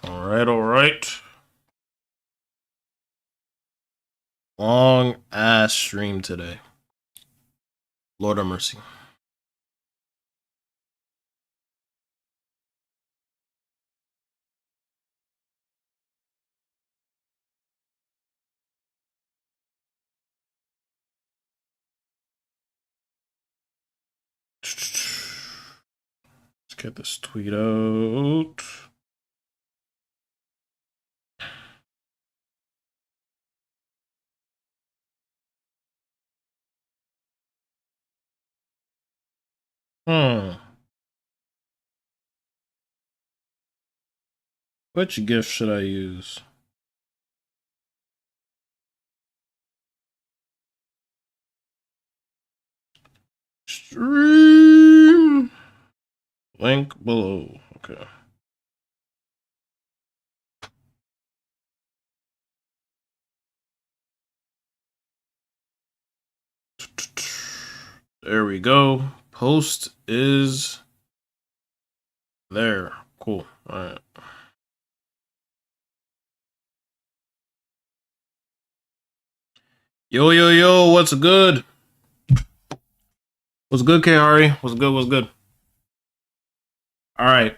All right. Long ass stream today. Lord of mercy. Let's get this tweet out. Which GIF should I use? Stream. Link below. Okay. There we go. Post is there. Cool. All right. Yo, yo, yo, what's good? What's good, Kari? What's good? What's good? All right.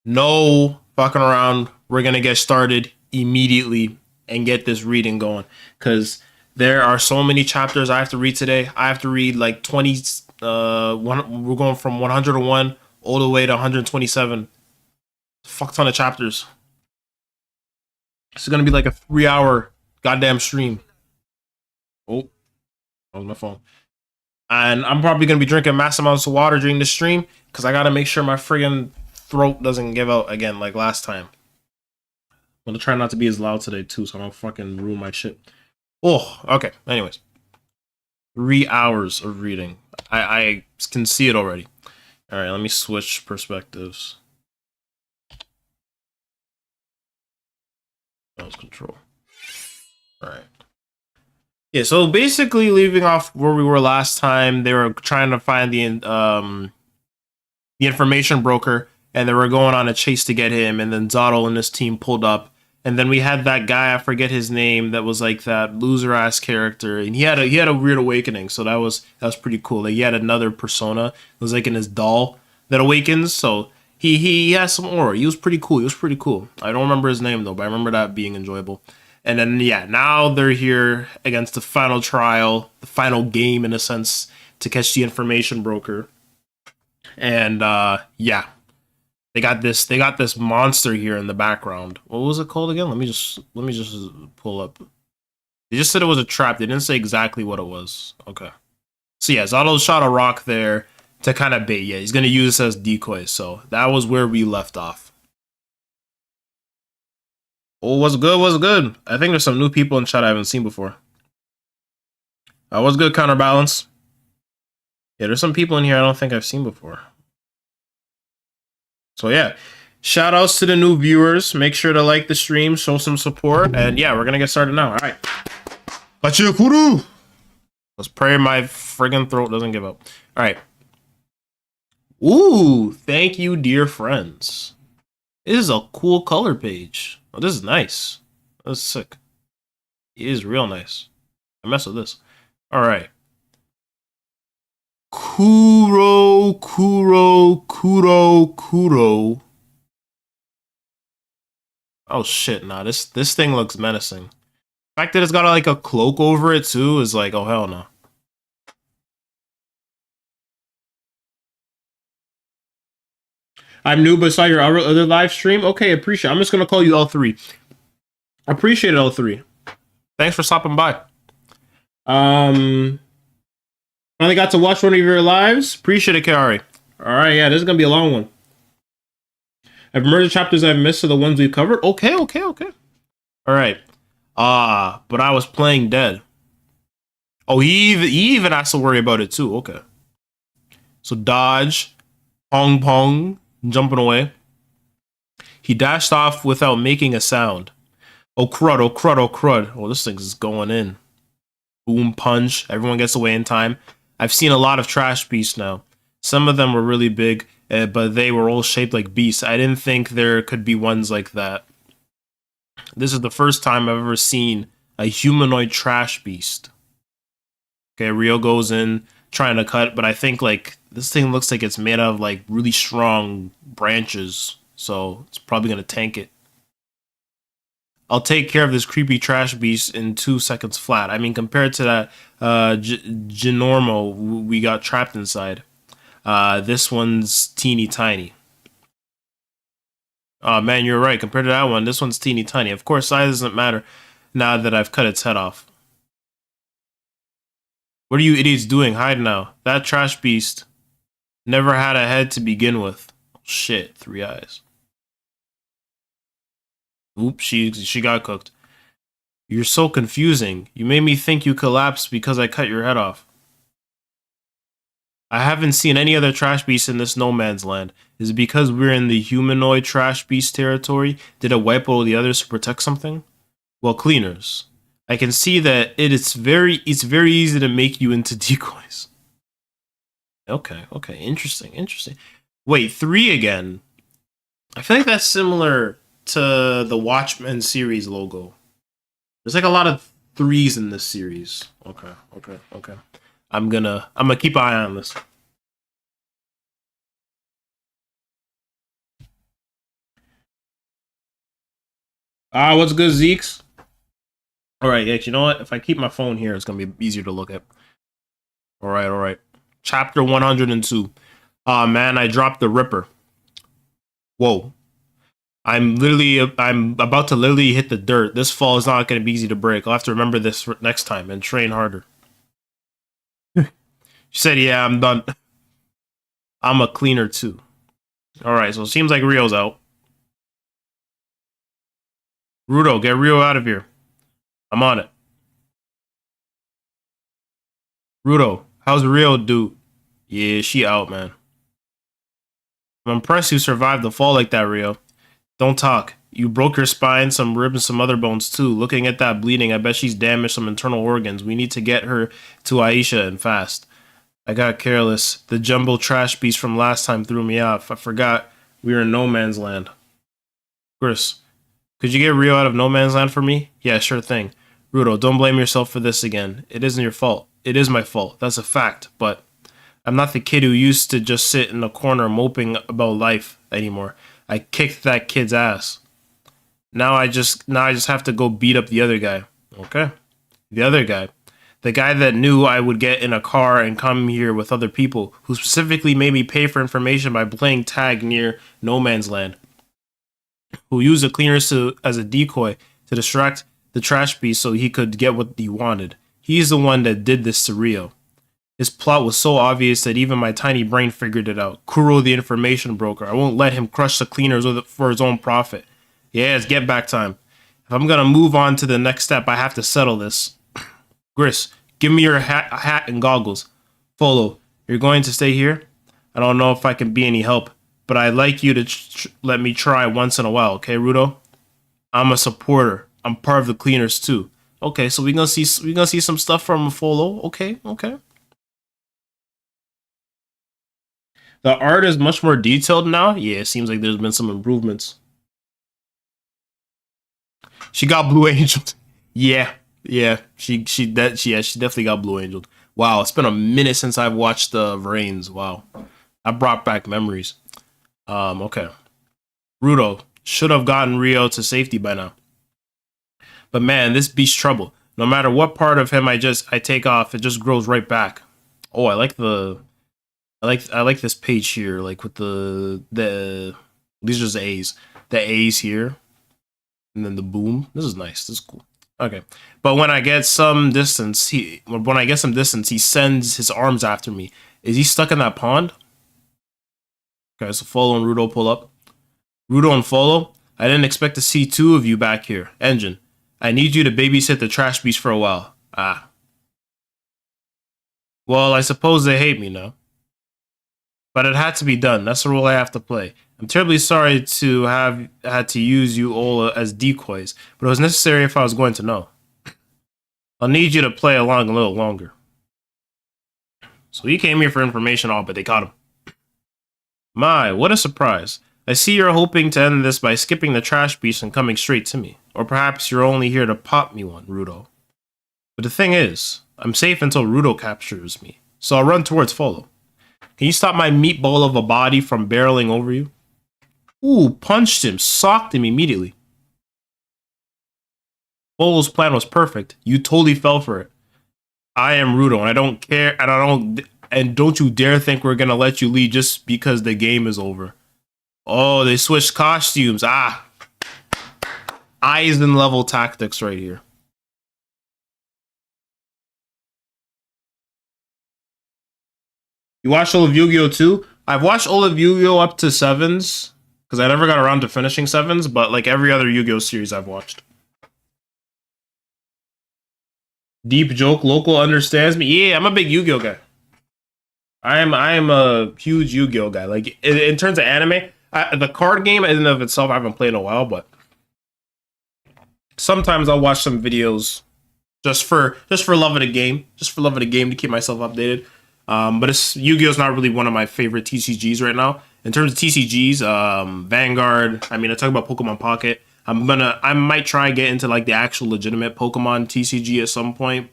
No fucking around. We're going to get started immediately and get this reading going because there are so many chapters I have to read today. I have to read like 20. We're going from 101 all the way to 127. Fuck ton of chapters. This is going to be like a 3-hour goddamn stream. Oh, that was my phone. And I'm probably going to be drinking mass amounts of water during the stream because I got to make sure my friggin' throat doesn't give out again like last time. I'm going to try not to be as loud today too so I don't fucking ruin my shit. Oh, okay. Anyways. 3 hours of reading. I can see it already. All right, let me switch perspectives. Mouse control. All right. Yeah, so basically leaving off where we were last time, they were trying to find the information broker, and they were going on a chase to get him, and then Zotto and his team pulled up, and then we had that guy, I forget his name, that was like that loser ass character, and he had a weird awakening, so that was pretty cool. Like he had another persona, it was like in his doll that awakens, so he has some aura. He was pretty cool. I don't remember his name though, but I remember that being enjoyable. And then, yeah, now they're here against the final trial, the final game, in a sense, to catch the information broker. And, yeah, they got this monster here in the background. What was it called again? Let me just pull up. They just said it was a trap. They didn't say exactly what it was. Okay. So, yeah, Zotto shot a rock there to kind of bait. Yeah, he's going to use this as decoy. So that was where we left off. Oh, what's good? I think there's some new people in chat I haven't seen before. What's good, Counterbalance? Yeah, there's some people in here I don't think I've seen before. So yeah, shout outs to the new viewers. Make sure to like the stream, show some support, and yeah, we're gonna get started now. All right. Gachiakuta! Let's pray my friggin' throat doesn't give up. All right. Ooh, thank you, dear friends. This is a cool color page. Oh, this is nice. That's sick. It is real nice. I mess with this. All right. Kuro. Oh shit, nah. This thing looks menacing. The fact that it's got like a cloak over it too is like, oh hell no. I'm new, but saw your other live stream. Okay, appreciate it. I'm just gonna call you L3. Appreciate it, L3. Thanks for stopping by. Finally got to watch one of your lives. Appreciate it, Kari. All right, yeah, this is gonna be a long one. I've murdered chapters I've missed are the ones we've covered. Okay. All right. But I was playing dead. Oh, he even has to worry about it too. Okay. So dodge, pong, jumping away. He dashed off without making a sound. Oh crud. Oh, this thing's going in. Boom, punch. Everyone gets away in time. I've seen a lot of trash beasts now. Some of them were really big. but they were all shaped like beasts. I didn't think there could be ones like that. This is the first time I've ever seen a humanoid trash beast. Okay, Rio goes in trying to cut, but I think like this thing looks like it's made out of like really strong branches, so it's probably gonna tank it. I'll take care of this creepy trash beast in 2 seconds flat. I mean, compared to that Ginormo we got trapped inside, this one's teeny tiny. Oh man, you're right. Compared to that one, this one's teeny tiny. Of course, size doesn't matter now that I've cut its head off. What are you idiots doing? Hide now. That trash beast never had a head to begin with. Shit, 3 eyes. Oops, she got cooked. You're so confusing. You made me think you collapsed because I cut your head off. I haven't seen any other trash beasts in this no man's land. Is it because we're in the humanoid trash beast territory? Did it wipe all the others to protect something? Well, cleaners. I can see that it's very easy to make you into decoys. Okay, interesting. Wait, 3 again. I feel like that's similar to the Watchmen series logo. There's like a lot of 3s in this series. Okay. I'm gonna keep an eye on this. What's good, Zeeks? Alright, yeah, you know what? If I keep my phone here, it's gonna be easier to look at. Alright. Chapter 102. Man, I dropped the Ripper. Whoa. I'm about to literally hit the dirt. This fall is not gonna be easy to break. I'll have to remember this next time and train harder. She said, yeah, I'm done. I'm a cleaner too. Alright, so it seems like Rio's out. Rudo, get Rio out of here. I'm on it. Rudo, how's Rio do? Yeah, she out, man. I'm impressed you survived the fall like that, Rio. Don't talk. You broke your spine, some ribs, and some other bones too. Looking at that bleeding, I bet she's damaged some internal organs. We need to get her to Aisha and fast. I got careless. The jumbo trash beast from last time threw me off. I forgot we were in no man's land. Chris, could you get Rio out of no man's land for me? Yeah, sure thing. Rudo, don't blame yourself for this again. It isn't your fault. It is my fault. That's a fact. But I'm not the kid who used to just sit in a corner moping about life anymore. I kicked that kid's ass. Now I just have to go beat up the other guy. Okay. The other guy. The guy that knew I would get in a car and come here with other people, who specifically made me pay for information by playing tag near no man's land. Who used the cleaners as a decoy to distract the trash beast so he could get what he wanted. He's the one that did this to Rio. His plot was so obvious that even my tiny brain figured it out. Kuro, the information broker. I won't let him crush the cleaners for his own profit. Yeah, it's get back time. If I'm gonna move on to the next step, I have to settle this. Gris, give me your hat and goggles. Folo, you're going to stay here? I don't know if I can be any help, but I'd like you to let me try once in a while, okay, Rudo? I'm a supporter. I'm part of the cleaners too. Okay, so we're gonna see some stuff from Folo. Okay. The art is much more detailed now. Yeah, it seems like there's been some improvements. She got Blue Angel. Yeah. She definitely got Blue Angel. Wow, it's been a minute since I've watched the Vrains. Wow, I brought back memories. Okay. Rudo should have gotten Rio to safety by now. But man, this beast's trouble. No matter what part of him I take off, it just grows right back. Oh, I like this page here, like with the these are just A's. The A's here. And then the boom. This is nice. This is cool. Okay. But when I get some distance, he sends his arms after me. Is he stuck in that pond? Okay, so Folo and Rudo pull up. Rudo and Folo, I didn't expect to see 2 of you back here. Engine, I need you to babysit the trash beast for a while. Ah. Well, I suppose they hate me now. But it had to be done. That's the role I have to play. I'm terribly sorry to have had to use you all as decoys, but it was necessary if I was going to know. I'll need you to play along a little longer. So he came here for information, but they caught him. My, what a surprise. I see you're hoping to end this by skipping the trash beast and coming straight to me. Or perhaps you're only here to pop me one, Rudo. But the thing is, I'm safe until Rudo captures me, so I'll run towards Folo. Can you stop my meatball of a body from barreling over you? Ooh, punched him, socked him immediately. Folo's plan was perfect. You totally fell for it. I am Rudo, and I don't care, and don't you dare think we're gonna let you lead just because the game is over. Oh, they switched costumes. Ah. Eisen level tactics right here. You watched all of Yu-Gi-Oh! 2? I've watched all of Yu-Gi-Oh! Up to 7s, because I never got around to finishing 7s, but like every other Yu-Gi-Oh! Series I've watched. Deep joke, local understands me. Yeah, I'm a big Yu-Gi-Oh! Guy. I am a huge Yu-Gi-Oh! Guy. Like, in terms of anime, the card game in and of itself, I haven't played in a while, but sometimes I'll watch some videos just for love of the game, to keep myself updated. But Yu-Gi-Oh's not really one of my favorite TCGs right now. In terms of TCGs, Vanguard. I mean, I talk about Pokemon Pocket. I might try and get into like the actual legitimate Pokemon TCG at some point.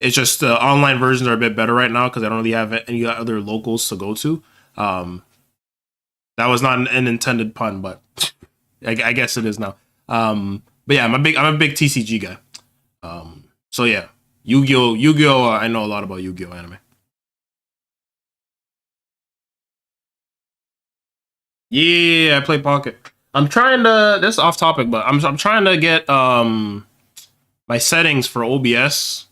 It's just the online versions are a bit better right now because I don't really have any other locals to go to. That was not an intended pun, but I guess it is now. But yeah, I'm a big TCG guy. So yeah, Yu-Gi-Oh! I know a lot about Yu-Gi-Oh! Anime. Yeah, I play Pocket. I'm trying to. This is off topic, but I'm trying to get my settings for OBS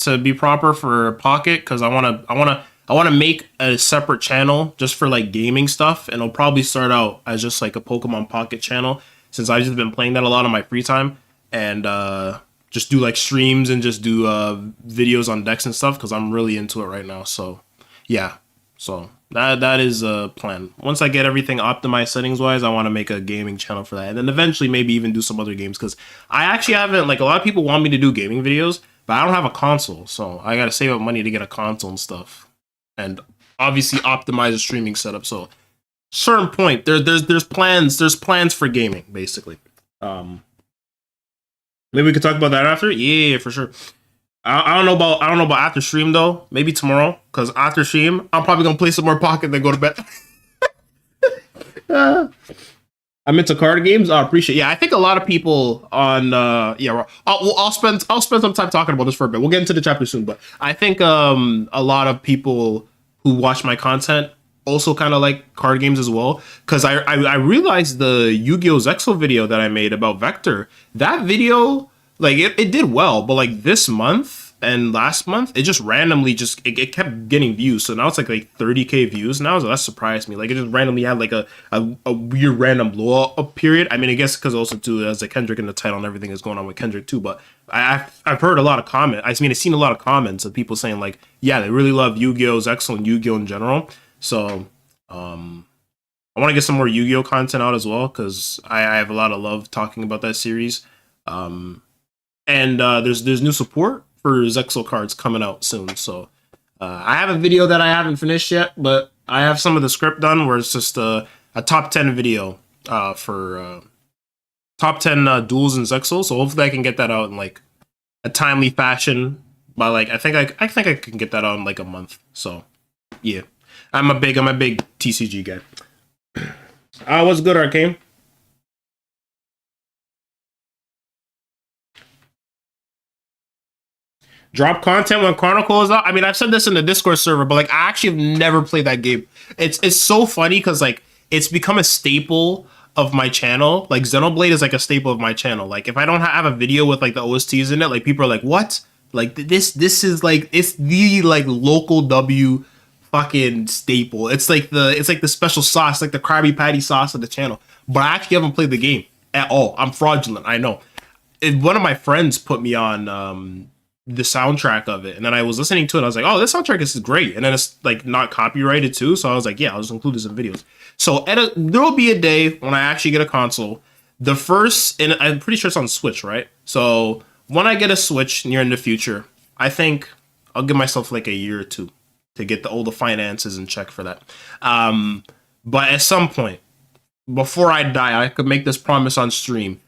to be proper for Pocket because I wanna make a separate channel just for like gaming stuff, and it'll probably start out as just like a Pokemon Pocket channel since I've just been playing that a lot on my free time, and just do like streams and just do videos on decks and stuff because I'm really into it right now. So yeah, so that is a plan. Once I get everything optimized settings wise, I want to make a gaming channel for that, and then eventually maybe even do some other games because I actually haven't, like, a lot of people want me to do gaming videos, but I don't have a console, so I gotta save up money to get a console and stuff, and obviously optimize the streaming setup. So certain point there's plans for gaming basically. Maybe we could talk about that after. Yeah, for sure. I don't know about after stream though. Maybe tomorrow, because after stream I'm probably gonna play some more Pocket and then go to bed. I'm into card games. I appreciate. Yeah, I think a lot of people on. Yeah, I'll spend some time talking about this for a bit. We'll get into the chapter soon, but I think a lot of people who watch my content also kind of like card games as well. Because I realized the Yu-Gi-Oh! Zexal video that I made about Vector. That video, like, it did well, but like this month and last month, it just randomly it kept getting views. So now it's like 30K views now. So that surprised me. Like, it just randomly had like a weird random blow up period. I mean, I guess because also too as a Kendrick in the title and everything is going on with Kendrick too. But I've heard a lot of comments. I mean, I've seen a lot of comments of people saying like, yeah, they really love Yu-Gi-Oh! Zexal and Yu-Gi-Oh! In general. So I want to get some more Yu-Gi-Oh! Content out as well because I have a lot of love talking about that series. And there's new support for Zexal cards coming out soon. So I have a video that I haven't finished yet, but I have some of the script done where it's just a top 10 video for top 10 duels in Zexal. So hopefully I can get that out in like a timely fashion by like I think I can get that out in like a month. So yeah, I'm a big TCG guy. What's good, Arcane? Drop content when Chronicle is out. I mean, I've said this in the Discord server, but like I actually have never played that game. It's so funny because like it's become a staple of my channel. Like Xenoblade is like a staple of my channel. Like if I don't have a video with like the OSTs in it, like people are like, "What?" Like this is like it's the like local W fucking staple. It's like the special sauce, like the Krabby Patty sauce of the channel. But I actually haven't played the game at all. I'm fraudulent. I know. One of my friends put me on the soundtrack of it, and then I was listening to it. I was like, "Oh, this soundtrack is great," and then it's like not copyrighted too. So I was like, "Yeah, I'll just include this in videos." So there will be a day when I actually get a console. The first, and I'm pretty sure it's on Switch, right? So when I get a Switch near in the future, I think I'll give myself like a year or two to get all the finances in check for that. But at some point, before I die, I could make this promise on stream.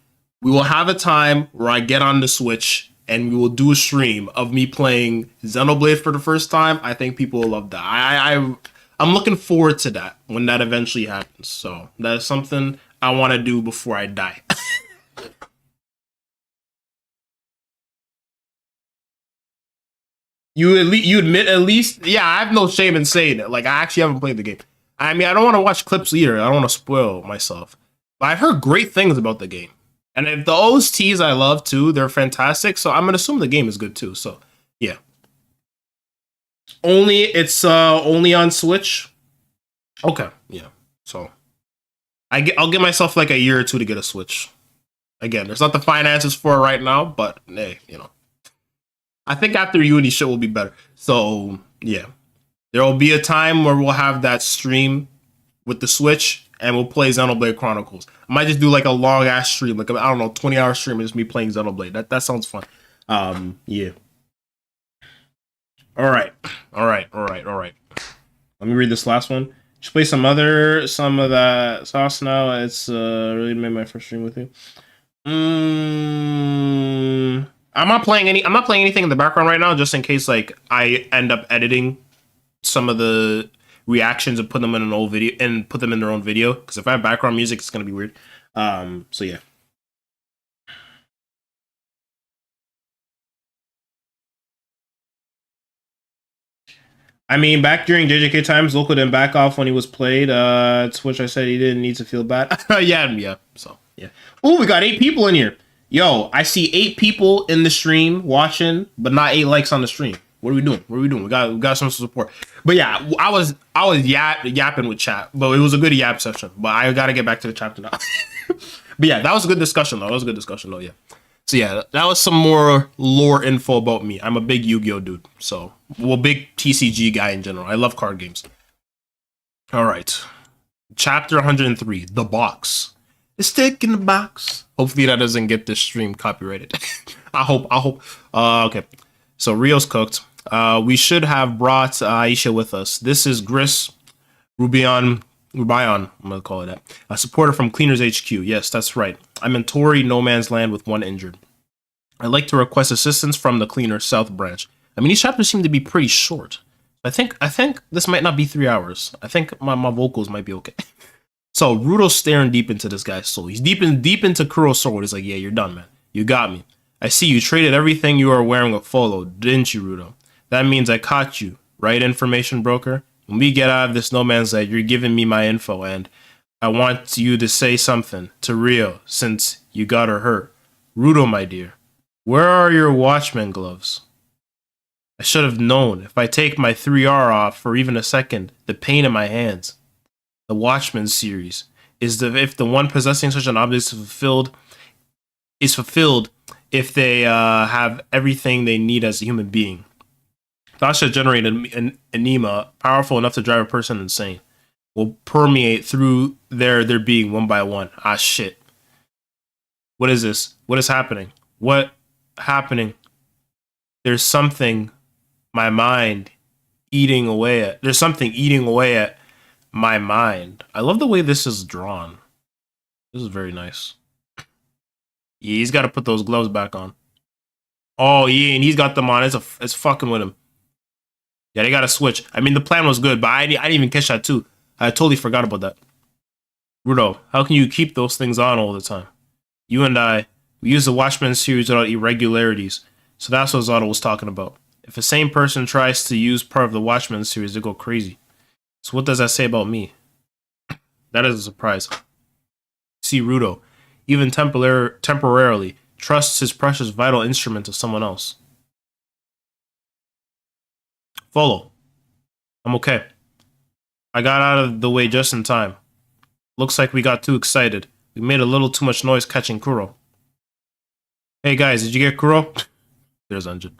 We will have a time where I get on the Switch and we will do a stream of me playing Xenoblade for the first time. I think people will love that. I'm looking forward to that when that eventually happens. So that is something I want to do before I die. You admit at least? Yeah, I have no shame in saying it. Like, I actually haven't played the game. I mean, I don't want to watch clips either. I don't want to spoil myself. But I've heard great things about the game. And if the OSTs I love too, they're fantastic. So I'm gonna assume the game is good too. So yeah. It's only on Switch. Okay, yeah. So I'll give myself like a year or two to get a Switch. Again, there's not the finances for it right now, but hey, I think after Unity shit will be better. So yeah, there will be a time where we'll have that stream with the Switch and we'll play Xenoblade Chronicles. I might just do like a long ass stream, like I don't know, 20-hour stream, and just me playing Xenoblade. That sounds fun. Yeah. All right. Let me read this last one. Should play some of that sauce now. It's really made my first stream with you. I'm not playing anything in the background right now, just in case like I end up editing some of the reactions and put them in an old video and put them in their own video. Because if I have background music, it's gonna be weird. So yeah. I mean, back during JJK times, Loco didn't back off when he was played. To which I said he didn't need to feel bad. yeah. So yeah. Oh, we got 8 people in here. Yo, I see 8 people in the stream watching, but not 8 likes on the stream. What are we doing? We got some support. But yeah, I was yapping with chat, but it was a good yap session. But I gotta get back to the chapter now. But yeah, that was a good discussion though. Yeah. So yeah, that was some more lore info about me. I'm a big Yu-Gi-Oh dude. So, big TCG guy in general. I love card games. All right. Chapter 103, The Box. The stick in the box. Hopefully that doesn't get this stream copyrighted. I hope. Okay. So Rio's cooked. We should have brought Aisha with us. This is Gris Rubion, I'm gonna call it that. A supporter from Cleaners HQ. Yes, that's right. I'm in Tory no man's land with 1 injured. I'd like to request assistance from the Cleaner South branch. I mean, these chapters seem to be pretty short. I think this might not be 3 hours. I think my vocals might be okay. So Rudo's staring deep into this guy's soul. He's deep into Kuro's soul. He's like, yeah, you're done, man. You got me. I see you traded everything you are wearing with Folo, didn't you, Rudo? That means I caught you, right, information broker? When we get out of this no man's land, you're giving me my info, and I want you to say something to Rio since you got her hurt. Rudo, my dear, where are your watchman gloves? I should have known. If I take my 3R off for even a second, the pain in my hands. The Watchmen series is if the one possessing such an object is fulfilled if they have everything they need as a human being. That should generate an enema powerful enough to drive a person insane. Will permeate through their being one by one. Ah, shit. What is this? What is happening? What happening? There's something my mind eating away at. There's something eating away at my mind. I love the way this is drawn. This is very nice. Yeah, he's got to put those gloves back on. Oh, yeah, and he's got them on. It's fucking with him. Yeah, they got to switch. I mean, the plan was good, but I didn't even catch that too. I totally forgot about that. Rudo, how can you keep those things on all the time? You and I, we use the Watchmen series without irregularities. So that's what Zato was talking about. If the same person tries to use part of the Watchmen series, they go crazy. So what does that say about me? That is a surprise. See, Rudo, even temporarily, trusts his precious vital instrument to someone else. Folo, I'm okay. I got out of the way just in time. Looks like we got too excited. We made a little too much noise catching Kuro. Hey guys, did you get Kuro? There's Unjin.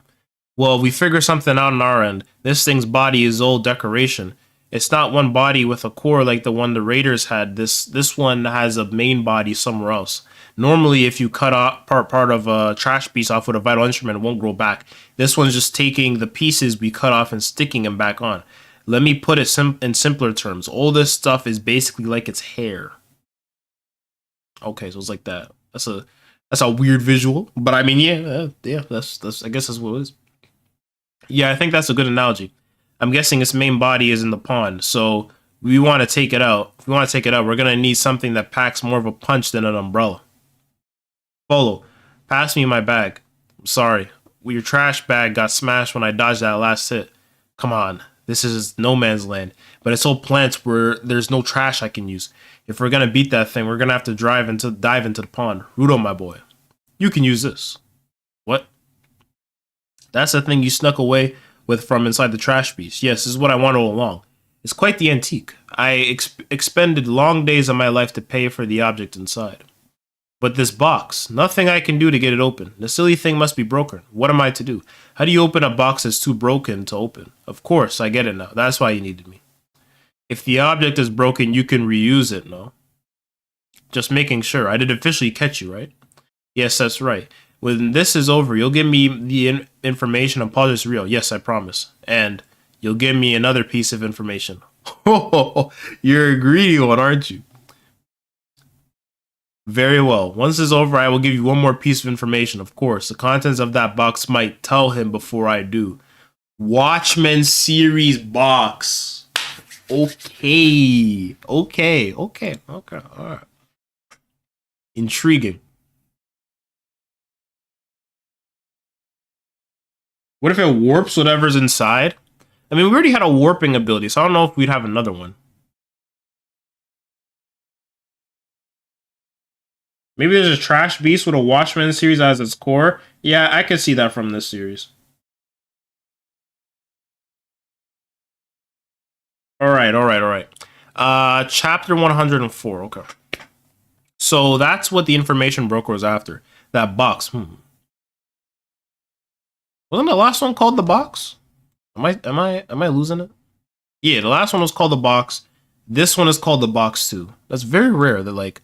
Well, we figured something out on our end. This thing's body is old decoration. It's not one body with a core like the one the Raiders had. This one has a main body somewhere else. Normally, if you cut off part of a trash piece off with a vital instrument, it won't grow back. This one's just taking the pieces we cut off and sticking them back on. Let me put it in simpler terms. All this stuff is basically like its hair. Okay, so it's like that. That's a weird visual, but I mean, yeah. That's I guess that's what it is. Yeah, I think that's a good analogy. I'm guessing its main body is in the pond, so we want to take it out. If we want to take it out, we're gonna need something that packs more of a punch than an umbrella. Folo, pass me my bag. I'm sorry, your trash bag got smashed when I dodged that last hit. Come on, this is no man's land, but it's all plants where there's no trash I can use. If we're gonna beat that thing, we're gonna have to dive into the pond. Rudo, my boy, you can use this. What? That's the thing you snuck away with from inside the trash beast. Yes, this is what I want all along. It's quite the antique. I expended long days of my life to pay for the object inside. But this box, nothing I can do to get it open. The silly thing must be broken. What am I to do? How do you open a box that's too broken to open? Of course, I get it now. That's why you needed me. If the object is broken, you can reuse it, no? Just making sure. I did officially catch you, right? Yes, that's right. When this is over, you'll give me the information on Project Real. Yes, I promise. And you'll give me another piece of information. Oh, you're a greedy one, aren't you? Very well. Once this is over, I will give you one more piece of information. Of course, the contents of that box might tell him before I do. Watchmen series box. Okay. All right. Intriguing. What if it warps whatever's inside? I mean, we already had a warping ability, so I don't know if we'd have another one. Maybe there's a trash beast with a Watchmen series as its core. Yeah, I could see that from this series. All right. Chapter 104. Okay. So that's what the information broker was after. That box. Wasn't the last one called the box? Am I losing it? Yeah, the last one was called the box. This one is called the box too. That's very rare that like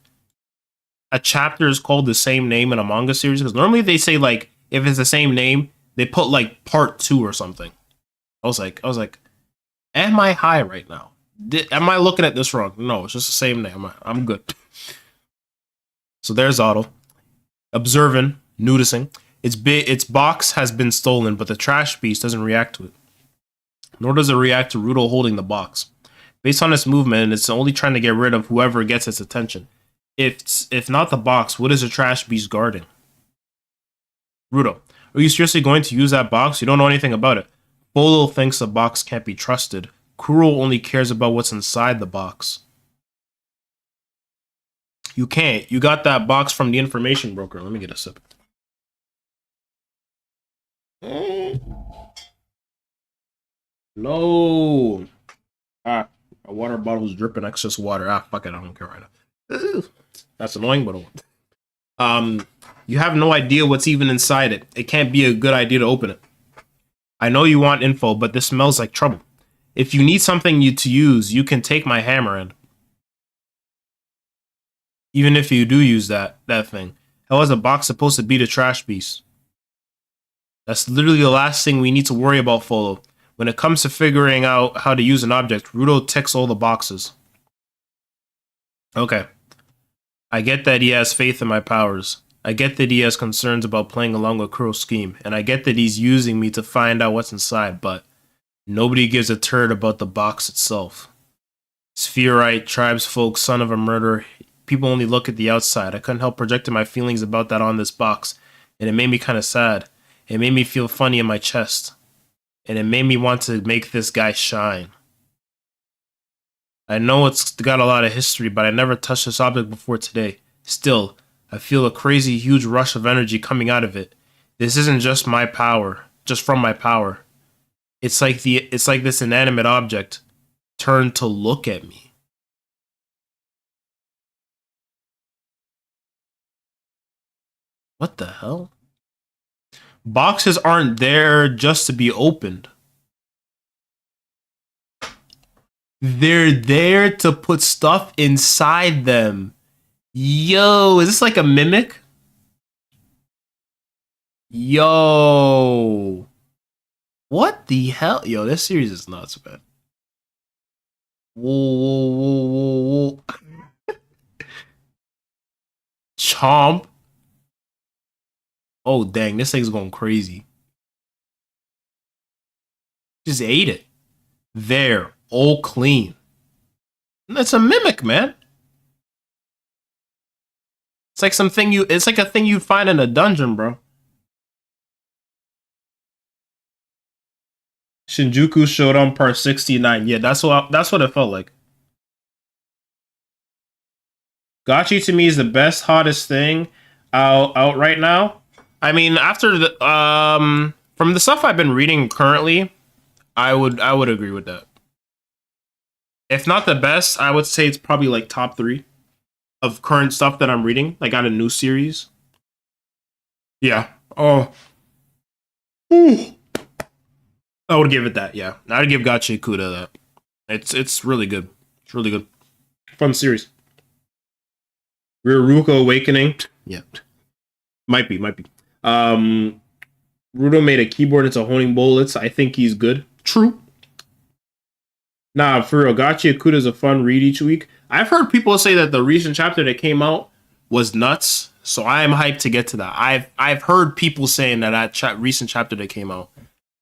a chapter is called the same name in a manga series, because normally they say like if it's the same name, they put like part 2 or something. I was like, am I high right now? Am I looking at this wrong? No, it's just the same name. I'm good. So there's Otto, observing, noticing. Its box has been stolen, but the trash beast doesn't react to it. Nor does it react to Rudo holding the box. Based on its movement, it's only trying to get rid of whoever gets its attention. If not the box, what is the trash beast guarding? Rudo, are you seriously going to use that box? You don't know anything about it. Folo thinks the box can't be trusted. Kuro only cares about what's inside the box. You can't. You got that box from the information broker. Let me get a sip. No. A water bottle is dripping excess water. Fuck it. I don't care right now. That's annoying, but you have no idea what's even inside it. It can't be a good idea to open it. I know you want info, but this smells like trouble. If you need something to use, you can take my hammer and even if you do use that thing, how is a box supposed to beat a trash beast? That's literally the last thing we need to worry about, Folo. When it comes to figuring out how to use an object, Rudo ticks all the boxes. Okay. I get that he has faith in my powers. I get that he has concerns about playing along with Kuro's scheme, and I get that he's using me to find out what's inside, but nobody gives a turd about the box itself. Spherite, tribesfolk, son of a murderer. People only look at the outside. I couldn't help projecting my feelings about that on this box, and it made me kind of sad. It made me feel funny in my chest, and it made me want to make this guy shine. I know it's got a lot of history, but I never touched this object before today. Still, I feel a crazy huge rush of energy coming out of it. This isn't just my power, just from my power. It's like this inanimate object turned to look at me. What the hell? Boxes aren't there just to be opened. They're there to put stuff inside them. Yo, is this like a mimic? Yo. What the hell? Yo, this series is nuts, man. Whoa, whoa, whoa, whoa. Chomp. Oh, dang. This thing's going crazy. Just ate it. There. All clean. That's a mimic, man. It's like it's like a thing you'd find in a dungeon, bro. Shinjuku Showdown Part 69. Yeah, that's what it felt like. Gachi to me is the best, hottest thing out right now. I mean, after the from the stuff I've been reading currently, I would agree with that. If not the best, I would say it's probably like top 3 of current stuff that I'm reading, like on a new series. Yeah. Oh. Ooh. I would give it that. Yeah, I'd give Gachiakuta that. It's really good. It's really good. Fun series. Rurouni Awakening. Yeah. Might be. Rudo made a keyboard into honing bullets. I think he's good. True. Nah, for real, Gachiakuta is a fun read each week. I've heard people say that the recent chapter that came out was nuts, so I am hyped to get to that. I've heard people saying that recent chapter that came out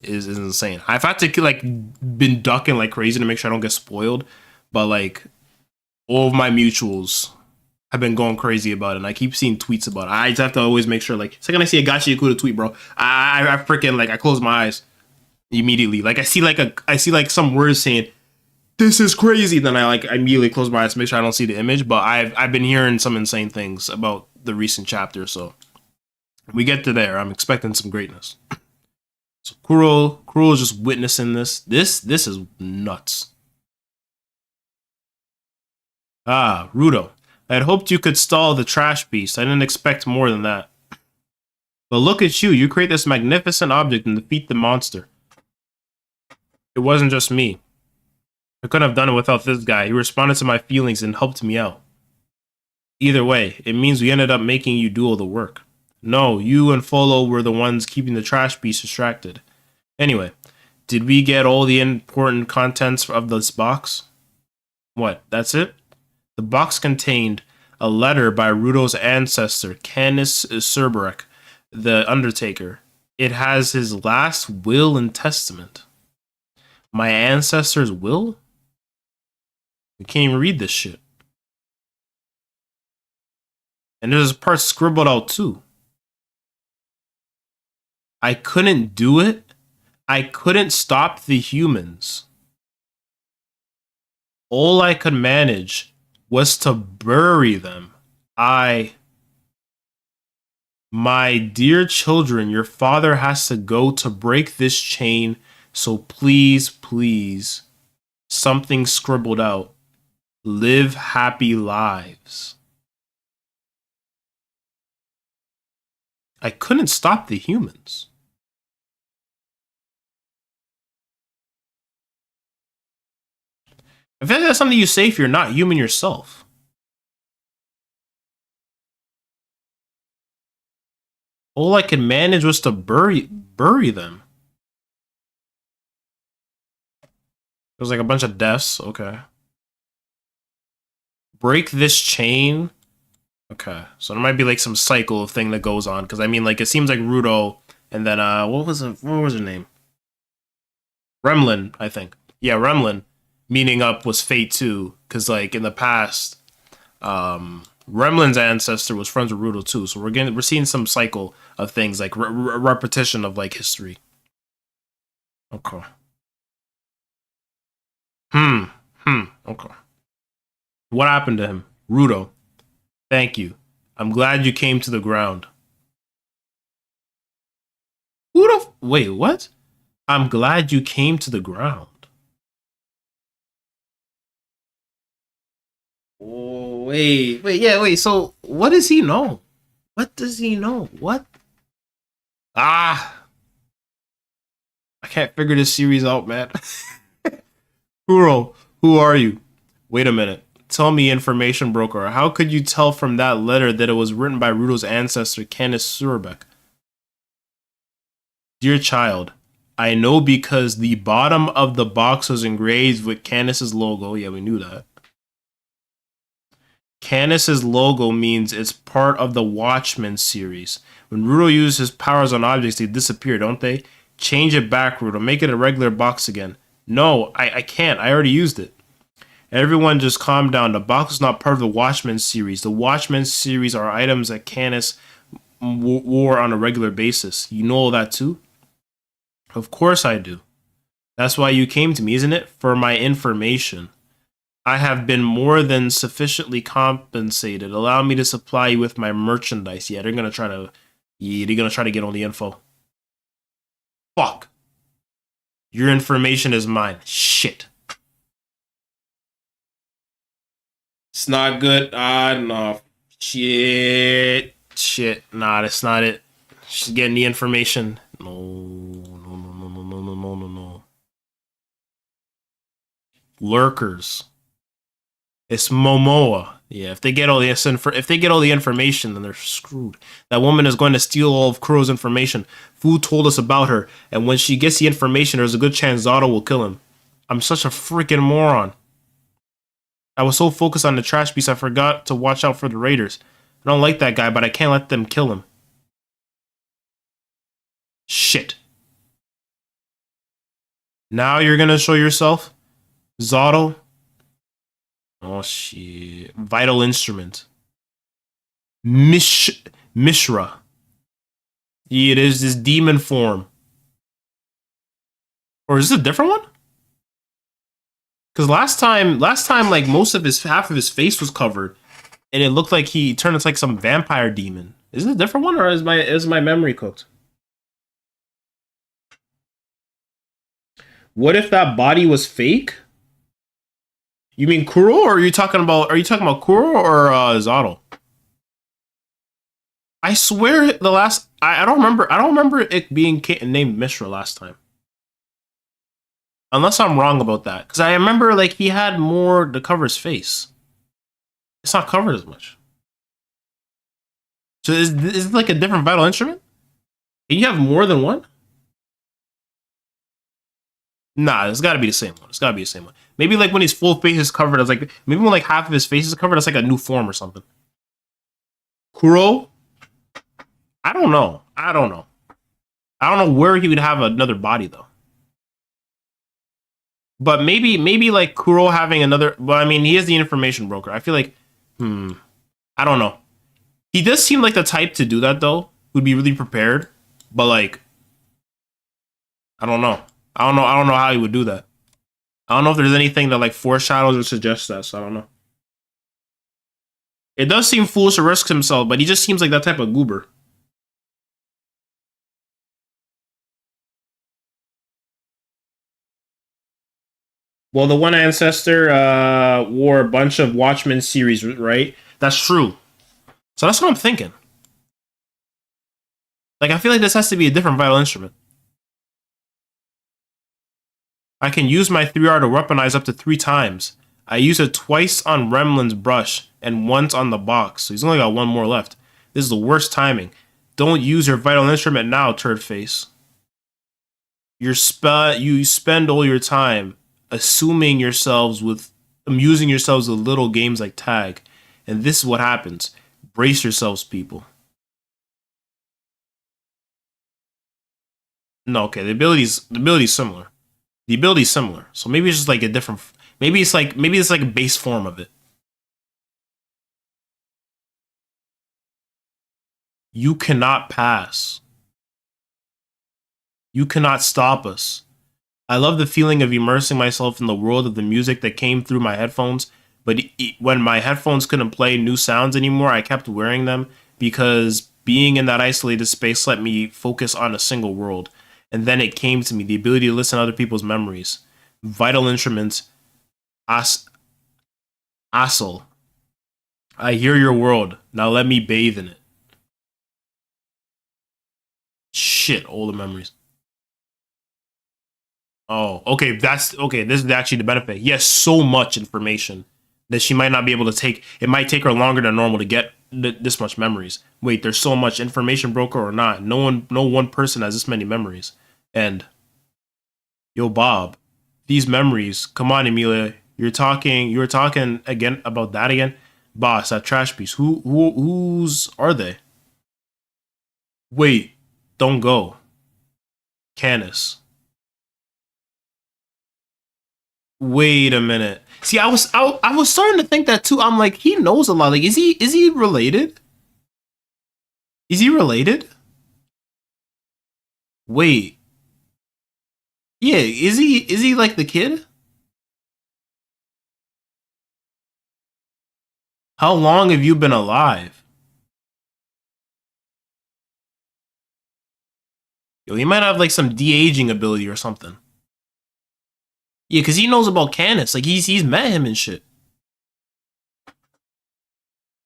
is insane. I've had to like been ducking like crazy to make sure I don't get spoiled, but like all of my mutuals have been going crazy about it, and I keep seeing tweets about it. I just have to always make sure, like, second I see a Gachiakuta tweet, bro, I freaking like I close my eyes immediately. Like I see like some words saying this is crazy, then I immediately close my eyes to make sure I don't see the image. But I've been hearing some insane things about the recent chapter, so we get to there. I'm expecting some greatness. So Kuro is just witnessing this. This is nuts. Ah, Rudo. I had hoped you could stall the trash beast. I didn't expect more than that. But look at you. You create this magnificent object and defeat the monster. It wasn't just me. I couldn't have done it without this guy. He responded to my feelings and helped me out. Either way, it means we ended up making you do all the work. No, you and Folo were the ones keeping the trash beast distracted. Anyway, did we get all the important contents of this box? What, that's it? The box contained a letter by Rudo's ancestor, Canis Cerberus, the Undertaker. It has his last will and testament. My ancestor's will? We can't even read this shit. And there's a part scribbled out too. I couldn't do it. I couldn't stop the humans. All I could manage was to bury them. My dear children, your father has to go to break this chain, so please, please, something scribbled out. Live happy lives. I couldn't stop the humans. I feel like that's something you say if you're not human yourself. All I could manage was to bury them. There's like a bunch of deaths. Okay. Break this chain. Okay. So there might be like some cycle of thing that goes on. Because I mean, like, it seems like Rudo and then what was her name? Remlin, I think. Yeah, Remlin meeting up was fate too. Because like in the past, Remlin's ancestor was friends with Rudo too. So we're seeing some cycle of things, like repetition of like history. Okay. Okay. What happened to him? Rudo. Thank you. I'm glad you came to the ground. Wait, what? I'm glad you came to the ground. Oh, wait. So, what does he know? What does he know? What? Ah. I can't figure this series out, man. Kuro, who are you? Wait a minute. Tell me, information broker. How could you tell from that letter that it was written by Rudo's ancestor, Canis Cerberus? Dear child, I know because the bottom of the box was engraved with Candace's logo. Yeah, we knew that. Candace's logo means it's part of the Watchmen series. When Rudo used his powers on objects, they disappear, don't they? Change it back, Rudo. Make it a regular box again. No, I can't. I already used it. Everyone just calm down. The box is not part of the Watchmen series. The Watchmen series are items that Candace wore on a regular basis. You know that too? Of course I do. That's why you came to me, isn't it? For my information. I have been more than sufficiently compensated. Allow me to supply you with my merchandise. Yeah, they're gonna try to get all the info. Fuck. Your information is mine. Shit. It's not good. No. Shit. Nah, that's not it. She's getting the information. No. Lurkers. It's Momoa. Yeah, if they get all the information, then they're screwed. That woman is going to steal all of Kuro's information. Fu told us about her, and when she gets the information, there's a good chance Zato will kill him. I'm such a freaking moron. I was so focused on the trash piece, I forgot to watch out for the raiders. I don't like that guy, but I can't let them kill him. Shit. Now you're gonna show yourself? Zato? Oh shit. Vital instrument. Mishra. Yeah, it is this demon form. Or is this a different one? Because last time, like half of his face was covered, and it looked like he turned into like some vampire demon. Is it a different one, or is my memory cooked? What if that body was fake? You mean Kuro, or are you talking about Kuro or Zato? I swear I don't remember it being named Mishra last time. Unless I'm wrong about that. Because I remember like he had more to cover his face. It's not covered as much. So is it like a different vital instrument? Can you have more than one? Nah, it's gotta be the same one. Maybe like when his full face is covered, it's like maybe when like half of his face is covered, it's like a new form or something. Kuro? I don't know where he would have another body though. But maybe like Kuro having another. Well, I mean, he is the information broker. I feel like, I don't know. He does seem like the type to do that though. Would be really prepared, but like, I don't know how he would do that. I don't know if there's anything that like foreshadows or suggests that. So I don't know. It does seem foolish to risk himself, but he just seems like that type of goober. Well, the one Ancestor wore a bunch of Watchmen series, right? That's true. So that's what I'm thinking. Like, I feel like this has to be a different vital instrument. I can use my 3R to weaponize up to 3 times. I use it twice on Remlin's brush and once on the box, so he's only got one more left. This is the worst timing. Don't use your vital instrument now, turd face. You spend all your time amusing yourselves with little games like tag, and this is what happens. Brace yourselves, people. No, okay, the ability's similar. The ability's similar, so maybe it's just like a different. Maybe it's like a base form of it. You cannot pass. You cannot stop us. I love the feeling of immersing myself in the world of the music that came through my headphones, but when my headphones couldn't play new sounds anymore, I kept wearing them because being in that isolated space let me focus on a single world. And then it came to me, the ability to listen to other people's memories. Vital instruments. Assel. I hear your world. Now let me bathe in it. Shit, all the memories. Oh, okay, this is actually the benefit. Yes, so much information that she might not be able to take. It might take her longer than normal to get this much memories. Wait, there's so much information broker or not. No one person has this many memories. And Yo, Bob, these memories. Come on, Emilia. You were talking again about that again? Boss, that trash piece. Whose are they? Wait, don't go. Canis. Wait a minute. See, I was starting to think that too. I'm like, he knows a lot. Like, is he related? Is he related? Wait. Yeah, is he like the kid? How long have you been alive? Yo, he might have like some de-aging ability or something. Yeah, because he knows about Canis. Like he's met him and shit.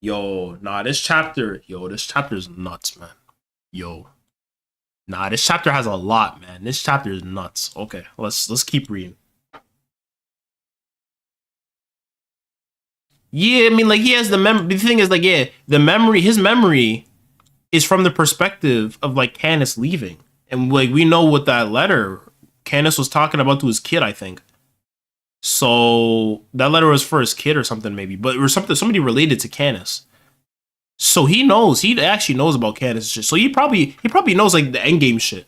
Yo, nah, this chapter's nuts, man. Yo. Nah, this chapter has a lot, man. This chapter is nuts. Okay, let's keep reading. Yeah, I mean, like he has the memory. The thing is, like, yeah, his memory is from the perspective of like Canis leaving, and like we know what that letter Canis was talking about to his kid, I think. So that letter was for his kid or something, maybe, but or something somebody related to Canis. So he knows. He actually knows about Canis shit. So he probably knows like the endgame shit.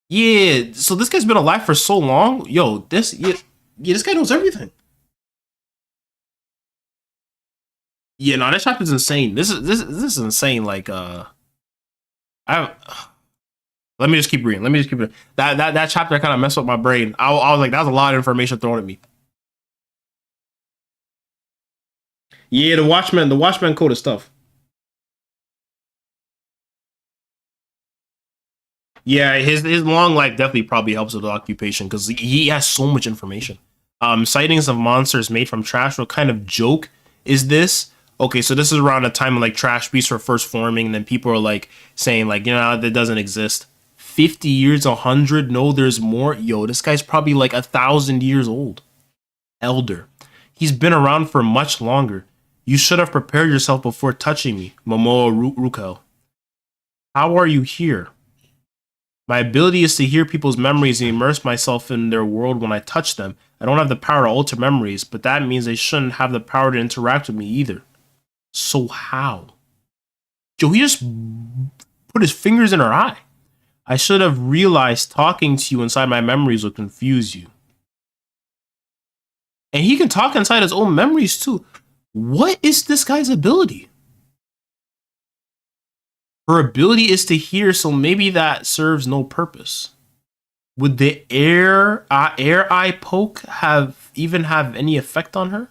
Yeah. So this guy's been alive for so long. Yo, this guy knows everything. Yeah, no, this chapter's insane. This is insane. Like I let me just keep reading. Let me just keep reading. That chapter kind of messed up my brain. I was like, that was a lot of information thrown at me. Yeah, the Watchman code is tough. Yeah, his long life definitely probably helps with the occupation because he has so much information. Sightings of monsters made from trash. What kind of joke is this? Okay, so this is around the time when like trash beasts were first forming, and then people are like saying like, you know, that doesn't exist. 50 years, 100? No, there's more. Yo, this guy's probably like 1,000 years old. Elder. He's been around for much longer. You should have prepared yourself before touching me, Momoa Rukel. How are you here? My ability is to hear people's memories and immerse myself in their world when I touch them. I don't have the power to alter memories, but that means they shouldn't have the power to interact with me either. So how? Joe, he just put his fingers in her eye. I should have realized talking to you inside my memories would confuse you. And he can talk inside his own memories too. What is this guy's ability? Her ability is to hear, so maybe that serves no purpose. Would the air eye poke have any effect on her?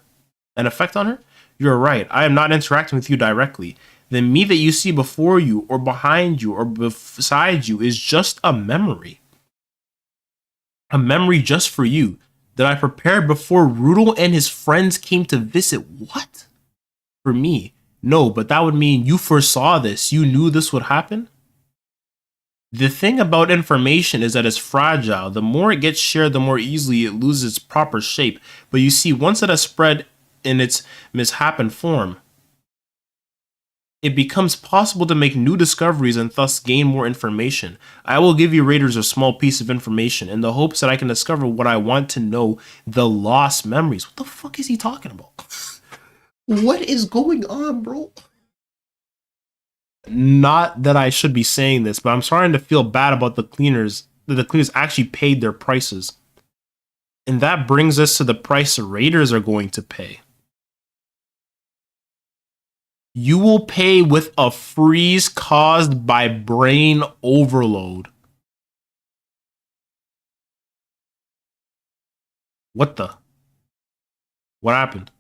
An effect on her? You're right. I am not interacting with you directly. The me that you see before you, or behind you, or beside you is just a memory. A memory just for you that I prepared before Rudo and his friends came to visit. What? For me? No, but that would mean you foresaw this. You knew this would happen? The thing about information is that it's fragile. The more it gets shared, the more easily it loses its proper shape. But you see, once it has spread in its misshapen form, it becomes possible to make new discoveries and thus gain more information. I will give you Raiders a small piece of information in the hopes that I can discover what I want to know, the lost memories. What the fuck is he talking about? What is going on, bro? Not that I should be saying this, but I'm starting to feel bad about the cleaners. That the cleaners actually paid their prices. And that brings us to the price the Raiders are going to pay. You will pay with a freeze caused by brain overload. What the? What happened?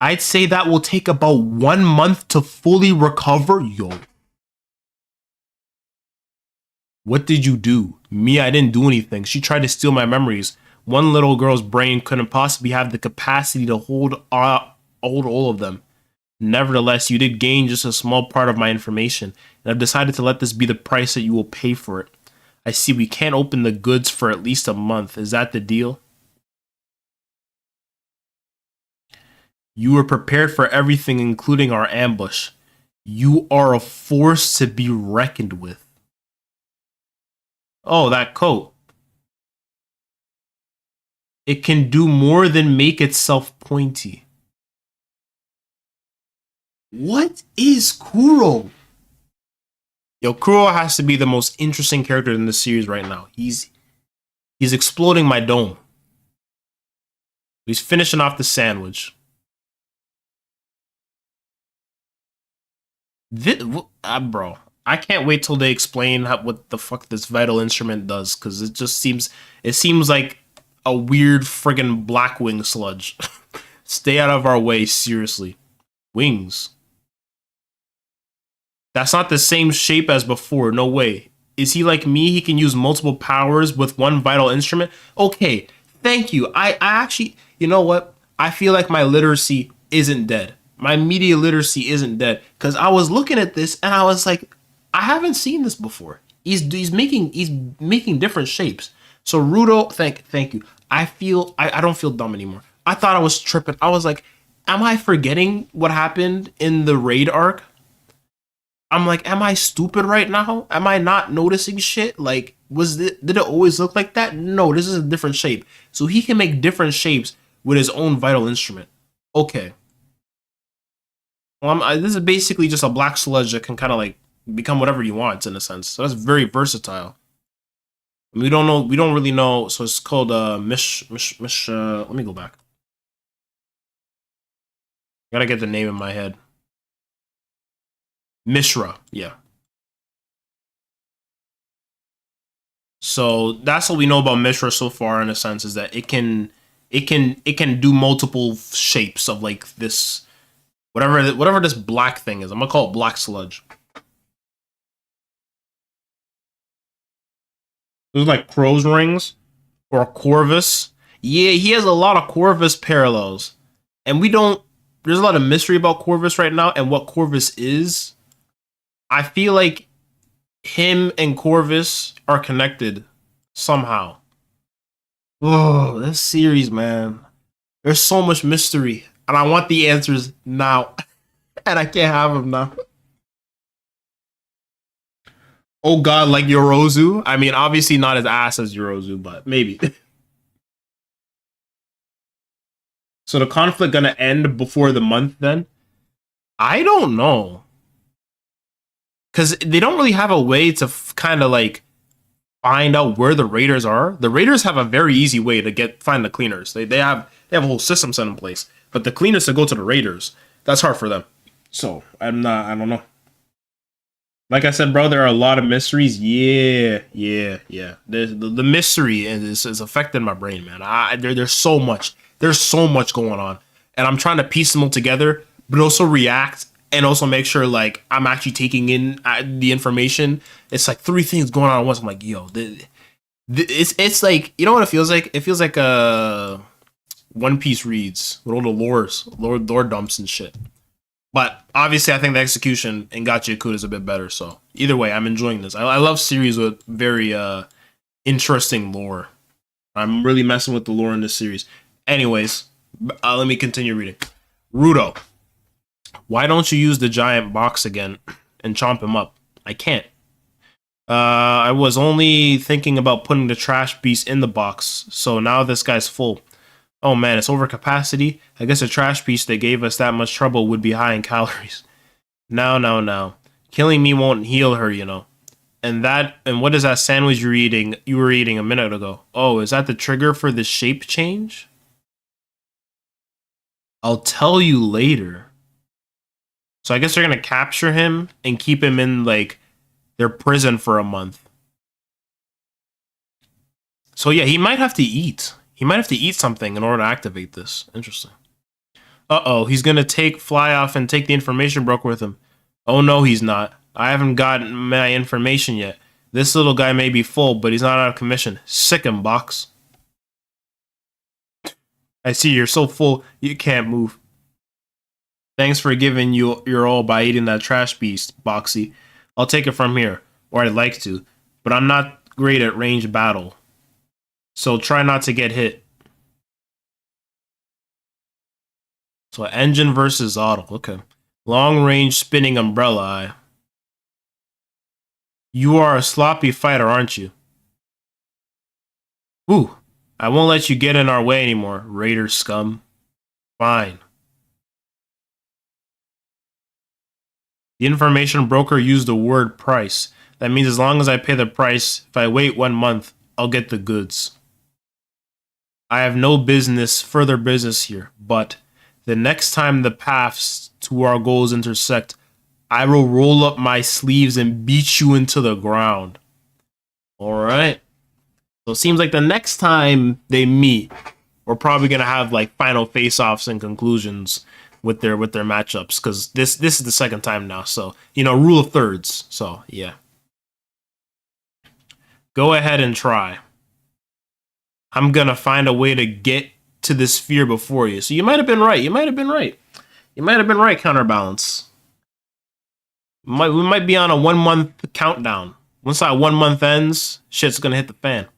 I'd say that will take about 1 month to fully recover. Yo. What did you do? Me, I didn't do anything. She tried to steal my memories. One little girl's brain couldn't possibly have the capacity to hold all of them. Nevertheless, you did gain just a small part of my information, and I've decided to let this be the price that you will pay for it. I see we can't open the goods for at least a month. Is that the deal? You were prepared for everything, including our ambush. You are a force to be reckoned with. Oh, that coat. It can do more than make itself pointy. What is Kuro? Yo, Kuro has to be the most interesting character in this series right now. He's exploding my dome. He's finishing off the sandwich. Bro, I can't wait till they explain what the fuck this vital instrument does, because it seems like a weird friggin' Blackwing sludge. Stay out of our way, seriously. Wings. That's not the same shape as before, no way. Is he like me? He can use multiple powers with one vital instrument? Okay, thank you. I actually, you know what? I feel like my literacy isn't dead. My media literacy isn't dead. Because I was looking at this and I was like, I haven't seen this before. He's making different shapes. So Rudo, thank you. I don't feel dumb anymore. I thought I was tripping. I was like, am I forgetting what happened in the raid arc? I'm like, am I stupid right now? Am I not noticing shit? Like, did it always look like that? No, this is a different shape. So he can make different shapes with his own vital instrument. Okay. Well, this is basically just a black sludge that can kind of like become whatever you want in a sense. So that's very versatile. We don't know. We don't really know. So it's called Mish. Let me go back. Gotta get the name in my head. Mishra, yeah. So that's what we know about Mishra so far, in a sense, is that it can do multiple shapes of like this, whatever this black thing is. I'm gonna call it black sludge. Those are like crow's rings or Corvus. Yeah, he has a lot of Corvus parallels, and we don't. There's a lot of mystery about Corvus right now and what Corvus is. I feel like him and Corvus are connected somehow. Oh, this series, man. There's so much mystery, and I want the answers now, and I can't have them now. Oh God, like Yorozu? I mean, obviously not as ass as Yorozu, but maybe. So the conflict gonna end before the month then? I don't know. Because they don't really have a way to kind of like find out where the raiders are. The raiders have a very easy way to find the cleaners. They have a whole system set in place. But the cleaners to go to the raiders, that's hard for them. So I don't know. Like I said, bro, there are a lot of mysteries. Yeah. The mystery is affecting my brain, man. There's so much. There's so much going on, and I'm trying to piece them all together, but also react and also make sure like I'm actually taking in the information. It's like three things going on at once. I'm like, yo, it's like, you know what it feels like? It feels like One Piece reads with all the lore dumps and shit. But obviously, I think the execution in Gachiakuta is a bit better. So either way, I'm enjoying this. I love series with very interesting lore. I'm really messing with the lore in this series. Anyways, let me continue reading. Rudo, why don't you use the giant box again and chomp him up? I can't. I was only thinking about putting the trash beast in the box, so now this guy's full. Oh man, it's over capacity. I guess a trash piece that gave us that much trouble would be high in calories. No. Killing me won't heal her, you know. And what is that sandwich you were eating a minute ago? Oh, is that the trigger for the shape change? I'll tell you later. So I guess they're gonna capture him and keep him in like their prison for a month. So yeah, he might have to eat. He might have to eat something in order to activate this. Interesting. Uh-oh, he's gonna fly off and take the information broker with him. Oh no, he's not. I haven't gotten my information yet. This little guy may be full, but he's not out of commission. Sick him, box. I see you're so full, you can't move. Thanks for giving your all by eating that trash beast, Boxy. I'll take it from here, or I'd like to, but I'm not great at range battle. So try not to get hit. So engine versus auto. Okay. Long range spinning umbrella eye. You are a sloppy fighter, aren't you? Ooh, I won't let you get in our way anymore, Raider scum. Fine. The information broker used the word price. That means as long as I pay the price, if I wait 1 month, I'll get the goods. I have no further business here, but the next time the paths to our goals intersect, I will roll up my sleeves and beat you into the ground. Alright. So it seems like the next time they meet, we're probably gonna have like final face-offs and conclusions with their matchups, because this is the second time now. So, you know, rule of thirds. So yeah. Go ahead and try. I'm gonna find a way to get to this sphere before you. So you might have been right. You might have been right. You might have been right, Counterbalance. We might be on a 1 month countdown. Once that 1 month ends, shit's gonna hit the fan.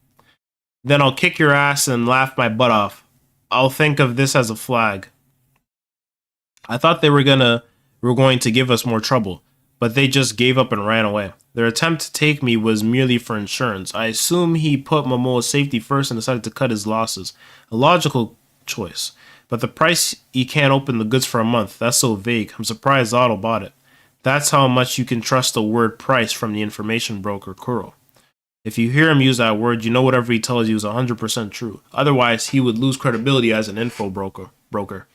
Then I'll kick your ass and laugh my butt off. I'll think of this as a flag. I thought they were going to give us more trouble, but they just gave up and ran away. Their attempt to take me was merely for insurance. I assume he put Momoa's safety first and decided to cut his losses. A logical choice. But the price, he can't open the goods for a month. That's so vague. I'm surprised Otto bought it. That's how much you can trust the word price from the information broker, Kuro. If you hear him use that word, you know whatever he tells you is 100% true. Otherwise, he would lose credibility as an info broker.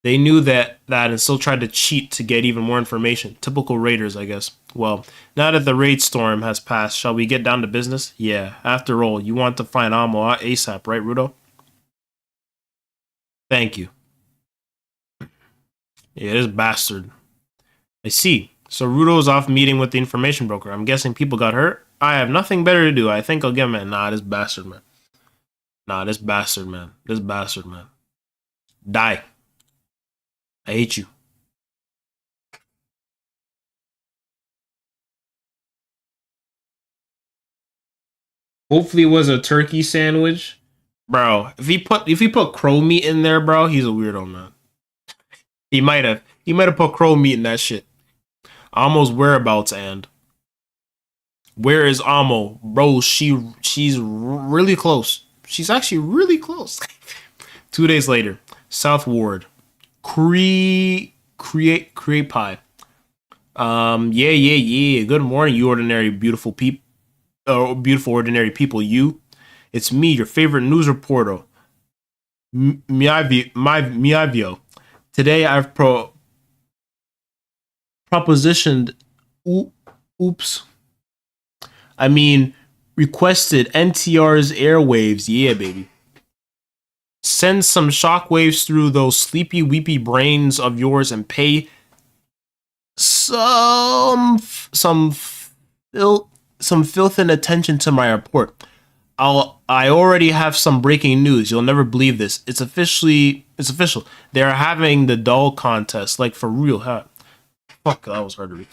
They knew that and still tried to cheat to get even more information. Typical raiders, I guess. Well, now that the raid storm has passed, shall we get down to business? Yeah, after all, you want to find Amo ASAP, right, Rudo? Thank you. Yeah, this bastard. I see. So Rudo's off meeting with the information broker. I'm guessing people got hurt? I have nothing better to do. I think I'll give him a... Nah, this bastard, man. This bastard, man. Die. I hate you. Hopefully it was a turkey sandwich. Bro, if he put crow meat in there, bro, he's a weirdo, man. He might have put crow meat in that shit. Amo's whereabouts, and where is Amo? Bro, she's really close. She's actually really close. 2 days later, South Ward. Create pie. Yeah. Good morning, you ordinary beautiful beautiful ordinary people. It's me, your favorite news reporter, Miavio. Today I've propositioned. Oops. I mean, requested NTR's airwaves. Yeah, baby. Send some shockwaves through those sleepy, weepy brains of yours and pay some filth and attention to my report. I already have some breaking news. You'll never believe this. It's official. They're having the doll contest, like for real. Huh? Fuck, that was hard to read.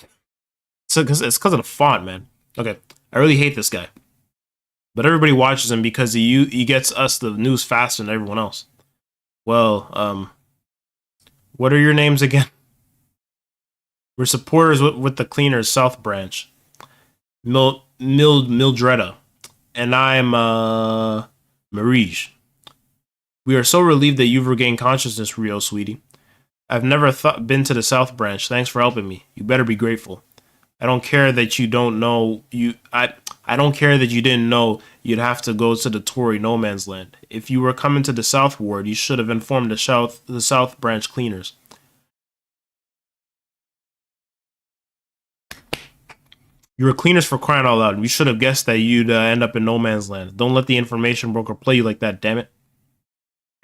It's because of the font, man. Okay, I really hate this guy. But everybody watches him because he gets us the news faster than everyone else. Well, what are your names again? We're supporters with the Cleaners South Branch. Mildreda. And I'm, Marige. We are so relieved that you've regained consciousness, Rio, sweetie. I've never been to the South Branch. Thanks for helping me. You better be grateful. I don't care that you don't know I don't care that you didn't know you'd have to go to the Tory no man's land. If you were coming to the South Ward, you should have informed the South Branch Cleaners. You were cleaners for crying out loud. You should have guessed that you'd end up in no man's land. Don't let the information broker play you like that, damn it.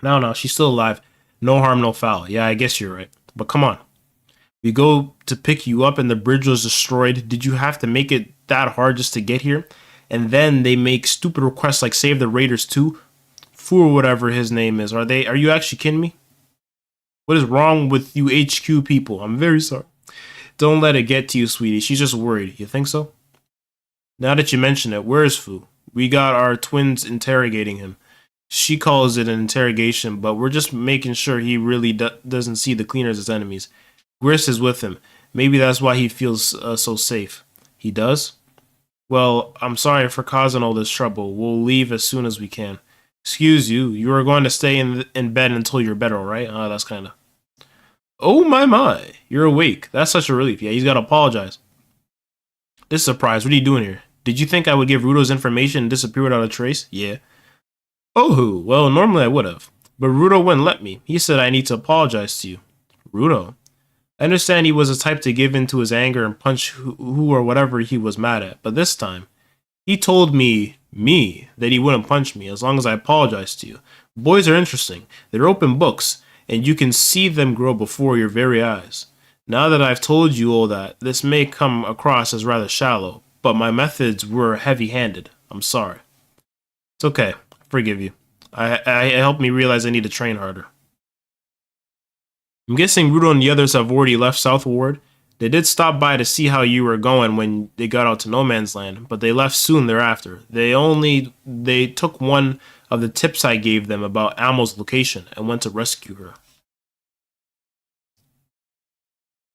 No, she's still alive. No harm, no foul. Yeah, I guess you're right. But come on. We go to pick you up and the bridge was destroyed. Did you have to make it that hard just to get here? And then they make stupid requests like save the Raiders too? Fool, whatever his name is. Are you actually kidding me? What is wrong with you HQ people? I'm very sorry. Don't let it get to you, sweetie. She's just worried. You think so? Now that you mention it, where is Fu? We got our twins interrogating him. She calls it an interrogation, but we're just making sure he really doesn't see the Cleaners as enemies. Gris is with him. Maybe that's why he feels so safe. He does? Well, I'm sorry for causing all this trouble. We'll leave as soon as we can. Excuse you, you are going to stay in bed until you're better, alright? That's kind of... Oh my, you're awake. That's such a relief. Yeah, he's got to apologize. This is a surprise. What are you doing here? Did you think I would give Rudo's information and disappear without a trace? Yeah. Oh, well, normally I would have. But Rudo wouldn't let me. He said I need to apologize to you. Rudo? I understand he was the type to give in to his anger and punch who or whatever he was mad at, but this time, he told me, that he wouldn't punch me as long as I apologized to you. Boys are interesting. They're open books, and you can see them grow before your very eyes. Now that I've told you all that, this may come across as rather shallow, but my methods were heavy-handed. I'm sorry. It's okay. I forgive you. I helped me realize I need to train harder. I'm guessing Rudo and the others have already left Southward. They did stop by to see how you were going when they got out to No Man's Land, but they left soon thereafter. They took one of the tips I gave them about Amo's location and went to rescue her.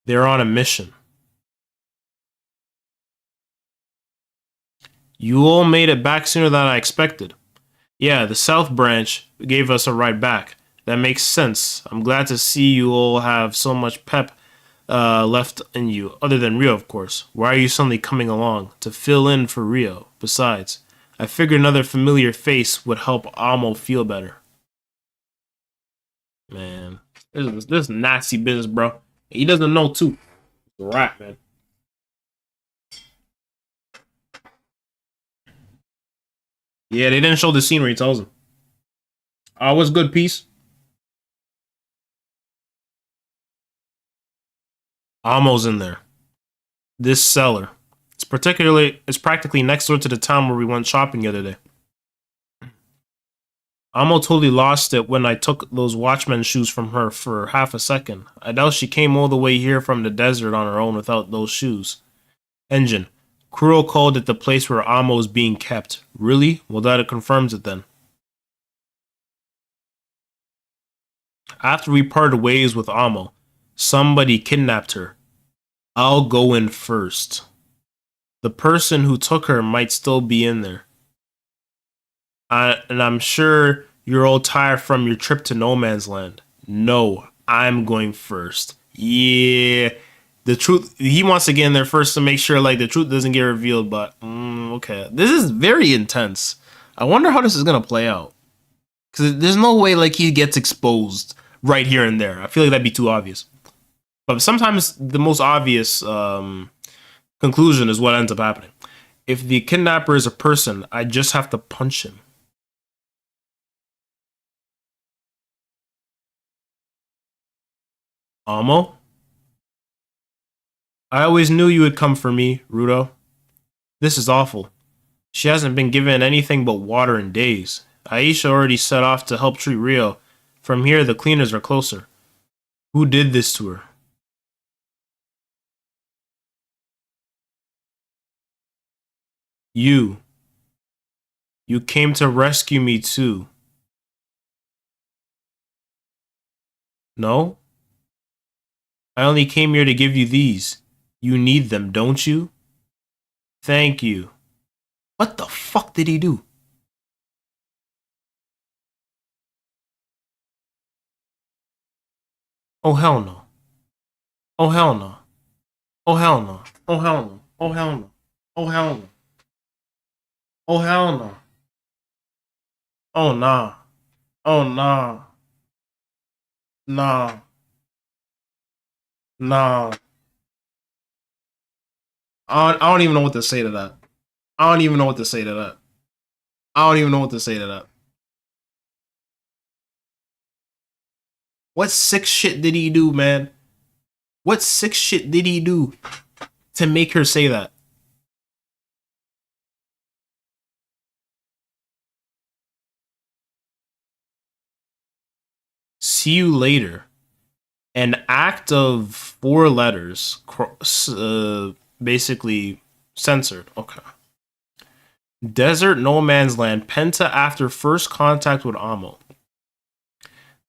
They're on a mission. You all made it back sooner than I expected. Yeah, the South Branch gave us a ride back. That makes sense. I'm glad to see you all have so much pep left in you, other than Rio, of course. Why are you suddenly coming along? To fill in for Rio. Besides, I figured another familiar face would help Amo feel better. Man, this nasty business, bro. He doesn't know, too. It's a rat, man. Yeah, they didn't show the scene where he tells him. What's good, peace? Amo's in there. This cellar. It's practically next door to the town where we went shopping the other day. Amo totally lost it when I took those watchman shoes from her for half a second. I doubt she came all the way here from the desert on her own without those shoes. Engine. Kuro called it the place where Amo is being kept. Really? Well, that confirms it then. After we parted ways with Amo, somebody kidnapped her. I'll go in first. The person who took her might still be in there. And I'm sure you're all tired from your trip to No Man's Land. No, I'm going first. Yeah. The truth, he wants to get in there first to make sure like the truth doesn't get revealed, but okay. This is very intense. I wonder how this is going to play out. Because there's no way like he gets exposed right here and there. I feel like that'd be too obvious. But sometimes the most obvious conclusion is what ends up happening. If the kidnapper is a person, I just have to punch him. Amo? I always knew you would come for me, Rudo. This is awful. She hasn't been given anything but water in days. Aisha already set off to help treat Rio. From here, the cleaners are closer. Who did this to her? You. You came to rescue me too. No? I only came here to give you these. You need them, don't you? Thank you. What the fuck did he do? Oh hell no. Oh hell no. Oh hell no. Oh hell no. Oh hell no. Oh hell no. Oh hell no. Oh nah. Oh nah. Nah. Nah. I don't even know what to say to that. I don't even know what to say to that. I don't even know what to say to that. What sick shit did he do, man? What sick shit did he do to make her say that? See you later. An act of 4 letters, basically censored. Okay. Desert No Man's Land, Penta after first contact with Amo.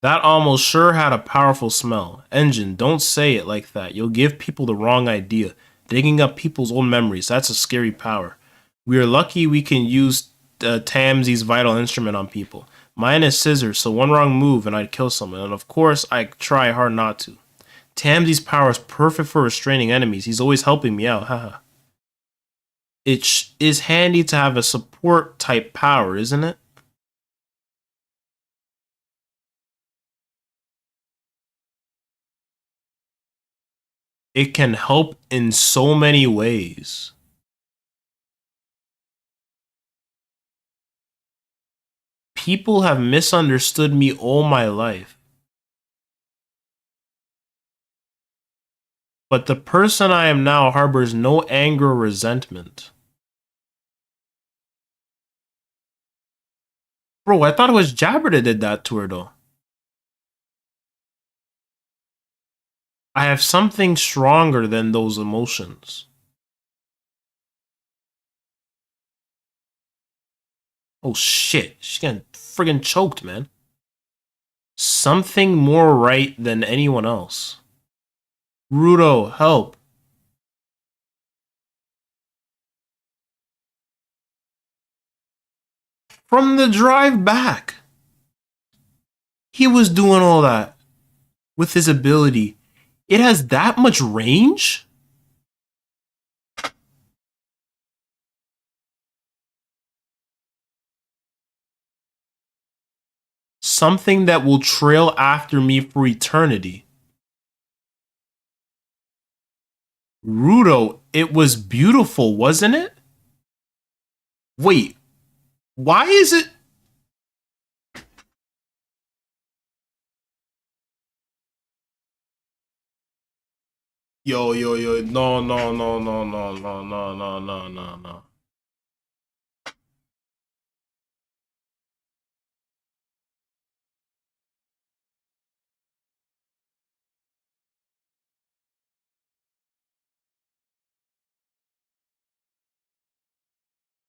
That almost sure had a powerful smell. Engine, don't say it like that. You'll give people the wrong idea. Digging up people's old memories, that's a scary power. We are lucky we can use Tamsy's vital instrument on people. Mine is scissors, so one wrong move and I'd kill someone. And of course, I try hard not to. Tamsy's power is perfect for restraining enemies. He's always helping me out. Haha. It is handy to have a support type power, isn't it? It can help in so many ways. People have misunderstood me all my life. But the person I am now harbors no anger or resentment. Bro, I thought it was Jabber that did that to her, though. I have something stronger than those emotions. Oh shit, she's getting friggin' choked, man. Something more right than anyone else. Rudo, help. From the drive back. He was doing all that with his ability. It has that much range? Something that will trail after me for eternity. Rudo, it was beautiful, wasn't it? Wait, why is it? Yo, no, no, no, no, no, no, no, no, no, no, no.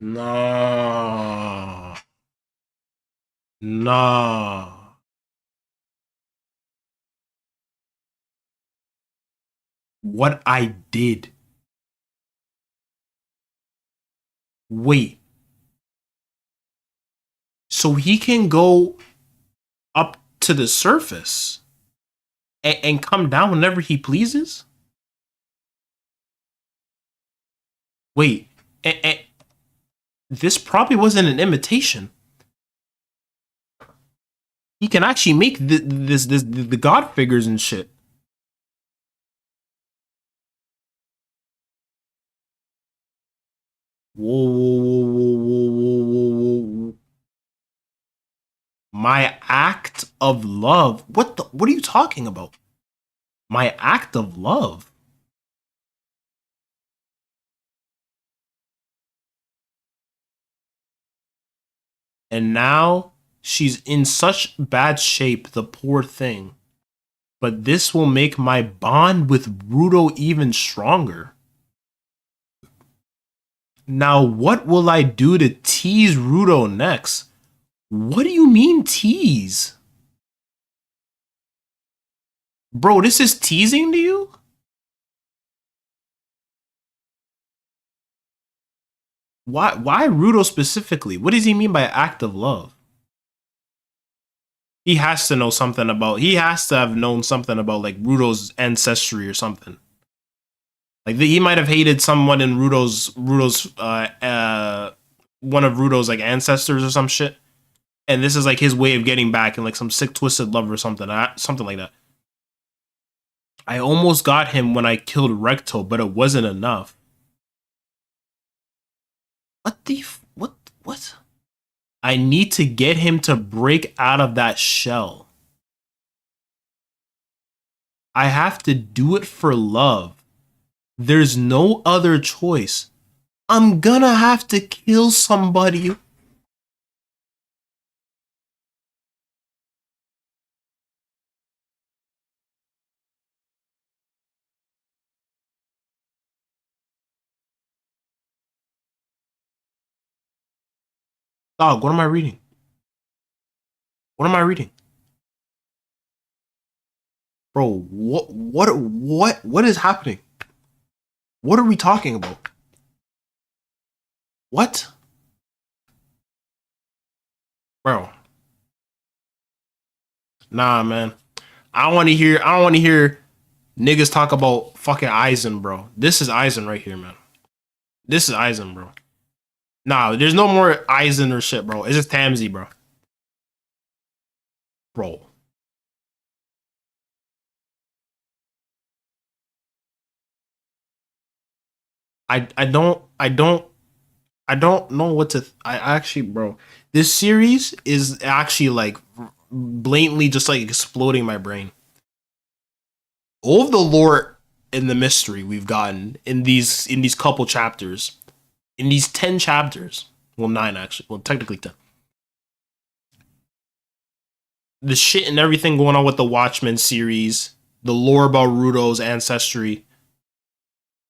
Nah. Nah. What I did. Wait. So he can go up to the surface and come down whenever he pleases? Wait. This probably wasn't an imitation. He can actually make the god figures and shit. Whoa, whoa, whoa, whoa, whoa, whoa, whoa. My act of love. What are you talking about? My act of love. And now she's in such bad shape, the poor thing. But this will make my bond with Rudo even stronger. Now, what will I do to tease Rudo next? What do you mean tease? Bro, this is teasing to you? Why Rudo specifically? What does he mean by act of love? He has to know something about, he has to have known something about like Rudo's ancestry or something. Like he might have hated someone in Rudo's one of Rudo's like ancestors or some shit. And this is like his way of getting back in like some sick twisted love or something. Something like that. I almost got him when I killed Recto, but it wasn't enough. What? I need to get him to break out of that shell. I have to do it for love. There's no other choice. I'm gonna have to kill somebody. Dog, what am I reading? What am I reading? Bro, what is happening? What are we talking about? What? Bro. Nah, man. I don't want to hear niggas talk about fucking Eisen, bro. This is Eisen right here, man. This is Eisen, bro. Nah, there's no more Eisen or shit, bro. It's just Tamsy, bro. Bro. I don't know what to I actually, bro. This series is actually like blatantly just like exploding my brain. All of the lore and the mystery we've gotten in these couple chapters, in these 10 chapters, well, 9 actually, well, technically 10. The shit and everything going on with the Watchmen series, the lore about Rudo's ancestry,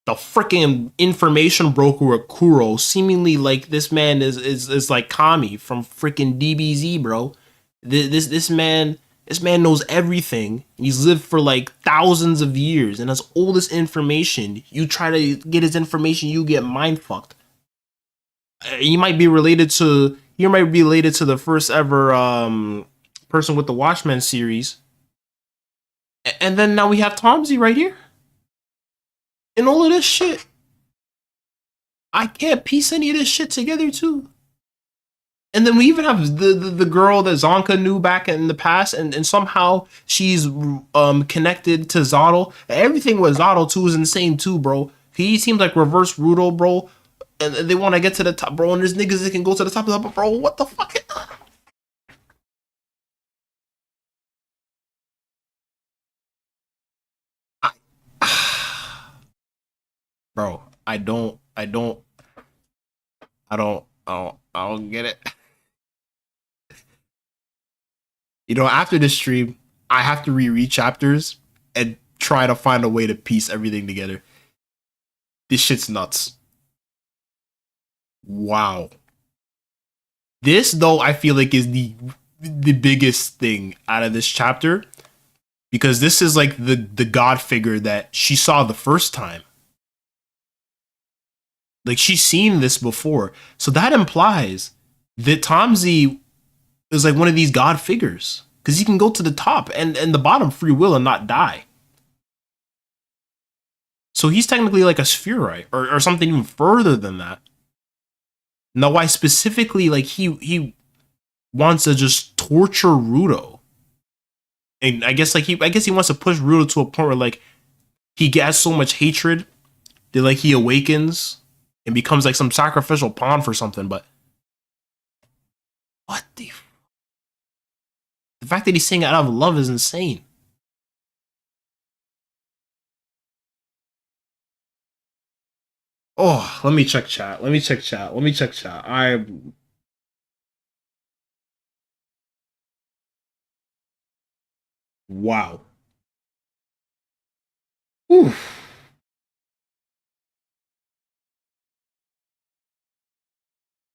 the freaking information broker at Kuro, seemingly like this man is like Kami from freaking DBZ, bro. This man knows everything. He's lived for like thousands of years and has all this information. You try to get his information, you get mind fucked. He might be related to the first ever person with the Watchmen series. And then now we have Tomsy right here. And all of this shit. I can't piece any of this shit together too. And then we even have the girl that Zonka knew back in the past, and somehow she's connected to Zotto. Everything with Zotto too is insane too, bro. He seems like reverse Rudo, bro. And they want to get to the top, bro. And there's niggas that can go to the top of the, bro. What the fuck? Bro, I don't get it. After this stream, I have to reread chapters and try to find a way to piece everything together. This shit's nuts. Wow. This though, I feel like is the biggest thing out of this chapter because this is like the god figure that she saw the first time. Like she's seen this before, so that implies that Tomsy is like one of these god figures because he can go to the top and the bottom free will and not die. So he's technically like a spherite or something even further than that. Now, why specifically like he wants to just torture Rudo, and I guess he wants to push Rudo to a point where like he gets so much hatred that like he awakens and becomes like some sacrificial pawn for something. But what the fact that he's saying it out of love is insane. Oh, let me check chat. I wow. Whew.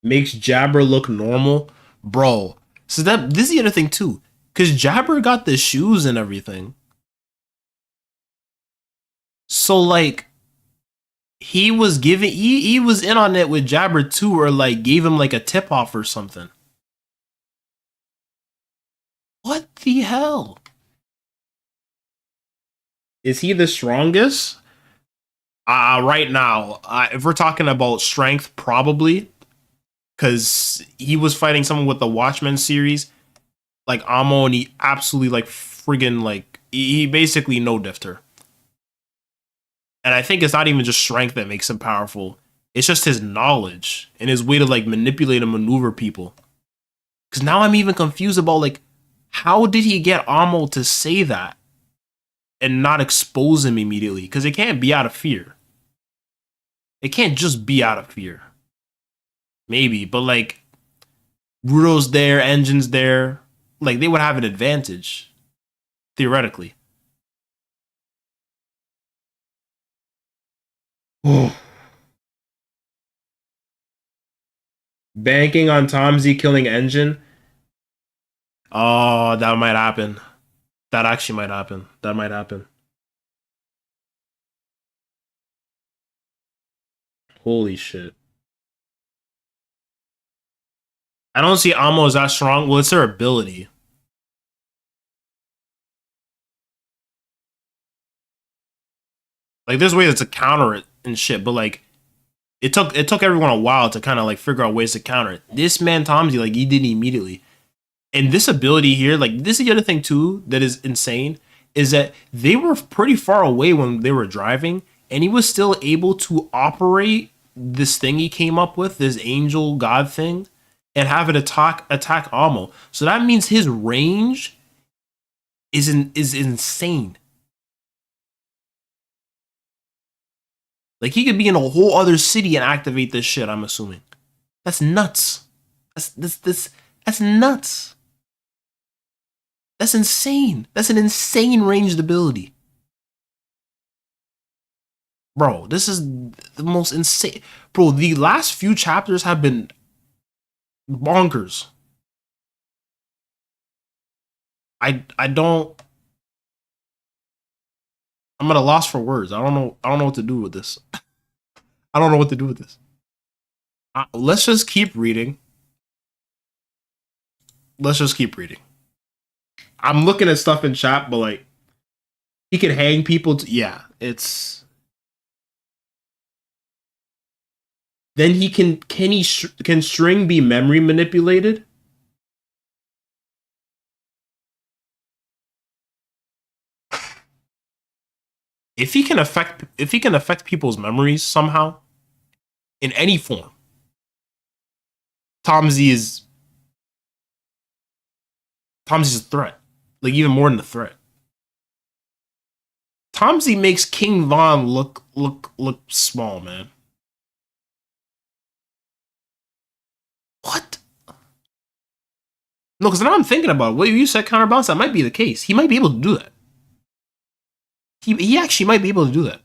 Makes Jabber look normal, bro. So this is the other thing too, because Jabber got the shoes and everything. So like he was in on it with Jabber too, or like gave him like a tip off or something. What the hell? Is he the strongest? Right now, if we're talking about strength, probably because he was fighting someone with the Watchmen series, like Amo, and he absolutely like friggin' like he basically no diffed her. And I think it's not even just strength that makes him powerful. It's just his knowledge and his way to like manipulate and maneuver people. Because now I'm even confused about like how did he get Amo to say that and not expose him immediately? Because it can't be out of fear. It can't just be out of fear. Maybe, but like Rudo's there, Engine's there, like they would have an advantage theoretically. Banking on Tomsy killing Engine. Oh, that might happen. That actually might happen. That might happen. Holy shit. I don't see Amo as that strong. Well, it's her ability. Like there's ways to counter it and shit, but like it took everyone a while to kind of like figure out ways to counter it. This man Tomsy, like he did it immediately. And this ability here, like this is the other thing too that is insane, is that they were pretty far away when they were driving, and he was still able to operate this thing he came up with, this angel god thing, and have it attack Amo. So that means his range is insane. Like he could be in a whole other city and activate this shit. I'm assuming that's nuts. That's nuts. That's insane. That's an insane ranged ability. Bro, this is the most insane. Bro, the last few chapters have been bonkers. I don't. I'm at a loss for words. I don't know. I don't know what to do with this. I don't know what to do with this. Let's just keep reading. Let's just keep reading. I'm looking at stuff in chat, but like he can hang people. Yeah, it's. Then he can string be memory manipulated? If he can affect people's memories somehow in any form, Tomsy's a threat. Like even more than a threat. Tomsy makes King Von look small, man. What? No, because now I'm thinking about it. What you said, counterbalance, that might be the case. He might be able to do that. He actually might be able to do that.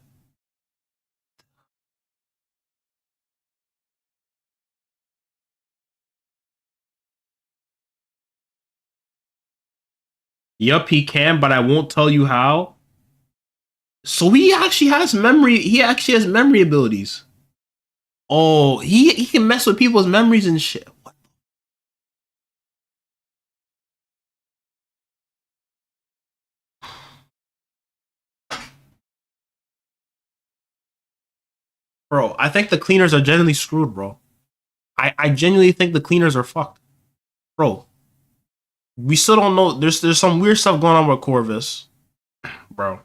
Yup, he can, but I won't tell you how. So he actually has memory. He actually has memory abilities. Oh, he can mess with people's memories and shit. What? Bro, I think the cleaners are genuinely screwed, bro. I genuinely think the cleaners are fucked. Bro, we still don't know. There's some weird stuff going on with Corvus, bro.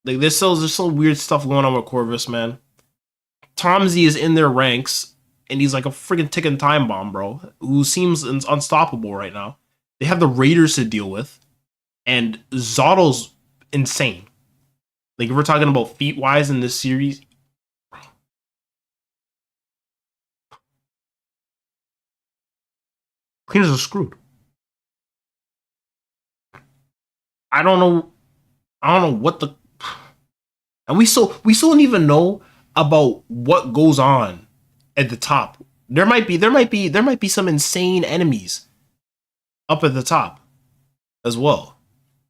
Like there's some weird stuff going on with Corvus, man. Tomsy is in their ranks, and he's like a freaking ticking time bomb, bro. Who seems unstoppable right now. They have the Raiders to deal with, and Zottle's insane. Like if we're talking about feat wise in this series, cleaners are screwed. I don't know. I don't know what the. And we still don't even know about what goes on at the top. There might be some insane enemies up at the top as well.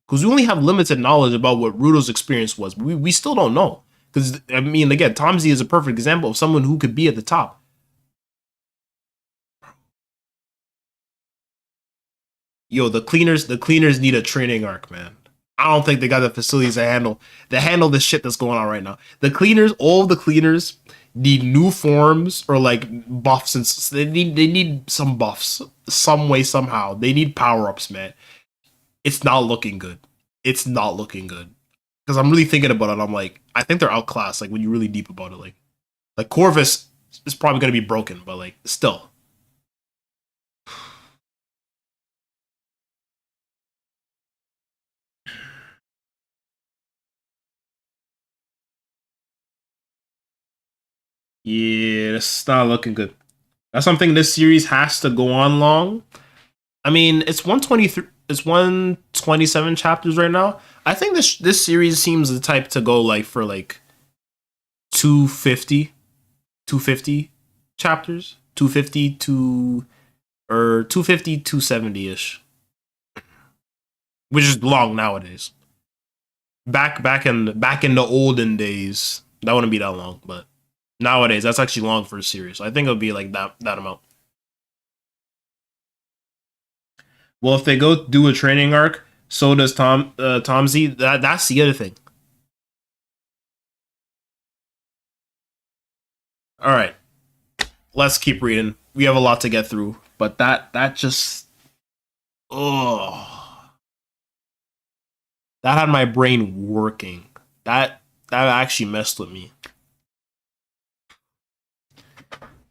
Because we only have limited knowledge about what Rudo's experience was. We still don't know. Because I mean, again, Tomsy is a perfect example of someone who could be at the top. Yo, the cleaners need a training arc, man. I don't think they got the facilities to handle the shit that's going on right now. All the cleaners need new forms or like buffs, and they need some buffs some way somehow. They need power ups, man. It's not looking good. It's not looking good because I'm really thinking about it. I'm like, I think they're outclassed. Like when you're really deep about it, like Corvus is probably gonna be broken, but like still. Yeah, it's not looking good. That's something this series has to go on long. I mean, it's 123. It's 127 chapters right now. I think this series seems the type to go like for like 250, 250 chapters, 250 to or 250 270 ish, which is long nowadays. Back in the olden days, that wouldn't be that long, but nowadays that's actually long for a series. I think it'll be like that amount. Well, if they go do a training arc, so does Tomsy. That's the other thing. All right, let's keep reading. We have a lot to get through, but that just oh, that had my brain working. That actually messed with me.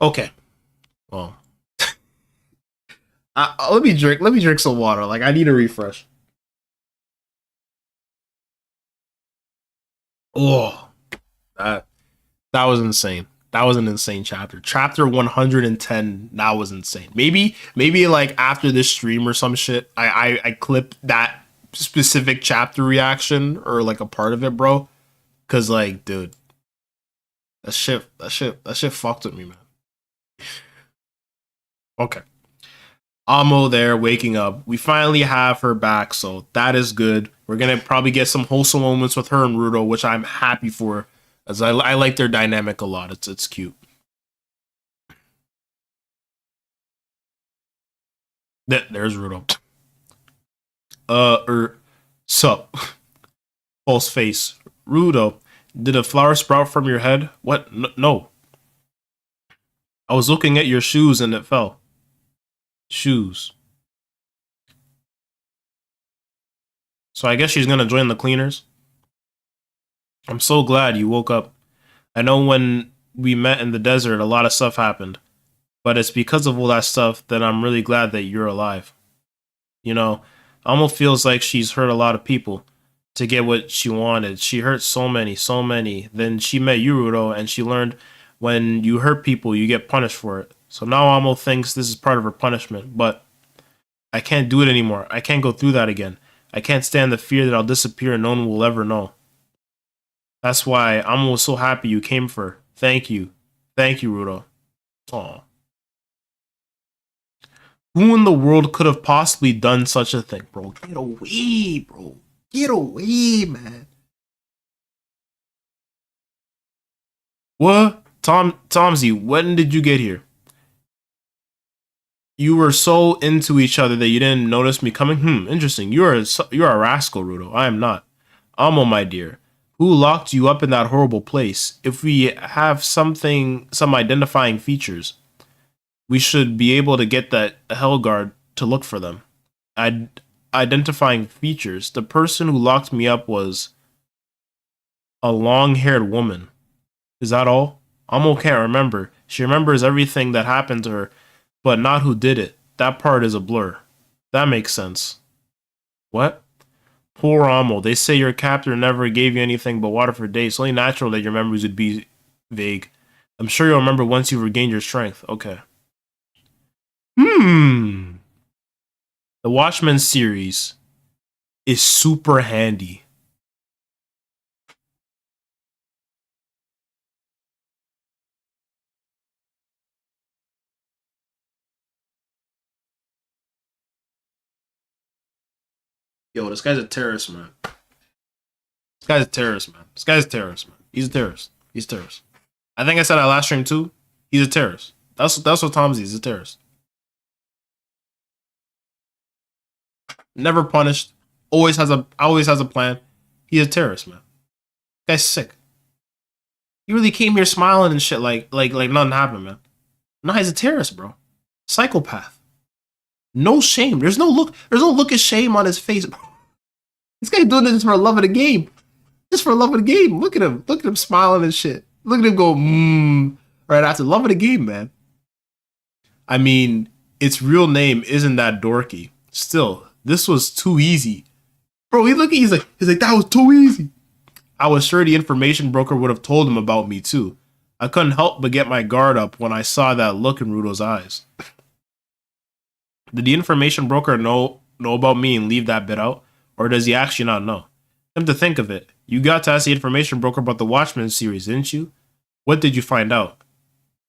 Okay, well, let me drink. Let me drink some water. Like I need a refresh. Oh, that that was insane. That was an insane chapter. Chapter 110. That was insane. Maybe like after this stream or some shit, I clip that specific chapter reaction or like a part of it, bro. Cause like, dude, that shit fucked with me, man. Okay. Amo there waking up. We finally have her back, so that is good. We're gonna probably get some wholesome moments with her and Rudo, which I'm happy for, as I like their dynamic a lot. It's cute. There's Rudo. Sup? False face. Rudo, did a flower sprout from your head? What? No. I was looking at your shoes and it fell. Shoes. So I guess she's gonna join the cleaners. I'm so glad you woke up. I know when we met in the desert, a lot of stuff happened. But it's because of all that stuff that I'm really glad that you're alive. You know, almost feels like she's hurt a lot of people to get what she wanted. She hurt so many, so many. Then she met you, Rudo, and she learned when you hurt people, you get punished for it. So now Amo thinks this is part of her punishment, but I can't do it anymore. I can't go through that again. I can't stand the fear that I'll disappear and no one will ever know. That's why Amo was so happy you came for her. Thank you. Thank you, Rudo. Aw. Who in the world could have possibly done such a thing? Bro, get away, bro. Get away, man. What? Tomsy, when did you get here? You were so into each other that you didn't notice me coming? Interesting. You're a rascal, Rudo. I am not. Amo, my dear. Who locked you up in that horrible place? If we have some identifying features, we should be able to get that Hellguard to look for them. Identifying features. The person who locked me up was a long-haired woman. Is that all? Amo can't remember. She remembers everything that happened to her, but not who did it. That part is a blur. That makes sense. What? Poor Amo. They say your captor never gave you anything but water for days. It's only natural that your memories would be vague. I'm sure you'll remember once you've regained your strength. Okay. The Watchmen series is super handy. Yo, this guy's a terrorist, man. This guy's a terrorist, man. This guy's a terrorist, man. He's a terrorist. He's a terrorist. I think I said that last stream too. He's a terrorist. That's what Tom's is. He's a terrorist. Never punished. Always has a plan. He's a terrorist, man. This guy's sick. He really came here smiling and shit like nothing happened, man. No, he's a terrorist, bro. Psychopath. No shame. There's no look of shame on his face. This guy's doing this for the love of the game. Just for the love of the game. Look at him. Look at him smiling and shit. Look at him go, right after love of the game, man. I mean, its real name isn't that dorky. Still, this was too easy. Bro, he's like, that was too easy. I was sure the information broker would have told him about me too. I couldn't help but get my guard up when I saw that look in Rudo's eyes. Did the information broker know about me and leave that bit out? Or does he actually not know? Come to think of it, you got to ask the information broker about the Watchmen series, didn't you? What did you find out?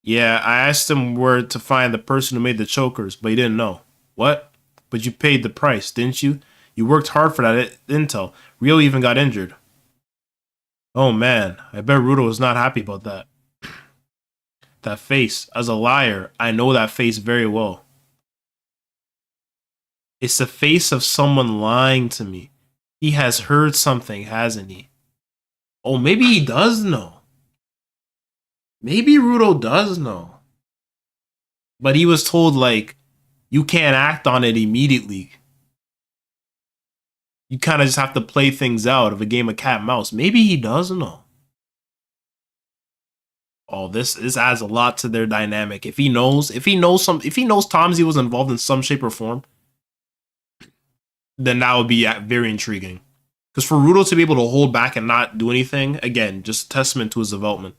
Yeah, I asked him where to find the person who made the chokers, but he didn't know. What? But you paid the price, didn't you? You worked hard for that intel. Rio even got injured. Oh man, I bet Rudo was not happy about that. That face. As a liar, I know that face very well. It's the face of someone lying to me. He has heard something, hasn't he? Oh, maybe he does know. Maybe Rudo does know. But he was told, like, you can't act on it immediately. You kind of just have to play things out of a game of cat and mouse. Maybe he does know. Oh, this adds a lot to their dynamic. If he knows Tomsy was involved in some shape or form, then that would be very intriguing. Because for Rudo to be able to hold back and not do anything, again, just a testament to his development.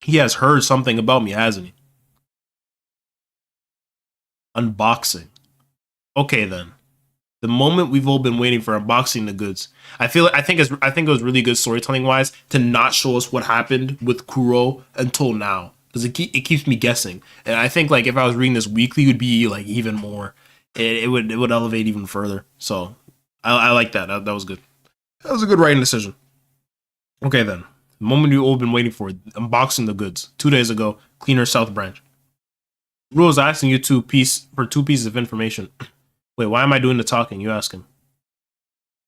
He has heard something about me, hasn't he? Unboxing. Okay, then. The moment we've all been waiting for, unboxing the goods. I think it was really good storytelling wise to not show us what happened with Kuro until now, because it keeps me guessing. And I think like if I was reading this weekly, it would be like even more. It would elevate even further. So I like that. That was good. That was a good writing decision. Okay then. The moment we've all been waiting for, unboxing the goods. 2 days ago, Cleaner South Branch. Rule's asking you two pieces of information. Wait, why am I doing the talking? You ask him.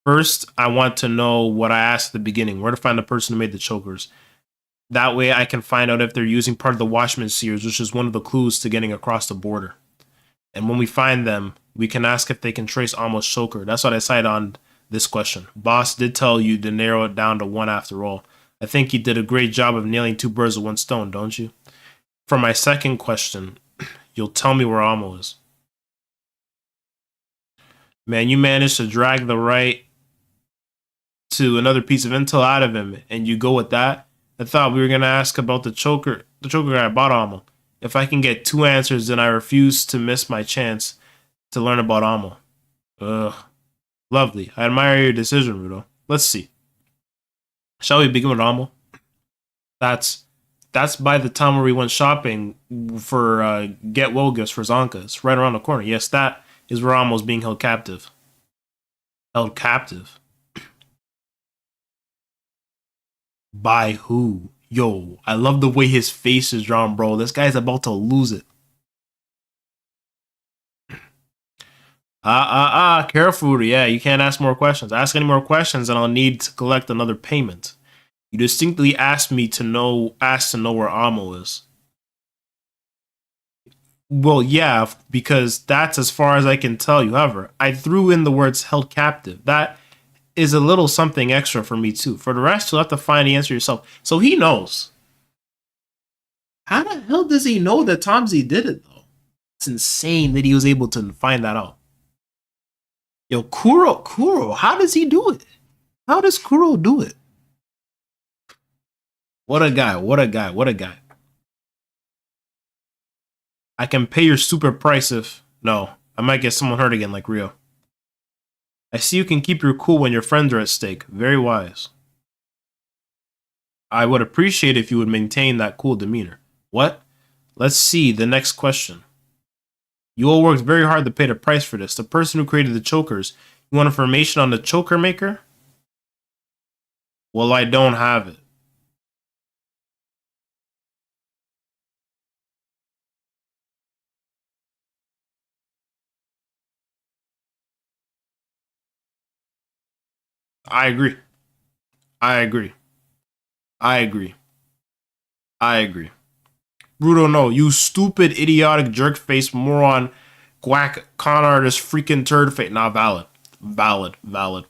First, I want to know what I asked at the beginning, where to find the person who made the chokers. That way I can find out if they're using part of the Watchman series, which is one of the clues to getting across the border. And when we find them, we can ask if they can trace Almo's choker. That's what I decided on this question. Boss did tell you to narrow it down to one after all. I think you did a great job of nailing 2 birds with 1 stone, don't you? For my second question, you'll tell me where Almo is. Man, you managed to drag the right to another piece of intel out of him, and you go with that? I thought we were going to ask about the choker guy bought Almo. If I can get 2 answers, then I refuse to miss my chance to learn about Almo. Ugh. Lovely. I admire your decision, Rudo. Let's see. Shall we begin with Almo? That's by the time where we went shopping for get well gifts for Zonka. It's right around the corner. Yes, that is where Almo's being held captive. Held captive? By who? Yo, I love the way his face is drawn, bro. This guy's about to lose it. Careful. Yeah, you can't ask more questions. Ask any more questions and I'll need to collect another payment. You distinctly asked to know where Amo is. Well, yeah, because that's as far as I can tell you. However, I threw in the words held captive. That is a little something extra for me too. For the rest, you'll have to find the answer yourself. So he knows. How the hell does he know that Tomsy did it though? It's insane that he was able to find that out. Yo, Kuro, how does he do it? How does Kuro do it? What a guy. I can pay your super price if... No, I might get someone hurt again like Rio. I see you can keep your cool when your friends are at stake. Very wise. I would appreciate if you would maintain that cool demeanor. What? Let's see the next question. You all worked very hard to pay the price for this. The person who created the chokers. You want information on the choker maker? Well, I don't have it. I agree. I agree. Rudo, no, you stupid, idiotic, jerk-faced moron, quack, con artist, freaking turd face. Not valid. Valid.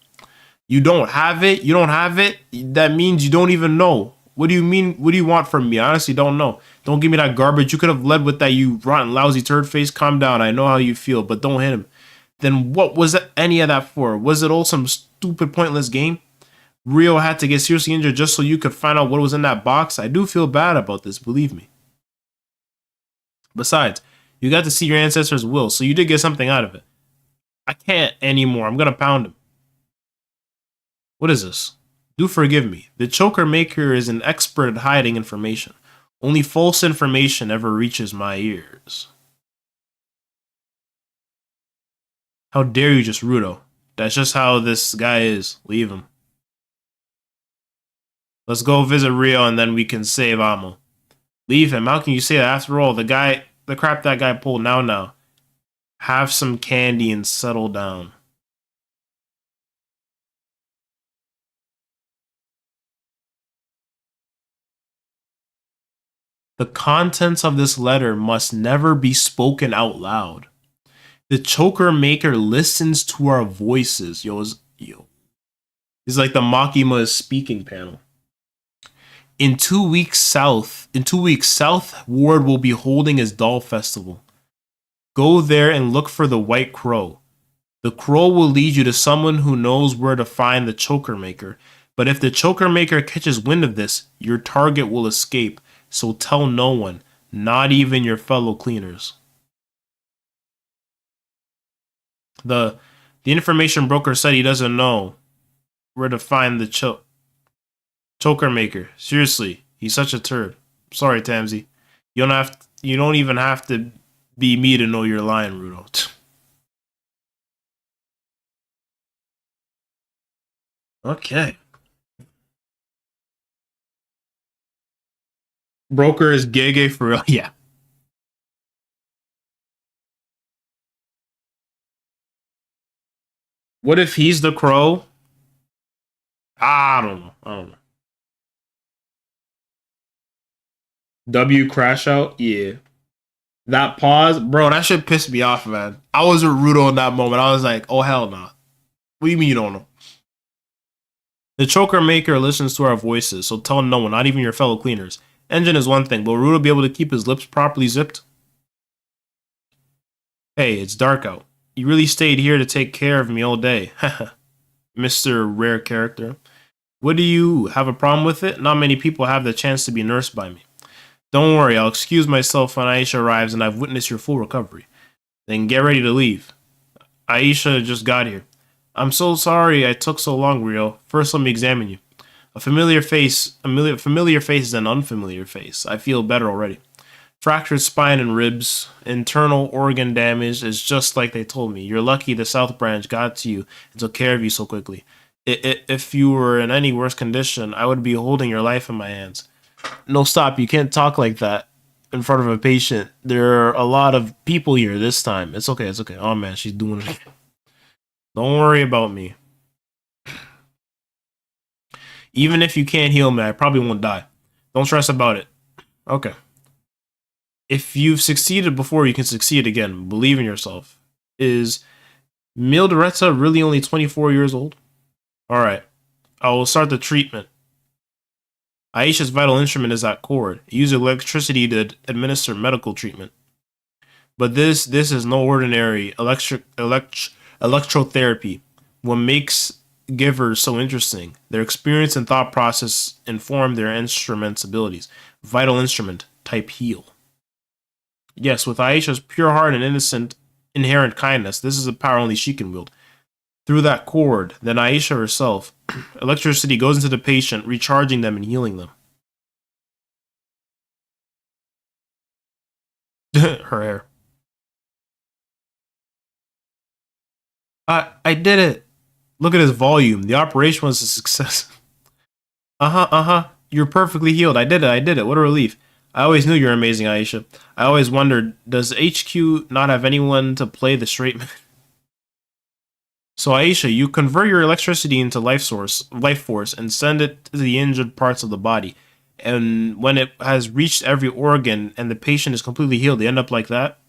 You don't have it? That means you don't even know. What do you mean? What do you want from me? I honestly don't know. Don't give me that garbage. You could have led with that, you rotten, lousy turd face. Calm down. I know how you feel, but don't hit him. Then what was any of that for? Was it all some stupid, pointless game? Rio had to get seriously injured just so you could find out what was in that box? I do feel bad about this, believe me. Besides, you got to see your ancestor's will, so you did get something out of it. I can't anymore. I'm gonna pound him. What is this? Do forgive me. The choker maker is an expert at hiding information. Only false information ever reaches my ears. How dare you just Rudo? That's just how this guy is. Leave him. Let's go visit Rio and then we can save Amo. Leave him. How can you say that? After all, the crap that guy pulled. Now. Have some candy and settle down. The contents of this letter must never be spoken out loud. The choker maker listens to our voices. It's like the Makima is speaking panel. In 2 weeks, South Ward will be holding his doll festival. Go there and look for the White Crow. The crow will lead you to someone who knows where to find the choker maker. But if the choker maker catches wind of this, your target will escape. So tell no one, not even your fellow cleaners. The information broker said he doesn't know where to find the choker maker. Seriously, he's such a turd. Sorry, Tamy. You don't even have to be me to know you're lying, Rudo. Okay. Broker is gay for real. Yeah. What if he's the crow? I don't know. W crash out? Yeah. That pause, bro, that shit pissed me off, man. I was with Rudo in that moment. I was like, oh, hell no. Nah. What do you mean you don't know? The choker maker listens to our voices, so tell no one, not even your fellow cleaners. Engine is one thing, but will Rudo be able to keep his lips properly zipped? Hey, it's dark out. You really stayed here to take care of me all day. Mr. Rare Character. What do you have a problem with it? Not many people have the chance to be nursed by me. Don't worry, I'll excuse myself when Aisha arrives and I've witnessed your full recovery. Then get ready to leave. Aisha just got here. I'm so sorry I took so long, Rio. First, let me examine you. A familiar face is an unfamiliar face. I feel better already. Fractured spine and ribs, internal organ damage is just like they told me. You're lucky the South Branch got to you and took care of you so quickly. If you were in any worse condition, I would be holding your life in my hands. No, stop. You can't talk like that in front of a patient. There are a lot of people here this time. It's okay. Oh, man, she's doing it. Don't worry about me. Even if you can't heal me, I probably won't die. Don't stress about it. Okay. If you've succeeded before, you can succeed again. Believe in yourself. Is Mildretta really only 24 years old? Alright. I will start the treatment. Aisha's vital instrument is that cord. It uses electricity to administer medical treatment. But this is no ordinary electrotherapy. What makes givers so interesting? Their experience and thought process inform their instrument's abilities. Vital instrument, type heal. Yes, with Aisha's pure heart and innocent inherent kindness, this is a power only she can wield. Through that cord, then Aisha herself, electricity goes into the patient, recharging them and healing them. Her hair. I did it. Look at his volume. The operation was a success. You're perfectly healed. I did it. What a relief. I always knew you were amazing, Aisha. I always wondered, does HQ not have anyone to play the straight man? So Aisha, you convert your electricity into life force, and send it to the injured parts of the body. And when it has reached every organ and the patient is completely healed, they end up like that?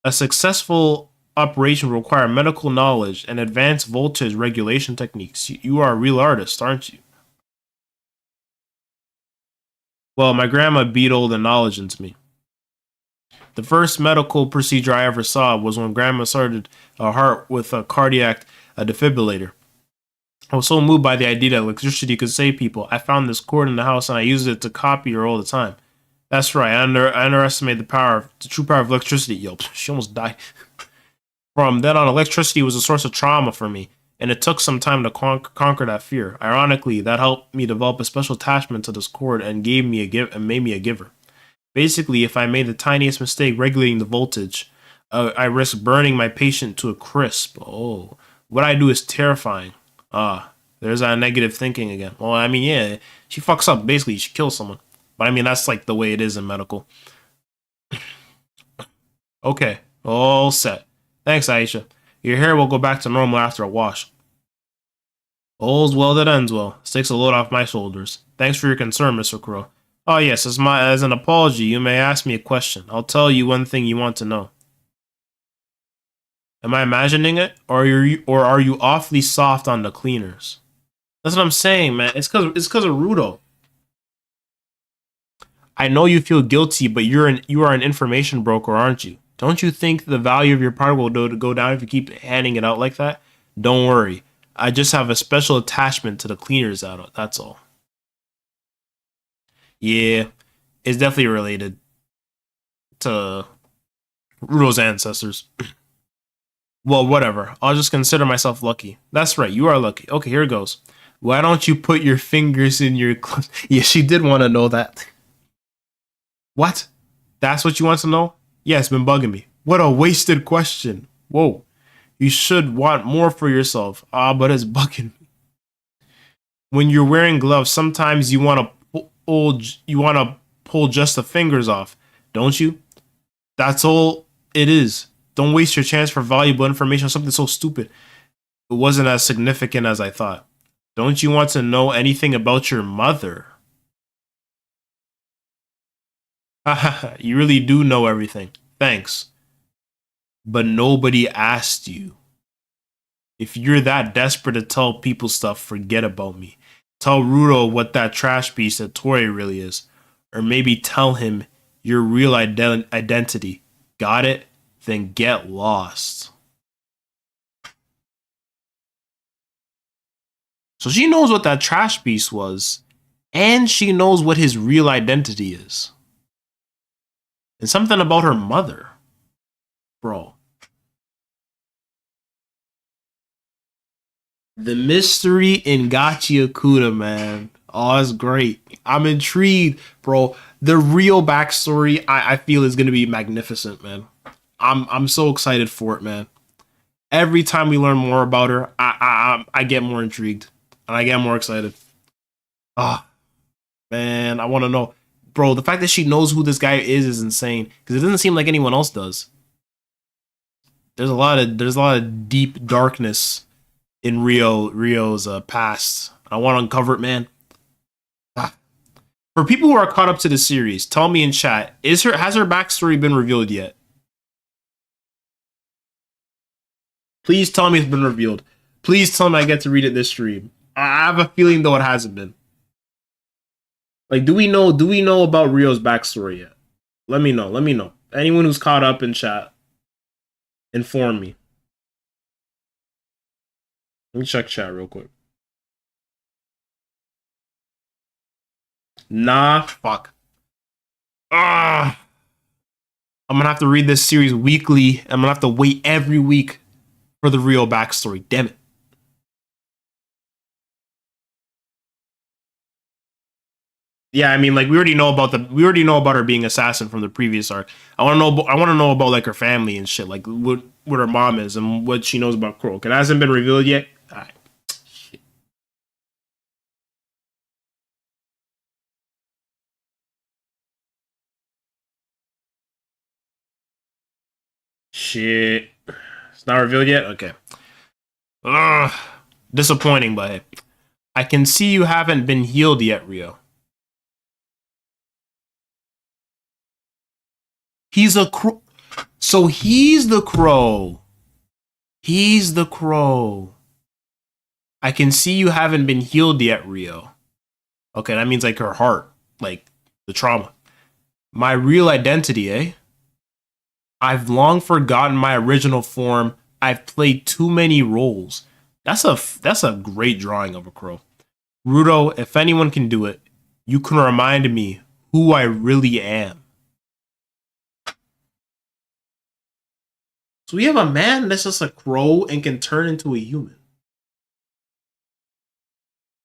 A successful operation will require medical knowledge and advanced voltage regulation techniques. You are a real artist, aren't you? Well, my grandma beat all the knowledge into me. The first medical procedure I ever saw was when Grandma started a heart with a cardiac defibrillator. I was so moved by the idea that electricity could save people. I found this cord in the house and I used it to copy her all the time. That's right, I underestimated the true power of electricity. Yo, she almost died. From then on, electricity was a source of trauma for me, and it took some time to conquer that fear. Ironically, that helped me develop a special attachment to this cord and made me a giver. Basically, if I made the tiniest mistake regulating the voltage, I risk burning my patient to a crisp. Oh, what I do is terrifying. There's that negative thinking again. Well, I mean, yeah, she fucks up. Basically, she kills someone. But I mean, that's like the way it is in medical. Okay, all set. Thanks, Aisha. Your hair will go back to normal after a wash. All's well that ends well. This takes a load off my shoulders. Thanks for your concern, Mr. Kuro. Oh yes, as an apology, you may ask me a question. I'll tell you one thing you want to know. Am I imagining it, or are you awfully soft on the cleaners? That's what I'm saying, man. It's cause of Rudo. I know you feel guilty, but you are an information broker, aren't you? Don't you think the value of your part will go down if you keep handing it out like that? Don't worry. I just have a special attachment to the cleaners out. That's all. Yeah, it's definitely related to Rudo's ancestors. Well, whatever. I'll just consider myself lucky. That's right, you are lucky. Okay, here it goes. Why don't you put your fingers in your clothes? Yeah, she did want to know that. What? That's what you want to know? Yeah, it's been bugging me. What a wasted question. Whoa. You should want more for yourself. Ah, but it's bugging me. When you're wearing gloves, sometimes you want to pull just the fingers off, don't you? That's all it is. Don't waste your chance for valuable information on something so stupid. It wasn't as significant as I thought. Don't you want to know anything about your mother? You really do know everything. Thanks. But nobody asked you. If you're that desperate to tell people stuff, forget about me. Tell Rudo what that trash piece that Tori really is. Or maybe tell him your real identity. Got it? Then get lost. So she knows what that trash piece was, and she knows what his real identity is. And something about her mother. Bro. The mystery in Gachiakuta, man. Oh, it's great. I'm intrigued, bro. The real backstory, I feel, is gonna be magnificent, man. I'm so excited for it, man. Every time we learn more about her, I get more intrigued and I get more excited. Oh, man, I want to know, bro. The fact that she knows who this guy is insane because it doesn't seem like anyone else does. There's a lot of deep darkness in Rio's past. I want to uncover it, man. Ah. For people who are caught up to the series, tell me in chat: has her backstory been revealed yet? Please tell me it's been revealed. Please tell me I get to read it this stream. I have a feeling though it hasn't been. Like, do we know about Rio's backstory yet? Let me know. Let me know. Anyone who's caught up in chat, inform me. Let me check chat real quick. Nah, fuck. Ah, I'm gonna have to read this series weekly. I'm gonna have to wait every week for the real backstory. Damn it. Yeah, I mean, like we already know about her being assassin from the previous arc. I want to know about like her family and shit, like what her mom is and what she knows about Kuro. It hasn't been revealed yet. All right. Shit. It's not revealed yet? Okay. Ugh. Disappointing, but hey. I can see you haven't been healed yet, Rio. He's a crow. So he's the crow. He's the crow. I can see you haven't been healed yet, Rio. Okay, that means like her heart, like the trauma. My real identity, eh? I've long forgotten my original form. I've played too many roles. That's a great drawing of a crow. Rudo, if anyone can do it, you can remind me who I really am. So we have a man that's just a crow and can turn into a human.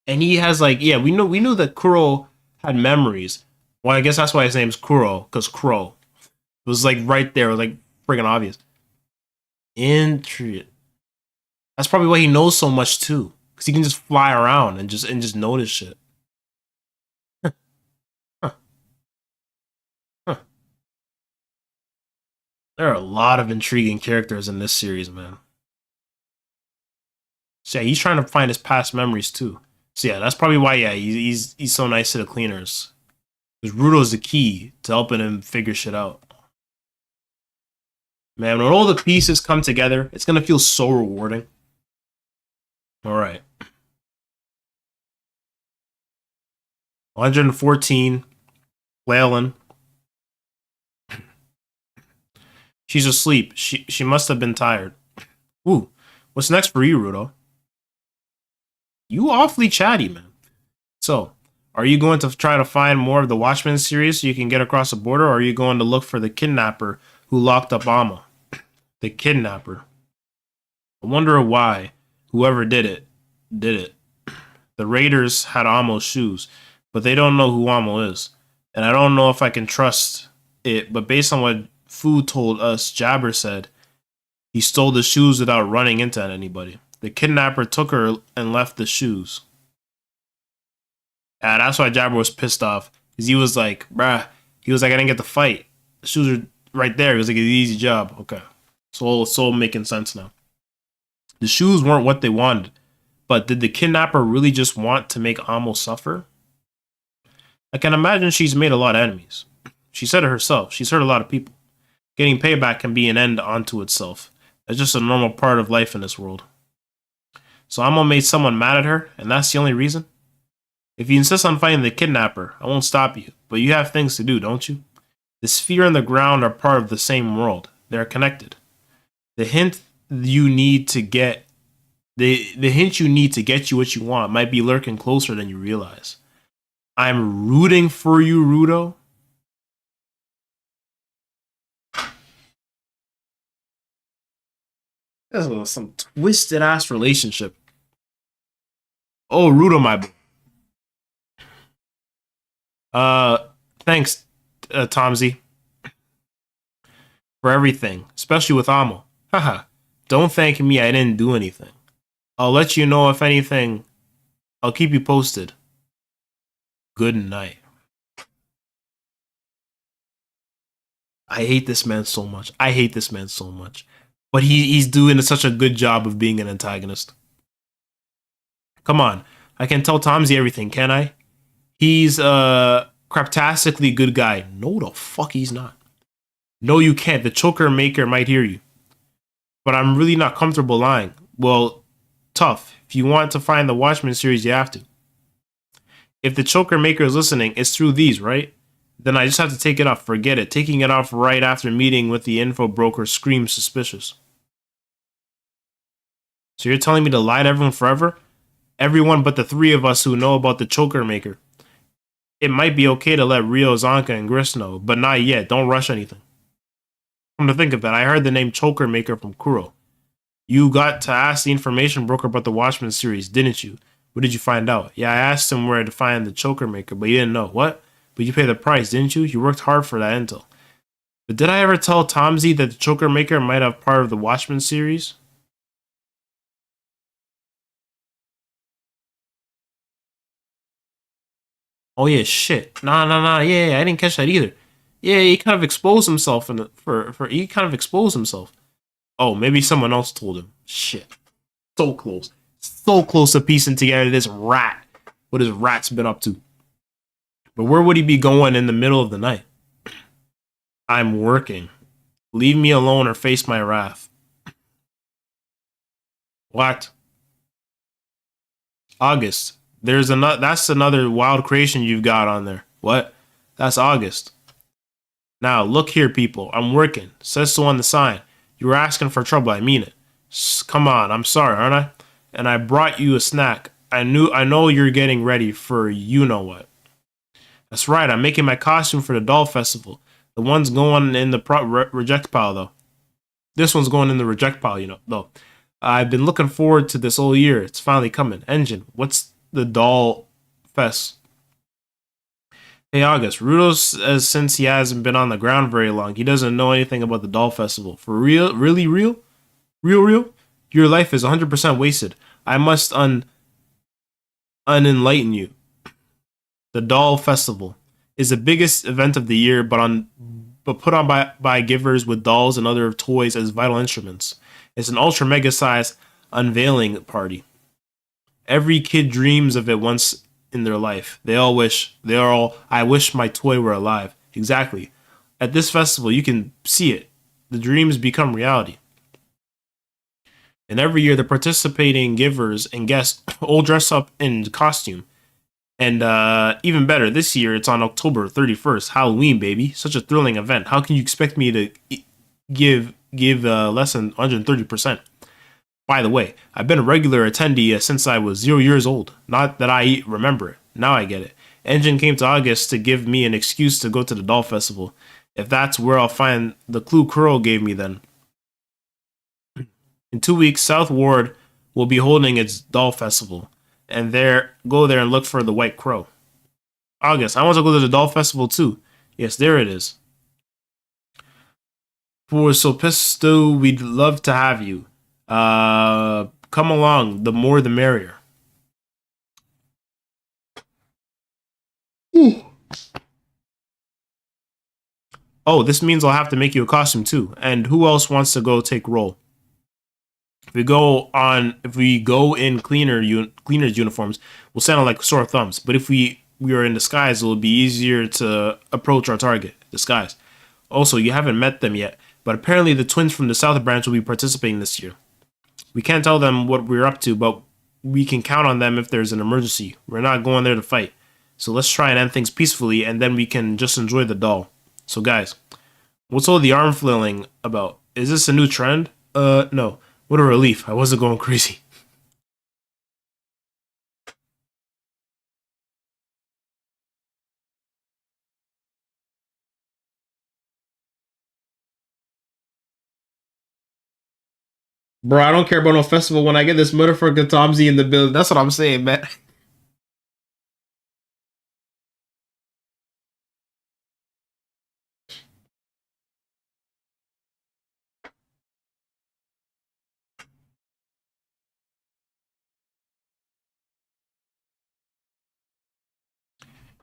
And he has like, yeah, we knew that Kuro had memories. Well, I guess that's why his name's Kuro, because Crow. It was like right there, it was like friggin' obvious. Intrigued. That's probably why he knows so much too. Because he can just fly around and just notice shit. Huh. Huh. There are a lot of intriguing characters in this series, man. So yeah, he's trying to find his past memories too. So yeah, that's probably why, yeah, he's so nice to the cleaners. Because Rudo's the key to helping him figure shit out. Man, when all the pieces come together, it's gonna feel so rewarding. Alright. 114. Leyland. She's asleep. She must have been tired. Ooh, what's next for you, Rudo? You awfully chatty, man. So, are you going to try to find more of the Watchmen series so you can get across the border, or are you going to look for the kidnapper who locked up Amma? The kidnapper. I wonder why whoever did it. The raiders had Ammo's shoes, but they don't know who Ammo is. And I don't know if I can trust it, but based on what Fu told us, Jabber said he stole the shoes without running into anybody. The kidnapper took her and left the shoes. Yeah, that's why Jabber was pissed off. Because he was like, bruh, he was like, I didn't get to fight. The shoes are right there. He was like, it's an easy job. Okay. It's all making sense now. The shoes weren't what they wanted. But did the kidnapper really just want to make Amo suffer? I can imagine she's made a lot of enemies. She said it herself. She's hurt a lot of people. Getting payback can be an end unto itself. That's just a normal part of life in this world. So Amo made someone mad at her, and that's the only reason? If you insist on fighting the kidnapper, I won't stop you. But you have things to do, don't you? The sphere and the ground are part of the same world. They're connected. The hint you need to get you what you want might be lurking closer than you realize. I'm rooting for you, Rudo. That's some twisted ass relationship. Oh, Rudo, my boy. Thanks, Tomsy, for everything, especially with Amo. Haha. Don't thank me. I didn't do anything. I'll let you know if anything. I'll keep you posted. Good night. I hate this man so much. But he's doing such a good job of being an antagonist. Come on. I can tell Tomsy everything, can I? He's a craptastically good guy. No, the fuck he's not. No, you can't. The choker maker might hear you. But I'm really not comfortable lying. Well, tough. If you want to find the Watchmen series, you have to. If the choker maker is listening, it's through these, right? Then I just have to take it off. Forget it. Taking it off right after meeting with the info broker screams suspicious. So you're telling me to lie to everyone forever? Everyone but the three of us who know about the choker maker. It might be okay to let Rio, Zonka, and Gris know, but not yet. Don't rush anything. Come to think of it, I heard the name choker maker from Kuro. You got to ask the information broker about the Watchmen series, didn't you? What did you find out? Yeah, I asked him where to find the choker maker, but he didn't know. What? But you paid the price, didn't you? You worked hard for that intel. But did I ever tell Tomsy that the choker maker might have part of the Watchmen series? Oh yeah, shit. Nah. Yeah, I didn't catch that either. Yeah, he kind of exposed himself he kind of exposed himself. Oh, maybe someone else told him. Shit. So close. So close to piecing together this rat. What his rat's been up to. But where would he be going in the middle of the night? I'm working. Leave me alone or face my wrath. What? August. That's another wild creation you've got on there. What? That's August. Now, look here, people. I'm working. Says so on the sign. You were asking for trouble. I mean it. Come on. I'm sorry, aren't I? And I brought you a snack. I know you're getting ready for you know what. That's right. I'm making my costume for the doll festival. The one's going in the reject pile, though. This one's going in the reject pile, though. I've been looking forward to this all year. It's finally coming. Engine, what's the doll fest? Hey, August. Rudo says since he hasn't been on the ground very long, he doesn't know anything about the doll festival. For real? Really real? Real? Your life is 100% wasted. I must unenlighten you. The doll festival is the biggest event of the year, but put on by givers with dolls and other toys as vital instruments. It's an ultra mega sized unveiling party. Every kid dreams of it once in their life. I wish my toy were alive. Exactly. At this festival, you can see it. The dreams become reality. And every year, the participating givers and guests all dress up in costume. And even better, this year it's on October 31st, Halloween, baby. Such a thrilling event. How can you expect me to give less than 130%? By the way, I've been a regular attendee since I was 0 years old. Not that I remember it. Now I get it. Engine came to August to give me an excuse to go to the doll festival. If that's where I'll find the clue Kuro gave me, then. In 2 weeks, South Ward will be holding its doll festival. And go there and look for the White Crow. August, I want to go to the doll festival too. Yes, there it is. For Sopisto, we'd love to have you. Come along. The more, the merrier. Ooh. Oh, this means I'll have to make you a costume too. And who else wants to go take role? If we go in cleaners uniforms, we'll sound like sore thumbs. But if we are in disguise, it'll be easier to approach our target. Disguise. Also, you haven't met them yet, but apparently the twins from the South Branch will be participating this year. We can't tell them what we're up to, but we can count on them if there's an emergency. We're not going there to fight. So let's try and end things peacefully, and then we can just enjoy the doll. So guys, what's all the arm flailing about? Is this a new trend? No. What a relief. I wasn't going crazy. Bro, I don't care about no festival when I get this motherfucker Tomsy in the building. That's what I'm saying, man.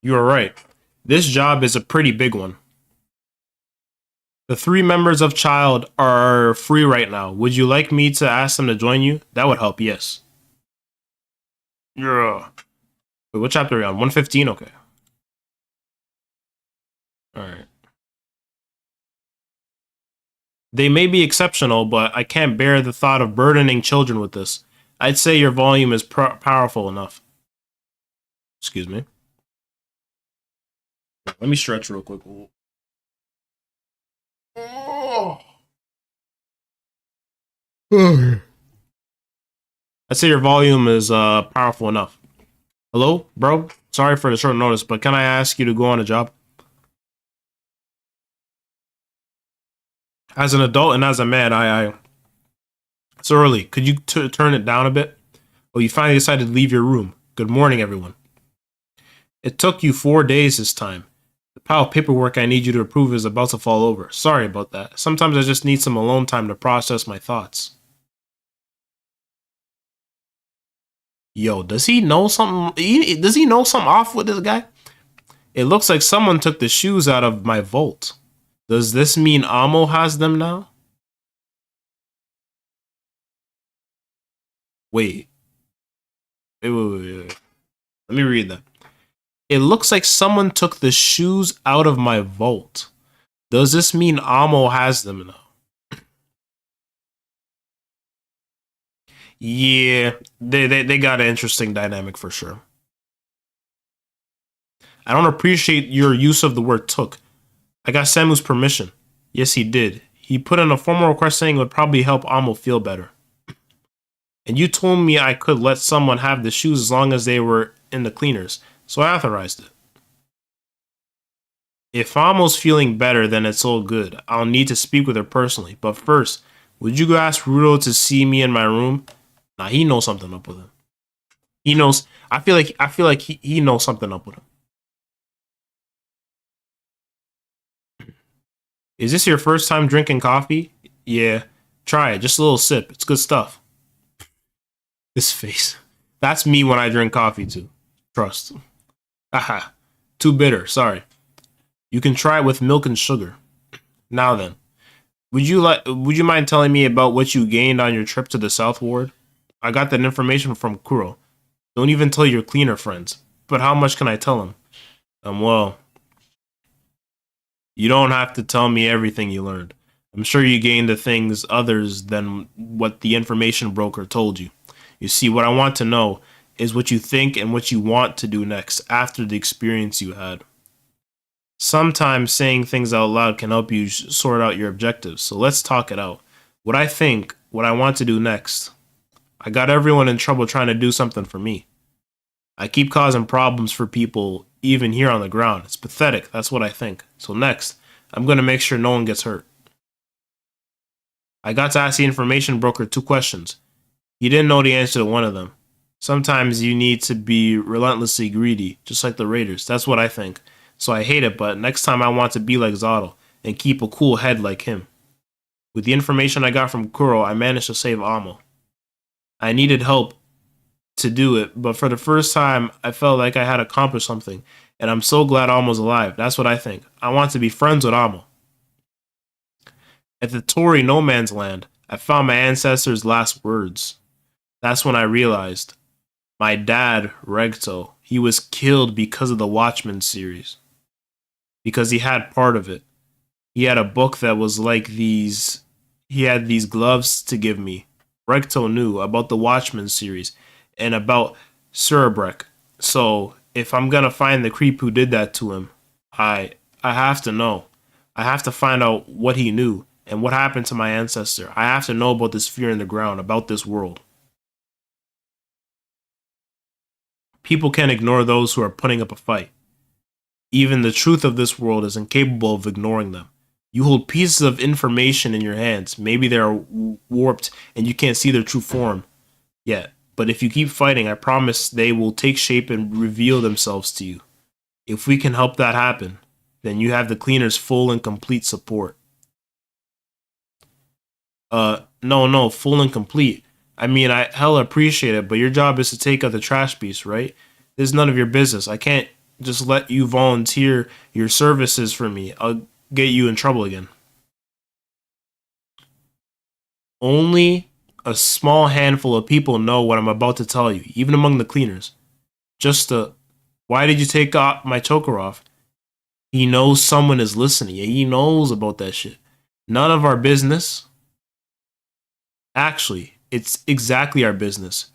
You are right. This job is a pretty big one. The 3 members of Child are free right now. Would you like me to ask them to join you? That would help, yes. Yeah. Wait, what chapter are we on? 115? Okay. Alright. They may be exceptional, but I can't bear the thought of burdening children with this. I'd say your volume is powerful enough. Excuse me. Let me stretch real quick. I'd say your volume is powerful enough. Hello, bro? Sorry for the short notice, but can I ask you to go on a job? As an adult and as a man, it's early. Could you turn it down a bit? Oh, you finally decided to leave your room. Good morning, everyone. It took you 4 days this time. The pile of paperwork I need you to approve is about to fall over. Sorry about that. Sometimes I just need some alone time to process my thoughts. Yo, does he know something? Does he know something off with this guy? It looks like someone took the shoes out of my vault. Does this mean Amo has them now? Wait. Wait. Let me read that. It looks like someone took the shoes out of my vault. Does this mean Amo has them now? Yeah, they got an interesting dynamic for sure. I don't appreciate your use of the word took. I got Samu's permission. Yes, he did. He put in a formal request saying it would probably help Amo feel better. And you told me I could let someone have the shoes as long as they were in the cleaners. So I authorized it. If Amo's feeling better, then it's all good. I'll need to speak with her personally. But first, would you go ask Rudo to see me in my room? Nah, he knows something up with him. He knows. I feel like he knows something up with him. Is this your first time drinking coffee? Yeah. Try it. Just a little sip. It's good stuff. This face. That's me when I drink coffee too. Trust. Aha. Too bitter. Sorry. You can try it with milk and sugar. Now then. Would you mind telling me about what you gained on your trip to the South Ward? I got that information from Kuro. Don't even tell your cleaner friends. But how much can I tell him? Well, you don't have to tell me everything you learned. I'm sure you gained the things others than what the information broker told you. You see, what I want to know is what you think and what you want to do next after the experience you had. Sometimes saying things out loud can help you sort out your objectives, so let's talk it out. What I think, what I want to do next. I got everyone in trouble trying to do something for me. I keep causing problems for people, even here on the ground. It's pathetic, that's what I think. So next, I'm going to make sure no one gets hurt. I got to ask the information broker 2 questions. He didn't know the answer to one of them. Sometimes you need to be relentlessly greedy, just like the Raiders. That's what I think. So I hate it, but next time I want to be like Zotto and keep a cool head like him. With the information I got from Kuro, I managed to save Amo. I needed help to do it, but for the first time, I felt like I had accomplished something, and I'm so glad Amo's alive. That's what I think. I want to be friends with Amo. At the Tori No Man's Land, I found my ancestor's last words. That's when I realized. My dad, Regto, he was killed because of the Watchmen series. Because he had part of it. He had a book that was like these. He had these gloves to give me. Regto knew about the Watchmen series and about Cerebrek. So if I'm gonna find the creep who did that to him, I have to know. I have to find out what he knew and what happened to my ancestor. I have to know about this fear in the ground, about this world. People can't ignore those who are putting up a fight. Even the truth of this world is incapable of ignoring them. You hold pieces of information in your hands. Maybe they are warped and you can't see their true form yet. But if you keep fighting, I promise they will take shape and reveal themselves to you. If we can help that happen, then you have the cleaner's full and complete support. No, full and complete. I mean, I hella appreciate it, but your job is to take out the trash piece, right? This is none of your business. I can't just let you volunteer your services for me. I'll get you in trouble again. Only a small handful of people know what I'm about to tell you, even among the cleaners. Why did you take my choker off? He knows someone is listening. Yeah, he knows about that shit. None of our business. Actually, it's exactly our business.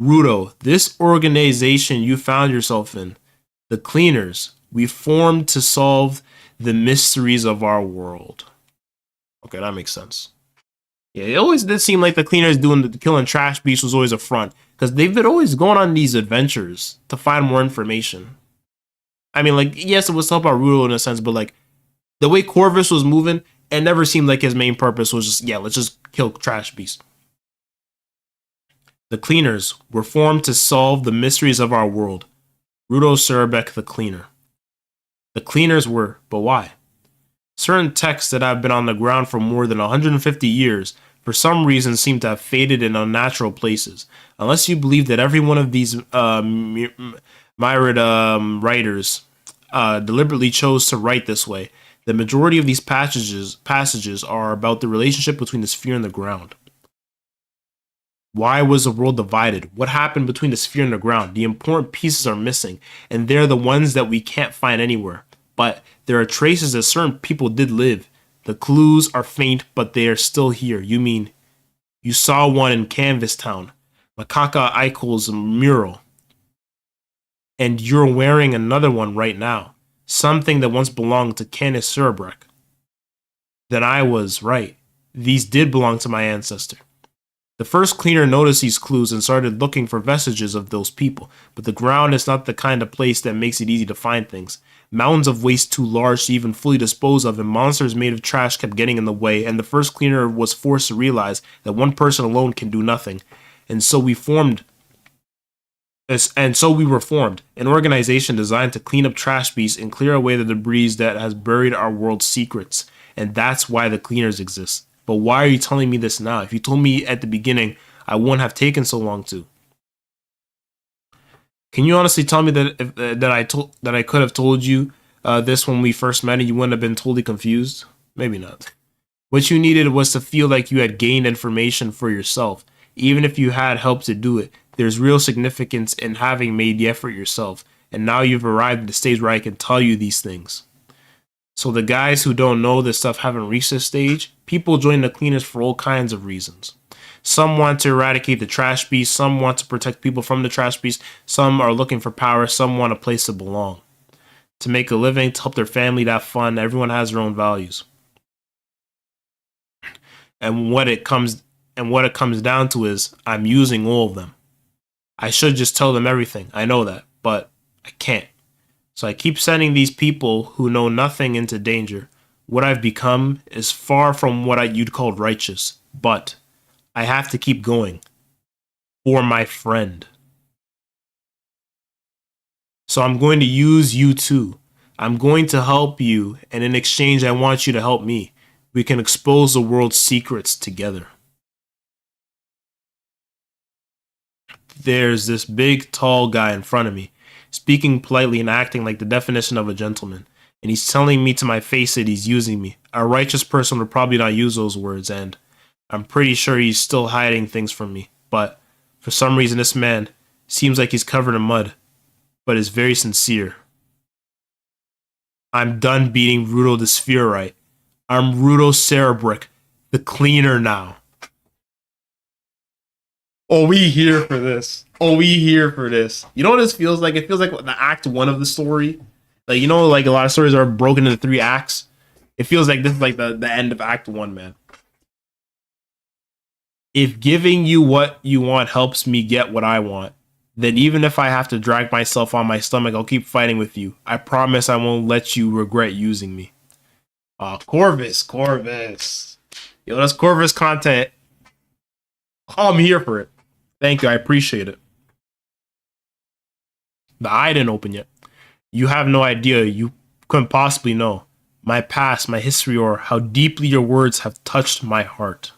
Rudo, this organization you found yourself in, the cleaners, we formed to solve the mysteries of our world. Okay, that makes sense. Yeah, it always did seem like the cleaners doing the killing trash beasts was always a front, because they've been always going on these adventures to find more information. I mean, like, yes, it was to help out Rudo in a sense, but like the way Corvus was moving, it never seemed like his main purpose was just, let's just kill trash beasts. The cleaners were formed to solve the mysteries of our world. Rudo Cerebek, the cleaner. The cleaners were, but why? Certain texts that have been on the ground for more than 150 years, for some reason, seem to have faded in unnatural places. Unless you believe that every one of these myriad writers deliberately chose to write this way, the majority of these passages are about the relationship between the sphere and the ground. Why was the world divided? What happened between the sphere and the ground? The important pieces are missing, and they're the ones that we can't find anywhere. But there are traces that certain people did live. The clues are faint, but they are still here. You mean, you saw one in Canvas Town, Makaka Eichel's mural, and you're wearing another one right now. Something that once belonged to Canis Cerebrek. Then I was right. These did belong to my ancestor. The first cleaner noticed these clues and started looking for vestiges of those people, but the ground is not the kind of place that makes it easy to find things. Mountains of waste too large to even fully dispose of, and monsters made of trash kept getting in the way, and the first cleaner was forced to realize that one person alone can do nothing. And so we were formed, an organization designed to clean up trash beasts and clear away the debris that has buried our world's secrets. And that's why the cleaners exist. But why are you telling me this now? If you told me at the beginning, I wouldn't have taken so long to. Can you honestly tell me that I could have told you this when we first met and you wouldn't have been totally confused? Maybe not. What you needed was to feel like you had gained information for yourself. Even if you had help to do it, there's real significance in having made the effort yourself. and now you've arrived at the stage where I can tell you these things. So the guys who don't know this stuff haven't reached this stage. People join the cleaners for all kinds of reasons. Some want to eradicate the trash beast, some want to protect people from the trash beast, some are looking for power, some want a place to belong. To make a living, to help their family, to have fun. Everyone has their own values. And what it comes down to is I'm using all of them. I should just tell them everything. I know that, but I can't. So I keep sending these people who know nothing into danger. What I've become is far from what you'd call righteous, but I have to keep going for my friend. So I'm going to use you too. I'm going to help you, and in exchange, I want you to help me. We can expose the world's secrets together. There's this big, tall guy in front of me, speaking politely and acting like the definition of a gentleman. And he's telling me to my face that he's using me. A righteous person would probably not use those words, and I'm pretty sure he's still hiding things from me. But for some reason, this man seems like he's covered in mud, but is very sincere. I'm done beating Rudo the Spherite. I'm Rudo Cerebrick, the cleaner now. Oh, we here for this. Oh, we here for this. You know what this feels like? It feels like the act 1 of the story. Like, you know, like a lot of stories are broken into 3 acts. It feels like this is like the end of act 1, man. If giving you what you want helps me get what I want, then even if I have to drag myself on my stomach, I'll keep fighting with you. I promise I won't let you regret using me. Corvus. Yo, that's Corvus content. Oh, I'm here for it. Thank you, I appreciate it. The eye didn't open yet. You have no idea, you couldn't possibly know. My past, my history, or how deeply your words have touched my heart.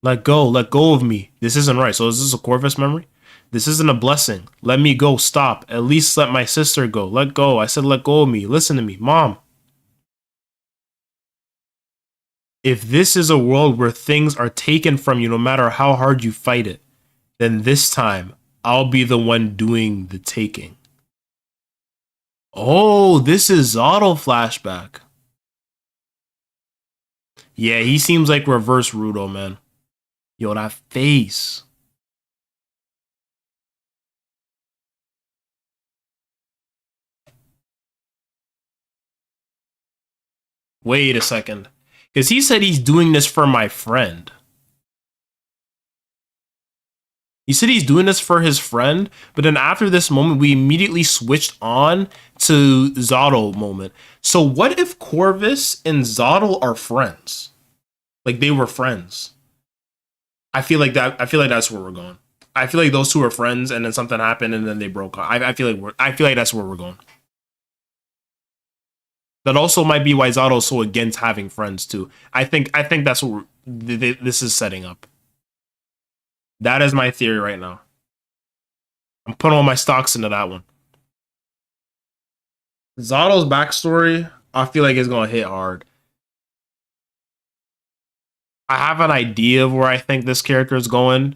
Let go of me. This isn't right. So is this a Corvus memory? This isn't a blessing. Let me go, stop. At least let my sister go. Let go. I said let go of me. Listen to me, Mom. If this is a world where things are taken from you no matter how hard you fight it, then this time I'll be the one doing the taking. Oh, this is Zotto flashback. Yeah, he seems like reverse Rudo, man. Yo, that face. Wait a second. Because he said he's doing this for my friend. He said he's doing this for his friend, but then after this moment, we immediately switched on to Zotto moment. So what if Corvus and Zotto are friends? Like they were friends. I feel like that's where we're going. I feel like those two are friends, and then something happened, and then they broke up. I feel like that's where we're going. That also might be why Zotto's so against having friends too. I think that's what this is setting up. That is my theory right now. I'm putting all my stocks into that one. Zotto's backstory, I feel like it's gonna hit hard. I have an idea of where I think this character is going,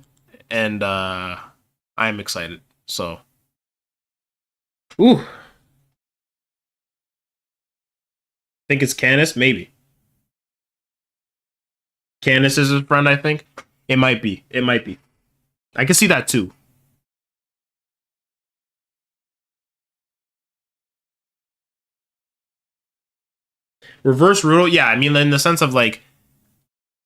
and I'm excited. So, ooh, think it's Canis, maybe. Canis is his friend, I think. It might be. I can see that too. Reverse Rudo, yeah, I mean, in the sense of like,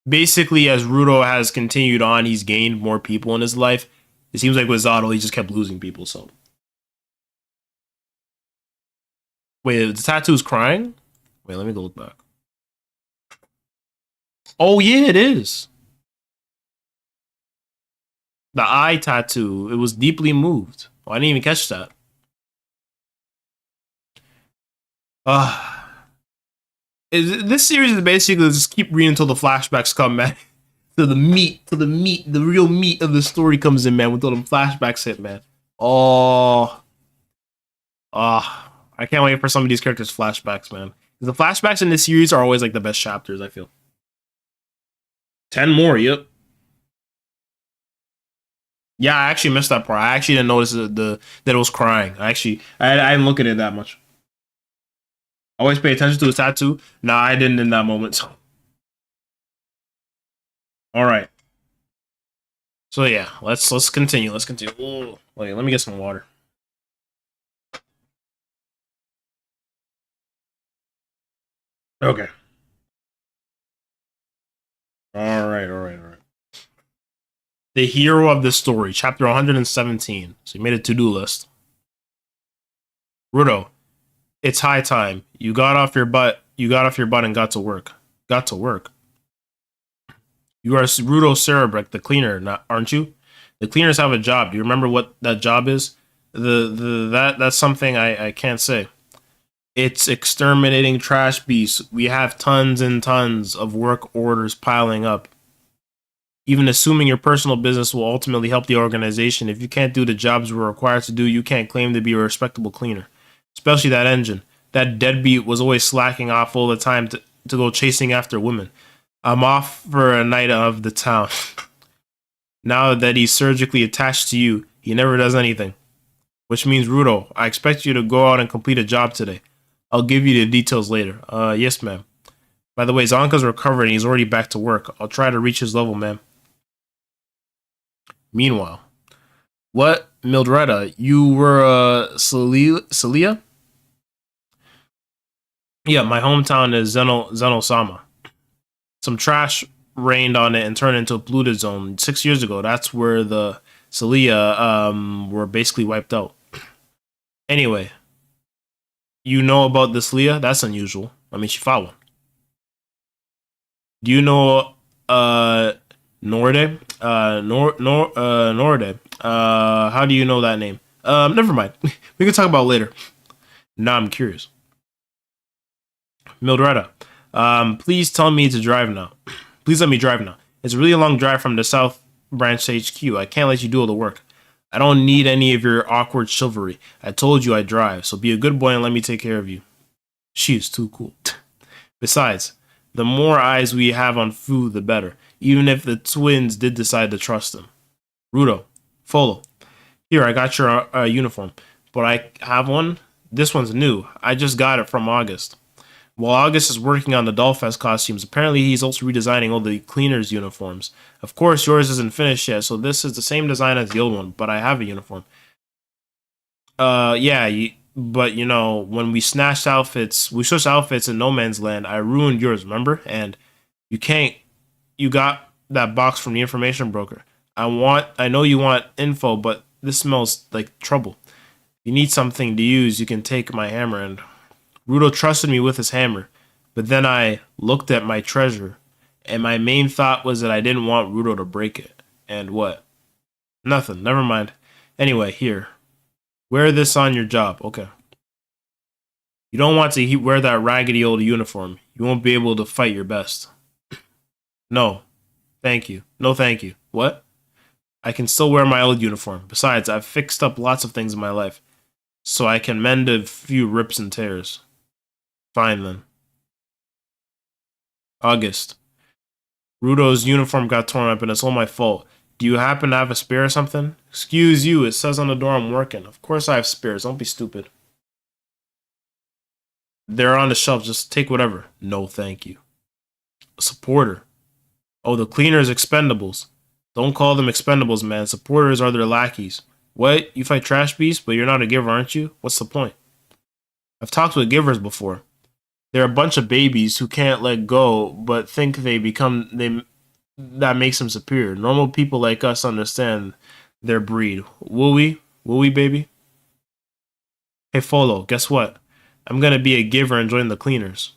basically, as Rudo has continued on, he's gained more people in his life. It seems like with Zotto, he just kept losing people, so. Wait, the tattoo's crying? Wait, let me go look back. Oh, yeah, it is. The eye tattoo, it was deeply moved. Oh, I didn't even catch that. This series is basically just keep reading until the flashbacks come, man. To the meat, the real meat of the story comes in, man, until them flashbacks hit, man. I can't wait for some of these characters' flashbacks, man. The flashbacks in this series are always like the best chapters, I feel. 10 more, yep. Yeah, I actually missed that part. I actually didn't notice that it was crying. I didn't look at it that much. I always pay attention to his tattoo. Nah, I didn't in that moment. So. All right. So yeah, let's continue. Let's continue. Ooh, wait, let me get some water. Okay. All right. All right. All right. The hero of the story, chapter 117. So you made a to-do list. Rudo, it's high time. You got off your butt. You got off your butt and got to work. Got to work. You are Rudo Cerebrek, the cleaner, not aren't you? The cleaners have a job. Do you remember what that job is? That's something I can't say. It's exterminating trash beasts. We have tons and tons of work orders piling up. Even assuming your personal business will ultimately help the organization, if you can't do the jobs we're required to do, you can't claim to be a respectable cleaner. Especially that engine. That deadbeat was always slacking off all the time to go chasing after women. I'm off for a night of the town. Now that he's surgically attached to you, he never does anything. Which means, Rudo, I expect you to go out and complete a job today. I'll give you the details later. Yes, ma'am. By the way, Zonka's recovered and he's already back to work. I'll try to reach his level, ma'am. Meanwhile, what, Mildreda? You were, Celia? Yeah, my hometown is Zenosama. Some trash rained on it and turned into a polluted zone 6 years ago. That's where the Celia were basically wiped out. Anyway, you know about this Leah? That's unusual. I mean, she fought one. Do you know Norde? Norde. How do you know that name? Never mind. We can talk about it later. Now I'm curious. Mildreda, please tell me to drive now. Please let me drive now. It's a really long drive from the South Branch HQ. I can't let you do all the work. I don't need any of your awkward chivalry. I told you I drive, so be a good boy and let me take care of you. She is too cool. Besides, the more eyes we have on Fu, the better, even if the twins did decide to trust him. Rudo, Folo, here, I got your uniform, but I have one. This one's new. I just got it from August. While August is working on the Dollfest costumes, apparently he's also redesigning all the cleaners' uniforms. Of course, yours isn't finished yet, so this is the same design as the old one, but I have a uniform. Yeah, but you know, when we switched outfits in No Man's Land, I ruined yours, remember? And you got that box from the information broker. I know you want info, but this smells like trouble. If you need something to use, you can take my hammer and... Rudo trusted me with his hammer, but then I looked at my treasure, and my main thought was that I didn't want Rudo to break it. And what? Nothing, never mind. Anyway, here. Wear this on your job, okay. You don't want to wear that raggedy old uniform. You won't be able to fight your best. No, thank you. No, thank you. What? I can still wear my old uniform. Besides, I've fixed up lots of things in my life, so I can mend a few rips and tears. Fine then. August. Rudo's uniform got torn up and it's all my fault. Do you happen to have a spare or something? Excuse you, it says on the door I'm working. Of course I have spares, don't be stupid. They're on the shelf, just take whatever. No, thank you. A supporter. Oh, the cleaners expendables. Don't call them expendables, man. Supporters are their lackeys. What? You fight trash beasts, but you're not a giver, aren't you? What's the point? I've talked with givers before. They're a bunch of babies who can't let go, but think that makes them superior. Normal people like us understand their breed. Will we? Will we, baby? Hey, Folo, guess what? I'm gonna be a giver and join the cleaners.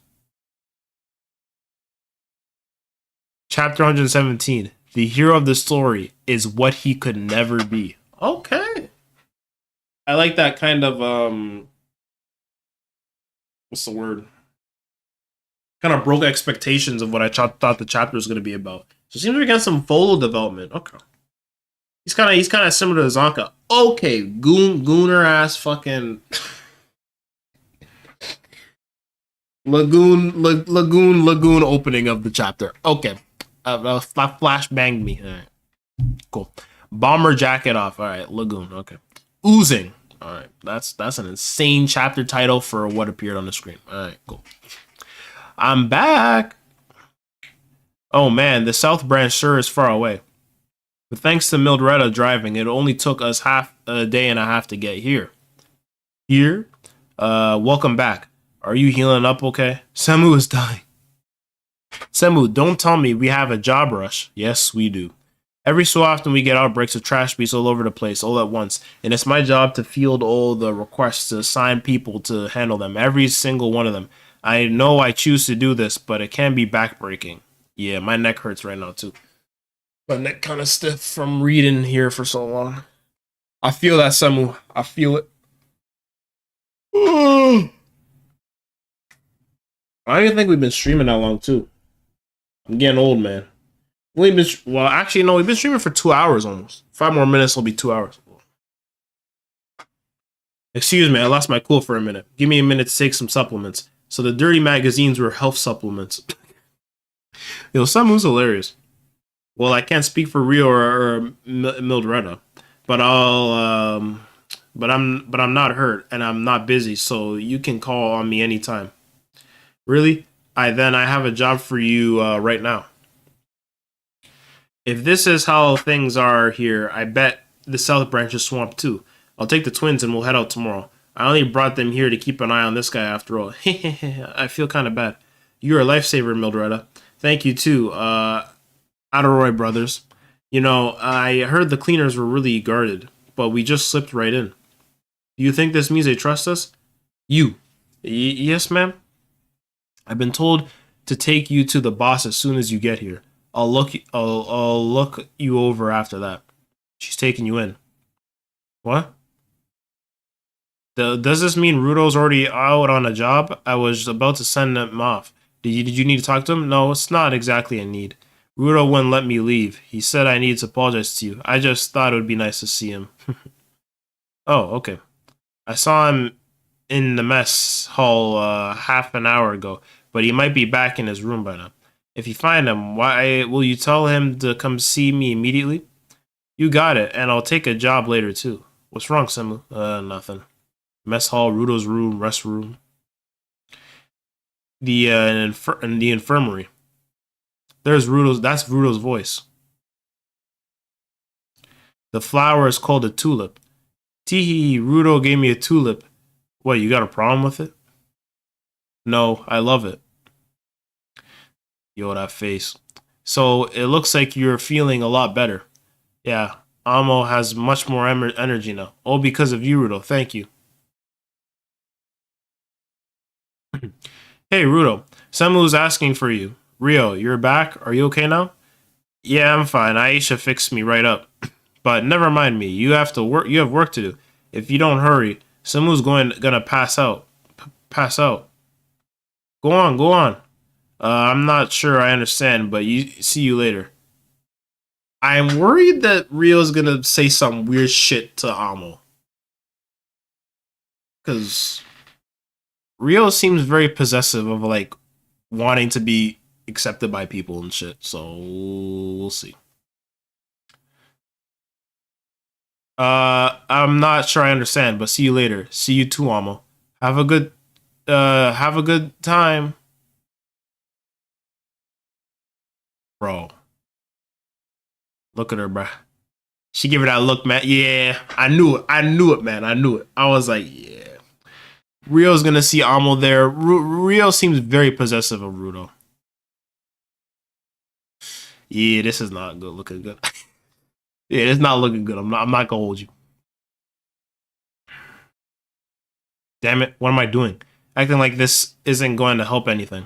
Chapter 117. The hero of the story is what he could never be. Okay. I like that kind of, what's the word? Kind of broke expectations of what I thought the chapter was going to be about. So it seems we're getting some Folo development. Okay. He's kind of similar to Zonka. Okay, gooner ass fucking lagoon opening of the chapter. Okay. Flash banged me. All right. Cool. Bomber jacket off. All right, Lagoon. Okay. Oozing. All right, that's an insane chapter title for what appeared on the screen. All right, cool. I'm back. Oh man, the South Branch sure is far away. But thanks to Mildreda driving, it only took us half a day and a half to get here. Here? Welcome back. Are you healing up okay? Semu is dying. Semu, don't tell me we have a job rush. Yes, we do. Every so often we get outbreaks of trash beasts all over the place, all at once. And it's my job to field all the requests to assign people to handle them. Every single one of them. I know I choose to do this, but it can be backbreaking. Yeah, my neck hurts right now too. My neck kind of stiff from reading here for so long. I feel that, Semu. I feel it. I don't even think we've been streaming that long too. I'm getting old, man. We've been well, actually, no, we've been streaming for 2 hours almost. 5 more minutes will be 2 hours. Excuse me, I lost my cool for a minute. Give me a minute to take some supplements. So the dirty magazines were health supplements. Yo, Samu's hilarious. Well, I can't speak for Rio or Mildreda, but but I'm not hurt and I'm not busy, so you can call on me anytime. Really? I have a job for you right now. If this is how things are here, I bet the South Branch is swamped too. I'll take the twins and we'll head out tomorrow. I only brought them here to keep an eye on this guy after all. I feel kind of bad. You're a lifesaver, Mildreda. Thank you too, Adoroy brothers. You know, I heard the cleaners were really guarded, but we just slipped right in. Do you think this means they trust us? You. Yes, ma'am? I've been told to take you to the boss as soon as you get here. I'll look you over after that. She's taking you in. What? Does this mean Rudo's already out on a job? I was about to send him off. Did you need to talk to him? No, it's not exactly a need. Rudo wouldn't let me leave. He said I needed to apologize to you. I just thought it would be nice to see him. Oh, okay. I saw him in the mess hall half an hour ago, but he might be back in his room by now. If you find him, why will you tell him to come see me immediately? You got it, and I'll take a job later too. What's wrong, Semu? Nothing. Mess hall, Rudo's room, rest room. The infirmary. That's Rudo's voice. The flower is called a tulip. Teehee, Rudo gave me a tulip. What, you got a problem with it? No, I love it. Yo, that face. So, it looks like you're feeling a lot better. Yeah, Amo has much more energy now. All because of you, Rudo. Thank you. Hey, Rudo. Semu's asking for you. Rio, you're back? Are you okay now? Yeah, I'm fine. Aisha fixed me right up. But never mind me. You have work to do. If you don't hurry, Semu's gonna pass out. Pass out. Go on. I'm not sure I understand, but see you later. I'm worried that Rio's gonna say some weird shit to Amo. Cause Rio seems very possessive of like wanting to be accepted by people and shit. So we'll see. I'm not sure I understand, but see you later. See you too, Amo. Have a good time. Bro. Look at her, bro. She gave her that look, man. Yeah, I knew it, man. I knew it. I was like, yeah. Rio's gonna see Amo there. Rio seems very possessive of Rudo. Yeah, this is not good. Looking good. Yeah, it's not looking good. I'm not gonna hold you. Damn it! What am I doing? Acting like this isn't going to help anything.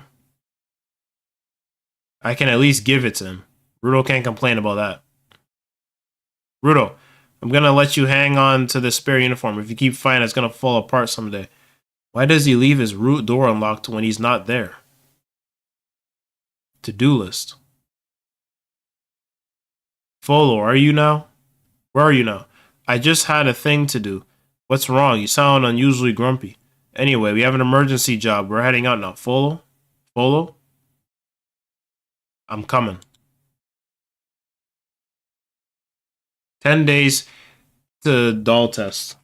I can at least give it to him. Rudo can't complain about that. Rudo, I'm gonna let you hang on to the spare uniform. If you keep fighting, it's gonna fall apart someday. Why does he leave his root door unlocked when he's not there? To-do list. Folo, are you now? Where are you now? I just had a thing to do. What's wrong? You sound unusually grumpy. Anyway, we have an emergency job. We're heading out now. Folo? Folo? I'm coming. 10 days to doll test.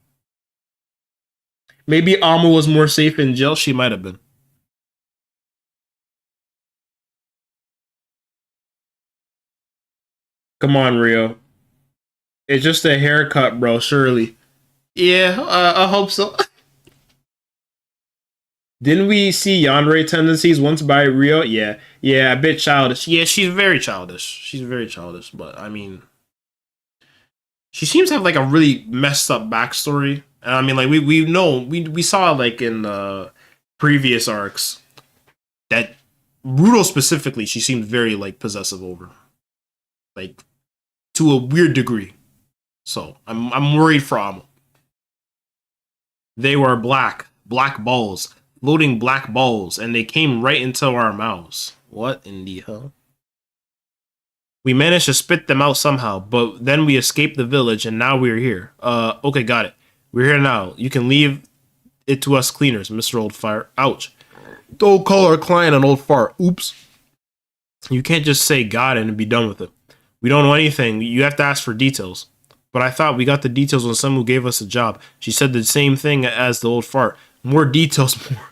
Maybe Alma was more safe in jail. She might have been. Come on, Rio. It's just a haircut, bro. Surely. Yeah, I hope so. Didn't we see Yandere tendencies once by Rio? Yeah, yeah, a bit childish. Yeah, she's very childish. She's very childish, but I mean, she seems to have like a really messed up backstory. And I mean, like we know we saw like in previous arcs that Rudo specifically, she seemed very like possessive over, like to a weird degree. So I'm worried for Amo. They were black balls, loading black balls, and they came right into our mouths. What in the hell? We managed to spit them out somehow, but then we escaped the village and now we're here. Okay, got it. We're here now. You can leave it to us cleaners, Mr. Old Fire. Ouch. Don't call our client an old fart. Oops. You can't just say got it and be done with it. We don't know anything. You have to ask for details. But I thought we got the details on someone who gave us a job. She said the same thing as the old fart. More details, more.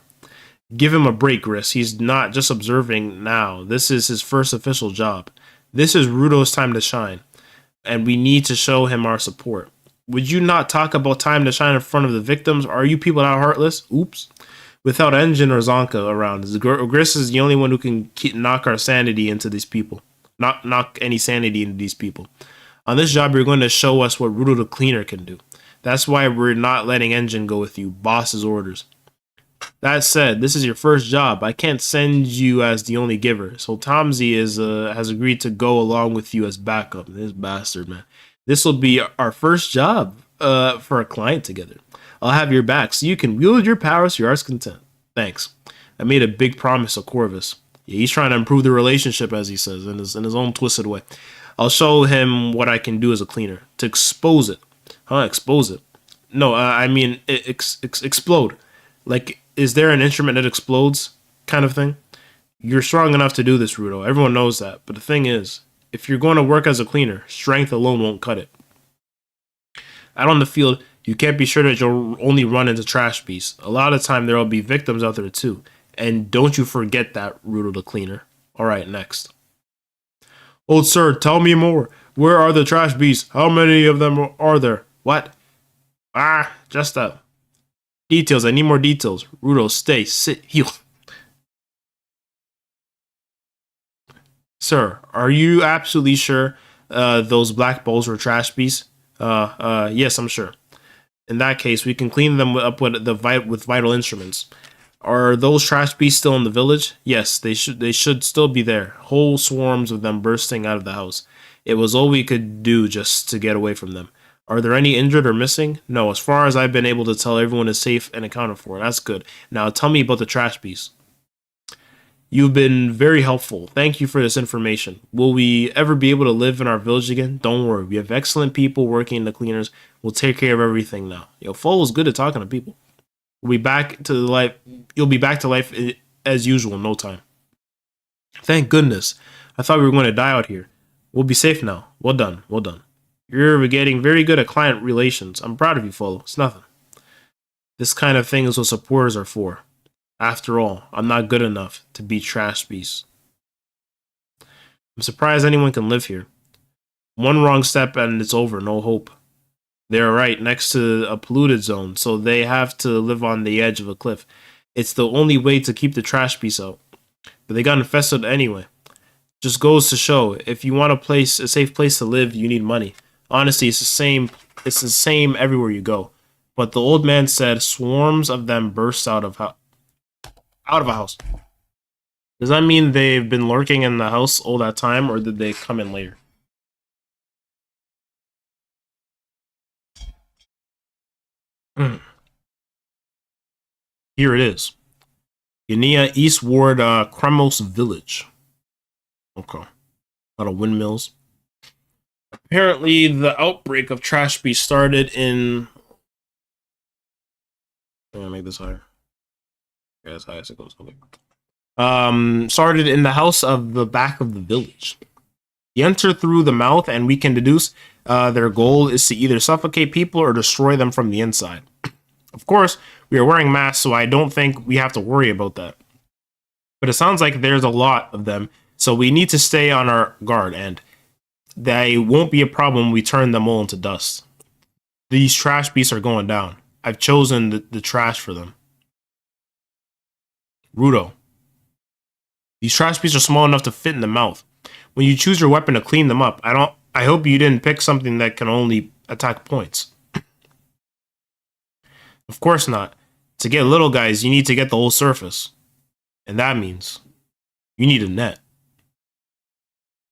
Give him a break, Gris. He's not just observing now. This is his first official job. This is Rudo's time to shine, and we need to show him our support. Would you not talk about time to shine in front of the victims? Are you people not heartless? Oops. Without Engine or Zonka around, Gris is the only one who can knock our sanity into these people. Knock any sanity into these people. On this job, you're going to show us what Rudo the Cleaner can do. That's why we're not letting Engine go with you. Boss's orders. That said, this is your first job. I can't send you as the only giver. So Tomsy has agreed to go along with you as backup. This bastard, man. This will be our first job for a client together. I'll have your back so you can wield your powers to your heart's content. Thanks. I made a big promise to Corvus. Yeah, he's trying to improve the relationship, as he says, in his own twisted way. I'll show him what I can do as a cleaner. To expose it. Huh? Expose it. No, I mean explode. Like, is there an instrument that explodes kind of thing? You're strong enough to do this, Rudo. Everyone knows that. But the thing is, if you're going to work as a cleaner, strength alone won't cut it. Out on the field, you can't be sure that you'll only run into trash beasts. A lot of time there will be victims out there too. And don't you forget that, Rudo the cleaner. Alright, next. Old sir, tell me more. Where are the trash beasts? How many of them are there? What? Just that. Details, I need more details. Rudo, stay, sit, heal. Sir, are you absolutely sure those black balls were trash beasts? Yes, I'm sure. In that case, we can clean them up with vital instruments. Are those trash beasts still in the village? Yes, they should still be there. Whole swarms of them bursting out of the house. It was all we could do just to get away from them. Are there any injured or missing? No, as far as I've been able to tell, everyone is safe and accounted for. That's good. Now tell me about the trash beasts. You've been very helpful. Thank you for this information. Will we ever be able to live in our village again? Don't worry. We have excellent people working in the cleaners. We'll take care of everything now. Folo's good at talking to people. We'll be back to life. You'll be back to life as usual in no time. Thank goodness. I thought we were going to die out here. We'll be safe now. Well done. Well done. You're getting very good at client relations. I'm proud of you, Folo. It's nothing. This kind of thing is what supporters are for. After all, I'm not good enough to be trash beasts. I'm surprised anyone can live here. One wrong step and it's over, no hope. They're right next to a polluted zone, so they have to live on the edge of a cliff. It's the only way to keep the trash beasts out. But they got infested anyway. Just goes to show, if you want a safe place to live, you need money. Honestly, it's the same everywhere you go. But the old man said swarms of them burst out of a house. Does that mean they've been lurking in the house all that time, or did they come in later? Here it is. Guinea Eastward Kremos Village. Okay. A lot of windmills. Apparently, the outbreak of trash beasts started in... I'm gonna make this higher. Yeah, as high as it goes. Okay. Started in the house of the back of the village. You enter through the mouth, and we can deduce their goal is to either suffocate people or destroy them from the inside. Of course, we are wearing masks, so I don't think we have to worry about that. But it sounds like there's a lot of them, so we need to stay on our guard, and they won't be a problem when we turn them all into dust. These trash beasts are going down. I've chosen the trash for them. Rudo. These trash beasts are small enough to fit in the mouth. When you choose your weapon to clean them up, I hope you didn't pick something that can only attack points. Of course not. To get little guys, you need to get the whole surface. And that means you need a net.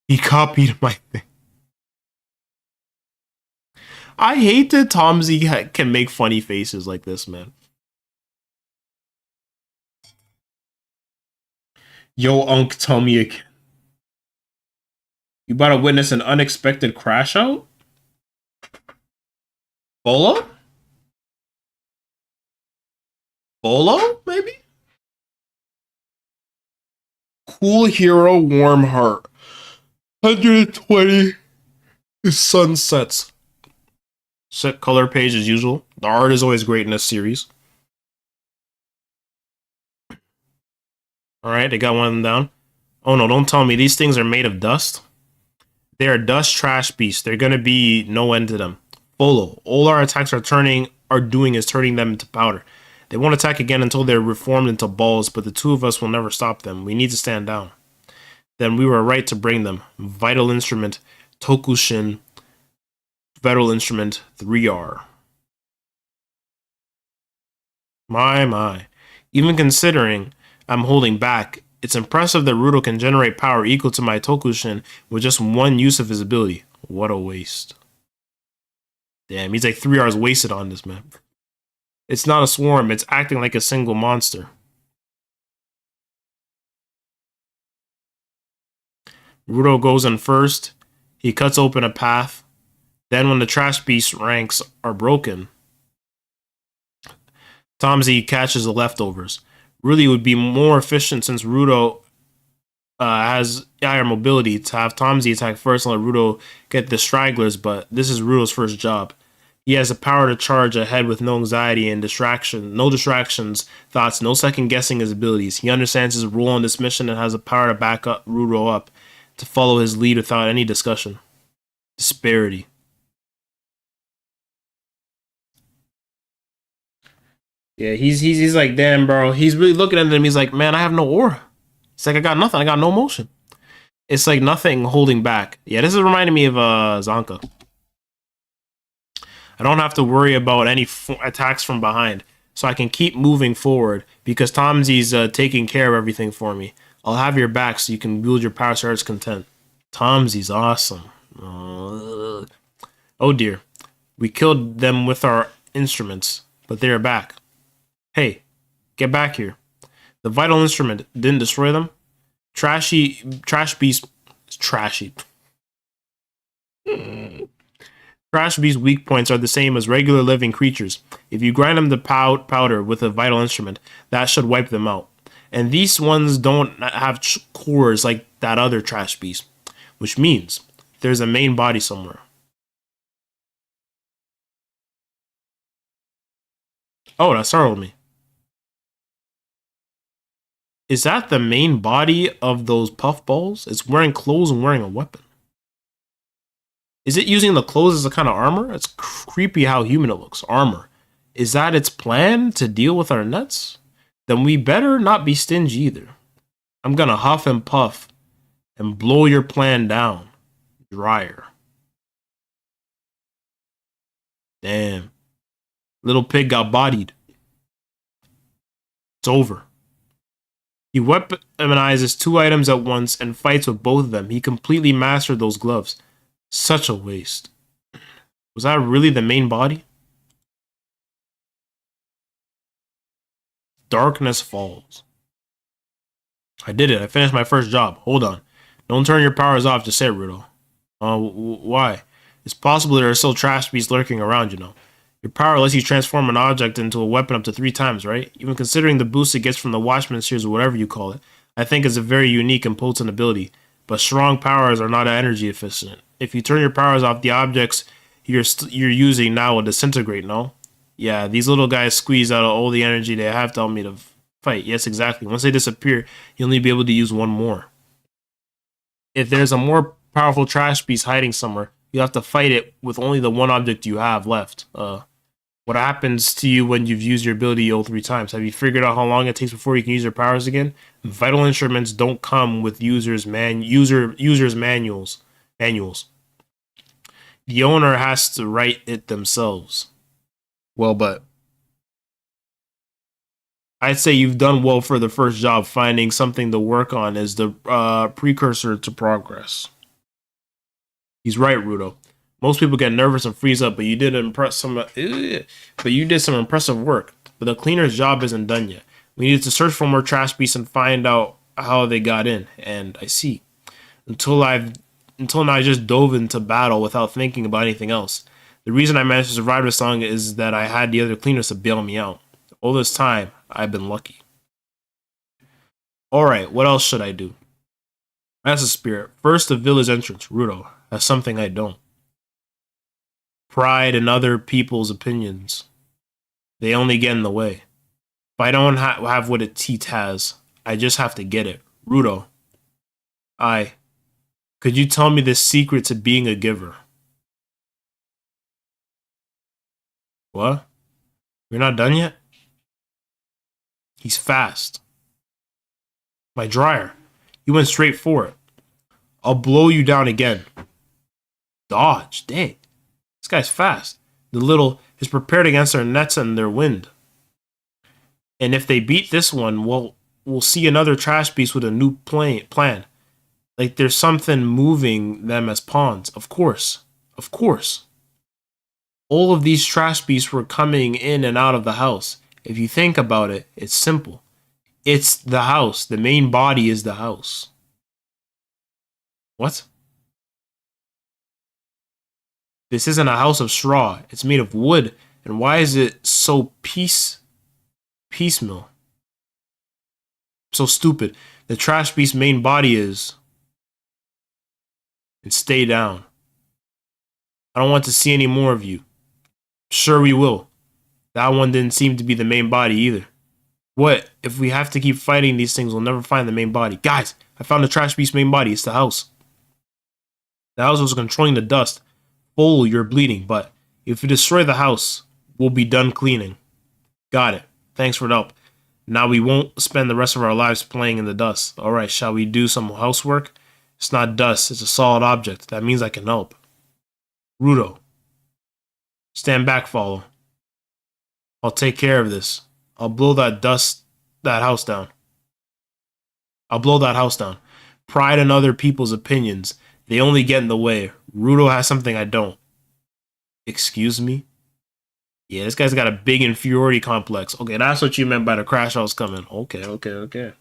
He copied my thing. I hate that Tamy can make funny faces like this, man. Yo, Unc, tell me again. You about to witness an unexpected crash out? Folo? Folo, maybe? Cool hero, warm heart. 120 sunsets. Set color page as usual. The art is always great in this series. Alright, they got one of them down. Oh no, don't tell me these things are made of dust. They are dust trash beasts. They're gonna be no end to them. Folo. All our attacks are doing is turning them into powder. They won't attack again until they're reformed into balls, but the two of us will never stop them. We need to stand down. Then we were right to bring them. Vital instrument, Tokushin, vital instrument, 3R. My. Even considering I'm holding back, it's impressive that Rudo can generate power equal to my Tokushin with just one use of his ability. What a waste. Damn, he's like 3 hours wasted on this, man. It's not a swarm, it's acting like a single monster. Rudo goes in first. He cuts open a path. Then when the trash beast ranks are broken, Tamy catches the leftovers. Really, it would be more efficient since Rudo has higher mobility to have Tamy attack first and let Rudo get the stragglers, but this is Rudo's first job. He has the power to charge ahead with no anxiety and no distractions, thoughts, no second guessing his abilities. He understands his role in this mission and has the power to back up Rudo up, to follow his lead without any discussion. Disparity. Yeah, he's like, damn, bro. He's really looking at them. He's like, man, I have no aura. It's like, I got nothing. I got no motion. It's like nothing holding back. Yeah, this is reminding me of Zonka. I don't have to worry about any attacks from behind, so I can keep moving forward because Tamsy's taking care of everything for me. I'll have your back so you can wield your power to heart's content. Tamsy's awesome. Oh dear. We killed them with our instruments, but they are back. Hey, get back here. The vital instrument didn't destroy them. Trash beast is trashy. Trash beast's weak points are the same as regular living creatures. If you grind them to powder with a vital instrument, that should wipe them out. And these ones don't have cores like that other trash beast, which means there's a main body somewhere. Oh, that startled me. Is that the main body of those puffballs? It's wearing clothes and wearing a weapon. Is it using the clothes as a kind of armor? It's creepy how human it looks. Armor. Is that its plan to deal with our nets? Then we better not be stingy either. I'm gonna huff and puff and blow your plan down. Dryer. Damn. Little pig got bodied. It's over. He weaponizes 2 items at once and fights with both of them. He completely mastered those gloves. Such a waste. Was that really the main body? Darkness falls. I did it. I finished my first job. Hold on. Don't turn your powers off just yet, Rudo. Why? It's possible there are still trash beasts lurking around, you know. Your power lets you transform an object into a weapon up to 3 times, right? Even considering the boost it gets from the Watchman series or whatever you call it, I think it's a very unique and potent ability. but strong powers are not energy efficient. If you turn your powers off, the objects you're using now will disintegrate, no? Yeah, these little guys squeeze out all the energy they have to help me to fight. Yes, exactly. Once they disappear, you'll only be able to use one more. If there's a more powerful trash beast hiding somewhere, you have to fight it with only the one object you have left. What happens to you when you've used your ability 3 times? Have you figured out how long it takes before you can use your powers again? Vital instruments don't come with users manuals. The owner has to write it themselves. Well, but I'd say you've done well for the first job. Finding something to work on is the precursor to progress. He's right, Rudo. Most people get nervous and freeze up, but you did some impressive work. But the cleaner's job isn't done yet. We needed to search for more trash beasts and find out how they got in. And I see. Until now, I just dove into battle without thinking about anything else. The reason I managed to survive this long is that I had the other cleaners to bail me out. All this time, I've been lucky. Alright, what else should I do? As a spirit, first the village entrance, Rudo. That's something I don't. Pride in other people's opinions. They only get in the way. If I don't have what a teat has, I just have to get it. Rudo. Could you tell me the secret to being a giver? What? You're not done yet? He's fast. My dryer. You went straight for it. I'll blow you down again. Dodge. Dang. This guy's fast. The little is prepared against their nets and their wind. And if they beat this one, we'll see another trash beast with a new plan. Like there's something moving them as pawns. Of course. Of course. All of these trash beasts were coming in and out of the house. If you think about it, it's simple. It's the house. The main body is the house. What? This isn't a house of straw. It's made of wood. And why is it so piecemeal? So stupid. The trash beast's main body is... And stay down. I don't want to see any more of you. Sure we will. That one didn't seem to be the main body either. What? If we have to keep fighting these things, we'll never find the main body. Guys, I found the trash beast's main body. It's the house. The house was controlling the dust. Folo, you're bleeding, but if we destroy the house, we'll be done cleaning. Got it. Thanks for the help. Now we won't spend the rest of our lives playing in the dust. Alright, shall we do some housework? It's not dust, it's a solid object. That means I can help. Rudo. Stand back, Folo. I'll take care of this. I'll blow that house down. I'll blow that house down. Pride in other people's opinions. They only get in the way. Rudo has something I don't. Excuse me? Yeah, this guy's got a big inferiority complex. Okay, that's what you meant by the crash house coming. Okay.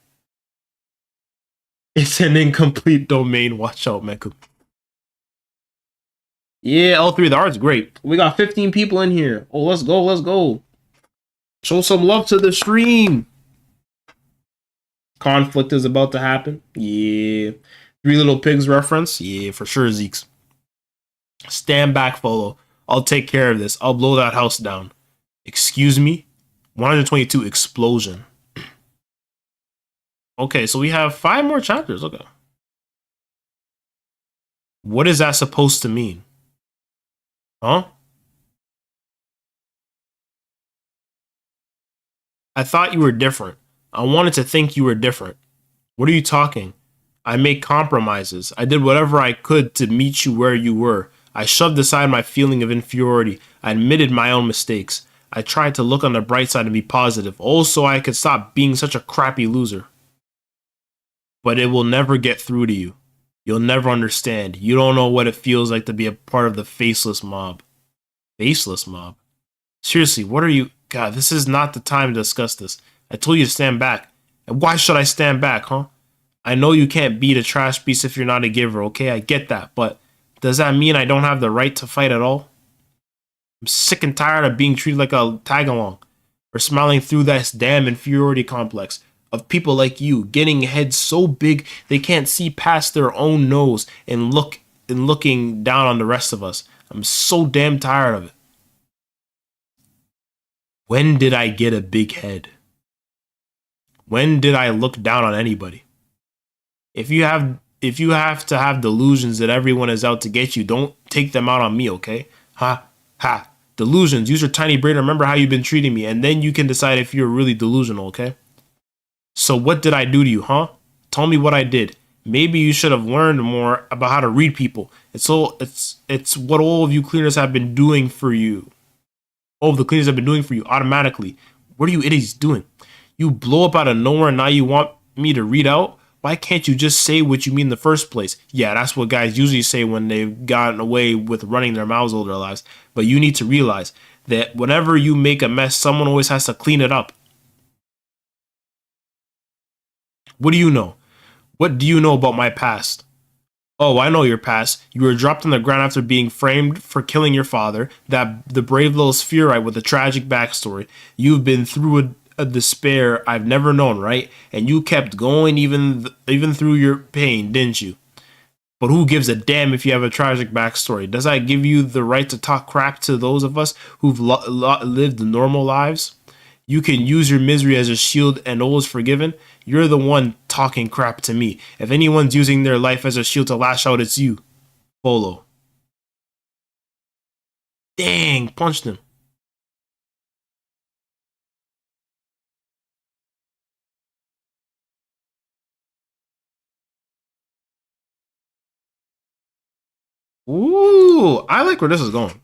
It's an incomplete domain. Watch out, Meku. Yeah, L3, the art's great. We got 15 people in here. Oh, let's go. Show some love to the stream. Conflict is about to happen. Yeah. Three Little Pigs reference. Yeah, for sure, Zeeks. Stand back, Folo. I'll take care of this. I'll blow that house down. Excuse me? 122 explosion. Okay, so we have 5 more chapters. Okay. What is that supposed to mean? Huh? I thought you were different. I wanted to think you were different. What are you talking? I made compromises. I did whatever I could to meet you where you were. I shoved aside my feeling of inferiority. I admitted my own mistakes. I tried to look on the bright side and be positive. Also, I could stop being such a crappy loser. But it will never get through to you. You'll never understand. You don't know what it feels like to be a part of the faceless mob. Faceless mob? Seriously, what are you... God, this is not the time to discuss this. I told you to stand back. And why should I stand back, huh? I know you can't beat a trash beast if you're not a giver, okay? I get that, but does that mean I don't have the right to fight at all? I'm sick and tired of being treated like a tag-along or smiling through this damn inferiority complex. of people like you getting heads so big they can't see past their own nose and looking down on the rest of us. I'm so damn tired of it. When did I get a big head? When did I look down on anybody? If you have to have delusions that everyone is out to get you, don't take them out on me, okay? Ha ha. Delusions. Use your tiny brain. Remember how you've been treating me, and then you can decide if you're really delusional, okay? So what did I do to you, huh? Tell me what I did. Maybe you should have learned more about how to read people. It's what all of you cleaners have been doing for you. All of the cleaners have been doing for you automatically. What are you idiots doing? You blow up out of nowhere and now you want me to read out? Why can't you just say what you mean in the first place? Yeah, that's what guys usually say when they've gotten away with running their mouths all their lives. But you need to realize that whenever you make a mess, someone always has to clean it up. What do you know? What do you know about my past? Oh, I know your past. You were dropped on the ground after being framed for killing your father, that the brave little spherite with a tragic backstory. You've been through a despair I've never known, right? And you kept going even through your pain, didn't you? But who gives a damn if you have a tragic backstory? Does that give you the right to talk crap to those of us who've lived normal lives? You can use your misery as a shield and all is forgiven. You're the one talking crap to me. If anyone's using their life as a shield to lash out, it's you. Folo. Dang, punched him. Ooh, I like where this is going.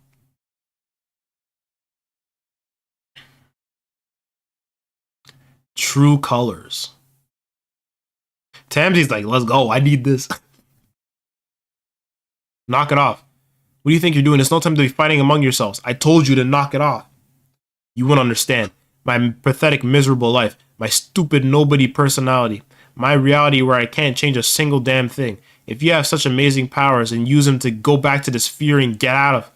True colors. Tamsy's like, let's go. I need this. Knock it off. What do you think you're doing? It's no time to be fighting among yourselves. I told you to knock it off. You wouldn't understand. My pathetic, miserable life. My stupid, nobody personality. My reality where I can't change a single damn thing. If you have such amazing powers and use them to go back to this fear and get out of.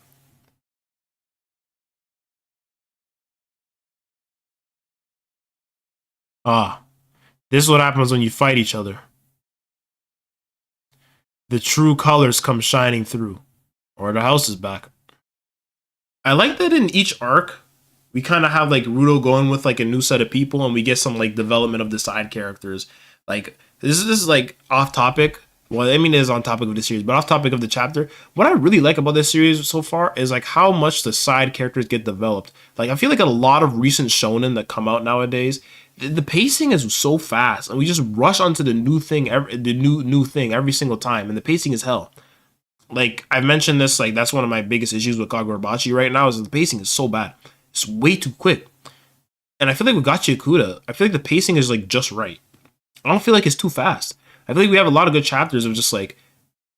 Ah, this is what happens when you fight each other. The true colors come shining through. Or the house is back. I like that in each arc, we kind of have like Rudo going with like a new set of people, and we get some like development of the side characters. Like this is like off topic. Well, I mean, it is on topic of the series, but off topic of the chapter. What I really like about this series so far is like how much the side characters get developed. Like I feel like a lot of recent shonen that come out nowadays, the pacing is so fast, and we just rush onto the new thing, the new thing every single time, and the pacing is hell. Like I mentioned this, like that's one of my biggest issues with Kagurabachi right now is the pacing is so bad. It's way too quick. And I feel like with Gachiakuta, I feel like the pacing is like just right. I don't feel like it's too fast. I feel like we have a lot of good chapters of just like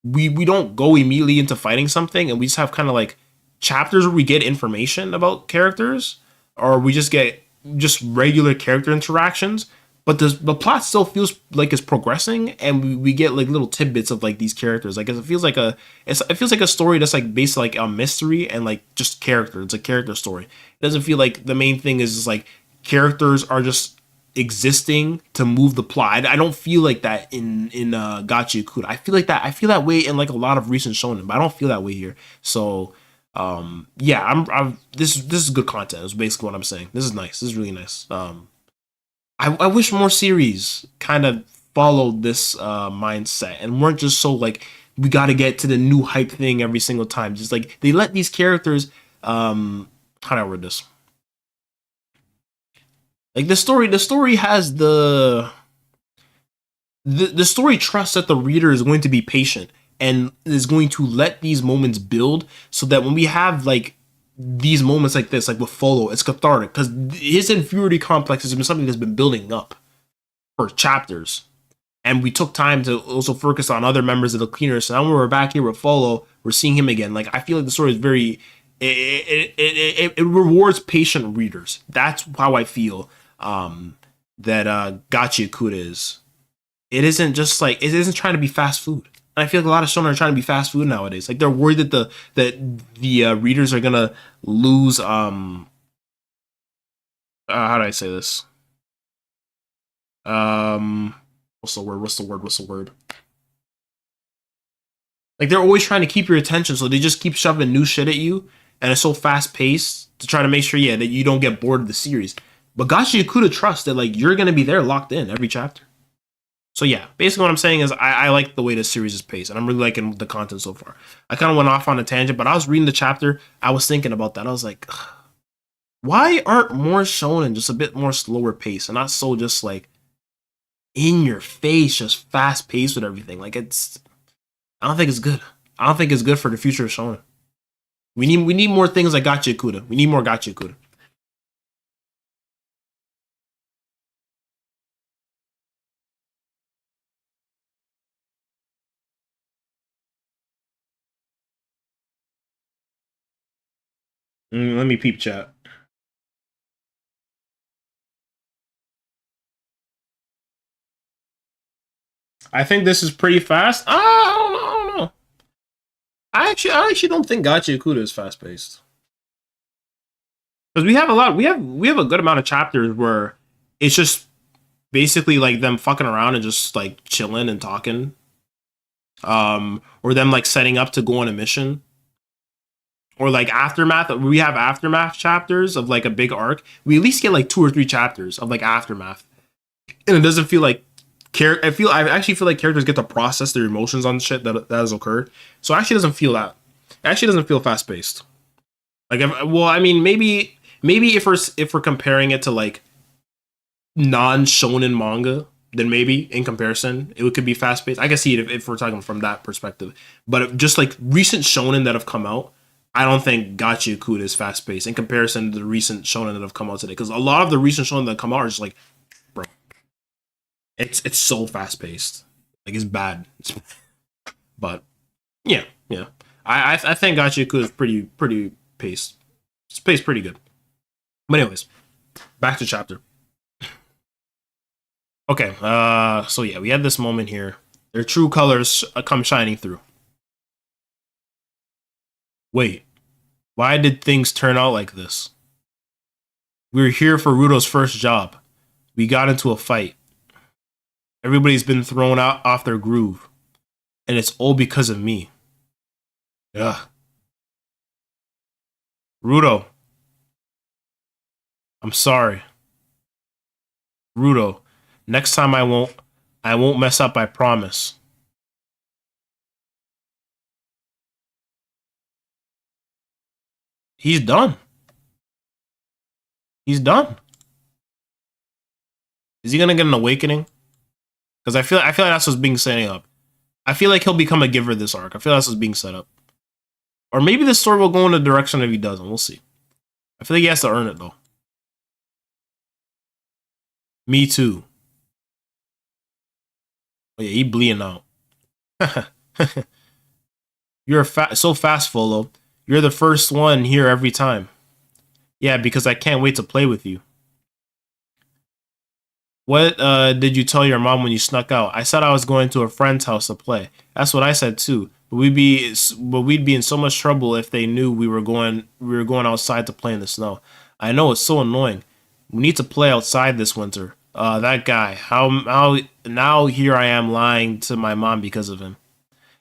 we don't go immediately into fighting something, and we just have kind of like chapters where we get information about characters, or we just get just regular character interactions, but the plot still feels like it's progressing, and we get like little tidbits of like these characters. Like it feels like a story that's like based like on mystery and like just character. It's a character story. It doesn't feel like the main thing is just like characters are just existing to move the plot. I don't feel like that in Gachiakuta. I feel that way in like a lot of recent shonen, but I don't feel that way here. So yeah, I'm this is good content. Is basically what I'm saying. This is nice. This is really nice. I wish more series kind of followed this mindset and weren't just so like we got to get to the new hype thing every single time. Just like they let these characters how do I word this? Like the story has the story trusts that the reader is going to be patient and is going to let these moments build so that when we have like these moments like this, like with Folo, it's cathartic because his inferiority complex has been something that's been building up for chapters. And we took time to also focus on other members of the cleaners. So now when we're back here with Folo, we're seeing him again. Like I feel like the story is very it rewards patient readers. That's how I feel that Gachiakuta is. It isn't just like it isn't trying to be fast food. And I feel like a lot of shonen are trying to be fast food nowadays. Like they're worried that the readers are gonna lose how do I say this? What's the word? What's the word? What's the word? Like they're always trying to keep your attention, so they just keep shoving new shit at you, and it's so fast paced to try to make sure, yeah, that you don't get bored of the series. But Gachiakuta trust that like you're gonna be there locked in every chapter. So yeah, basically what I'm saying is I like the way this series is paced, and I'm really liking the content so far. I kind of went off on a tangent, but I was reading the chapter, I was thinking about that. I was like, ugh, why aren't more shonen just a bit more slower pace and not so just like in your face, just fast paced with everything? Like I don't think it's good. I don't think it's good for the future of shonen. We need more things like Gachiakuta. We need more Gachiakuta. Let me peep chat. I think this is pretty fast. I don't know. I actually don't think Gachiakuta is fast paced because we have a lot. We have a good amount of chapters where it's just basically like them fucking around and just like chilling and talking, or them like setting up to go on a mission, or like aftermath. We have aftermath chapters of like a big arc. We at least get like 2 or 3 chapters of like aftermath, and it doesn't feel like I actually feel like characters get to process their emotions on shit that has occurred. So it actually doesn't feel that. It actually doesn't feel fast paced. Like, well, I mean, maybe if we're comparing it to like non shonen manga, then maybe in comparison it could be fast paced. I can see it if we're talking from that perspective. But just like recent shonen that have come out, I don't think Gachiakuta is fast paced in comparison to the recent shonen that have come out today. Because a lot of the recent shonen that come out are just like, bro, it's so fast paced. Like it's bad. But yeah, yeah. I think Gachiakuta is pretty paced. It's paced pretty good. But anyways, back to chapter. Okay, so yeah, we had this moment here. Their true colors come shining through. Wait, why did things turn out like this? We were here for Rudo's first job. We got into a fight. Everybody's been thrown out off their groove. And it's all because of me. Ugh. Rudo, I'm sorry. Rudo, next time I won't mess up, I promise. He's done. He's done. Is he gonna get an awakening? Because I feel like that's what's being set up. I feel like he'll become a giver this arc. I feel like that's what's being set up. Or maybe the story will go in the direction if he doesn't. We'll see. I feel like he has to earn it though. Me too. Oh yeah, he bleeding out. You're so fast, Folo. You're the first one here every time. Yeah, because I can't wait to play with you. What did you tell your mom when you snuck out? I said I was going to a friend's house to play. That's what I said too. But we'd be in so much trouble if they knew we were going outside to play in the snow. I know it's so annoying. We need to play outside this winter. That guy. How now here I am lying to my mom because of him.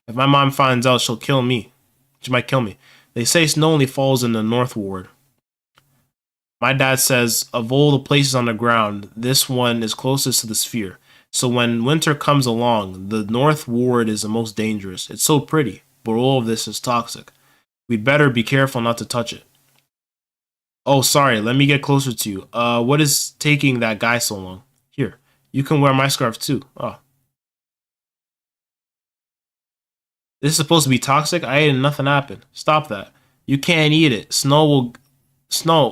If my mom finds out, she'll kill me. She might kill me. They say snow only falls in the North Ward. My dad says of all the places on the ground, this one is closest to the sphere. So when winter comes along, the North Ward is the most dangerous. It's so pretty, but all of this is toxic. We'd better be careful not to touch it. Oh, sorry, let me get closer to you. What is taking that guy so long? Here, you can wear my scarf too. Oh, this is supposed to be toxic? I ate it and nothing happened. Stop that. You can't eat it. Snow.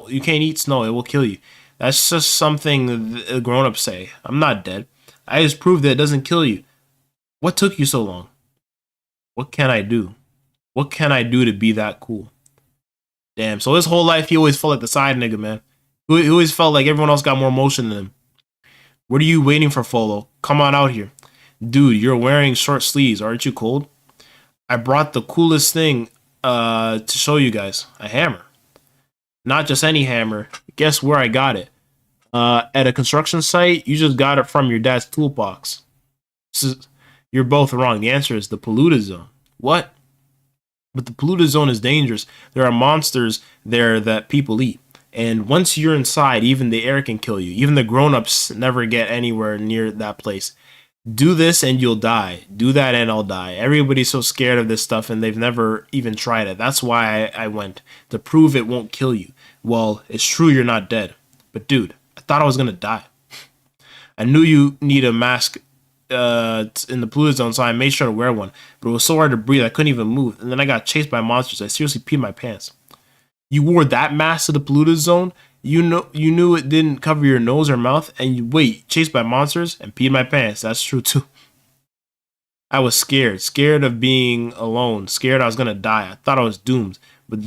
You can't eat snow. It will kill you. That's just something the grown-ups say. I'm not dead. I just proved that it doesn't kill you. What took you so long? What can I do? What can I do to be that cool? Damn. So his whole life, he always felt like the side nigga, man. He always felt like everyone else got more emotion than him. What are you waiting for, Folo? Come on out here. Dude, you're wearing short sleeves. Aren't you cold? I brought the coolest thing to show you guys. A hammer. Not just any hammer. Guess where I got it? At a construction site, you just got it from your dad's toolbox. So you're both wrong. The answer is the polluted zone. What? But the polluted zone is dangerous. There are monsters there that people eat. And once you're inside, even the air can kill you. Even the grown-ups never get anywhere near that place. Do this and you'll die. Do that and I'll die. Everybody's so scared of this stuff and they've never even tried it. That's why I went. To prove it won't kill you. Well, it's true you're not dead. But dude, I thought I was gonna die. I knew you need a mask in the polluted zone, so I made sure to wear one. But it was so hard to breathe, I couldn't even move. And then I got chased by monsters. I seriously peed my pants. You wore that mask to the polluted zone? You knew it didn't cover your nose or mouth, and you chased by monsters and peed my pants. That's true too. I was scared of being alone, scared I was gonna die. I thought I was doomed. But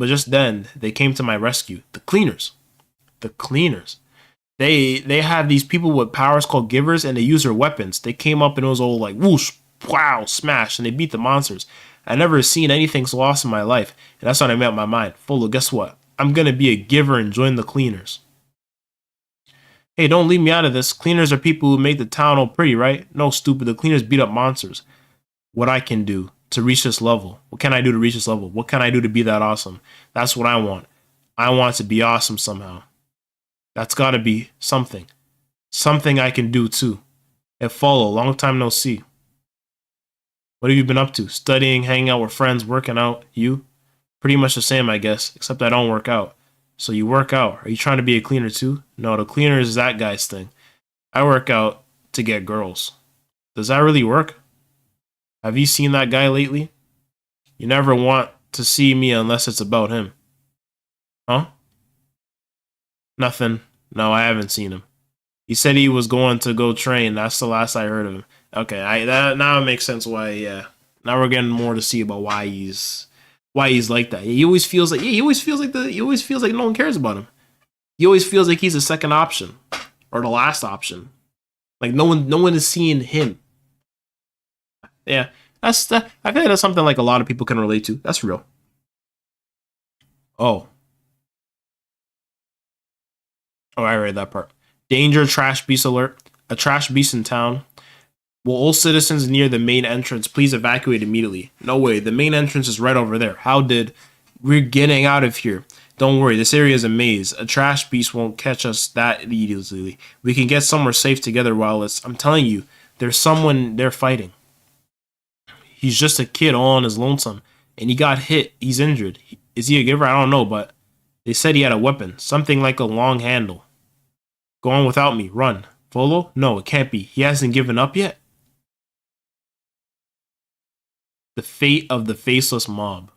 just then, they came to my rescue. The cleaners. The cleaners. They have these people with powers called givers, and they use their weapons. They came up and it was all like whoosh, wow, smash, and they beat the monsters. I never seen anything so awesome in my life, and that's when I made up my mind. Folo, guess what? I'm gonna be a giver and join the cleaners. Hey, don't leave me out of this. Cleaners are people who make the town all pretty, right? No, stupid. The cleaners beat up monsters. What I can do to reach this level? What can I do to reach this level? What can I do to be that awesome? That's what I want. I want to be awesome somehow. That's gotta be something. Something I can do too. Hey, Folo, long time no see. What have you been up to? Studying, hanging out with friends, working out? You? Pretty much the same, I guess, except I don't work out. So you work out. Are you trying to be a cleaner too? No, the cleaner is that guy's thing. I work out to get girls. Does that really work? Have you seen that guy lately? You never want to see me unless it's about him. Huh? Nothing. No, I haven't seen him. He said he was going to go train. That's the last I heard of him. Okay, that now it makes sense why. Yeah, now we're getting more to see about why he's like that. He always feels like he always feels like no one cares about him. He always feels like he's the second option or the last option. Like no one is seeing him. Yeah, that's that. I feel like that's something like a lot of people can relate to. That's real. Oh, I read that part. Danger, trash beast alert. A trash beast in town. Will all citizens near the main entrance please evacuate immediately? No way, the main entrance is right over there. How did... We're getting out of here. Don't worry, this area is a maze. A trash beast won't catch us that easily. We can get somewhere safe together while it's... I'm telling you, there's someone there fighting. He's just a kid all on his lonesome. And he got hit. He's injured. Is he a giver? I don't know, but... They said he had a weapon. Something like a long handle. Go on without me. Run. Folo? No, it can't be. He hasn't given up yet. The fate of the faceless mob.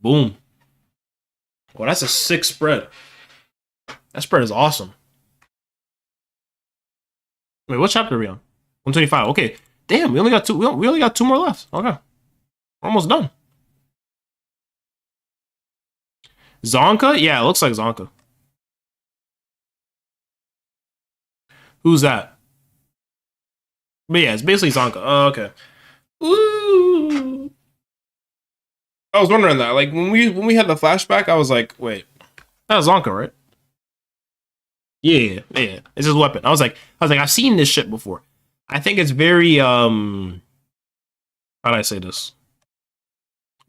Boom. Well, that's a sick spread. That spread is awesome. Wait, what chapter are we on? 125. Okay. Damn, we only got two. We only got two more left. Okay. We're almost done. Zonka? Yeah, it looks like Zonka. Who's that? But yeah, it's basically Zonka. Oh, okay. Ooh. I was wondering that. Like when we had the flashback, I was like, wait, that's Zonka, right? Yeah. It's his weapon. I was like, I've seen this shit before. I think it's very how do I say this?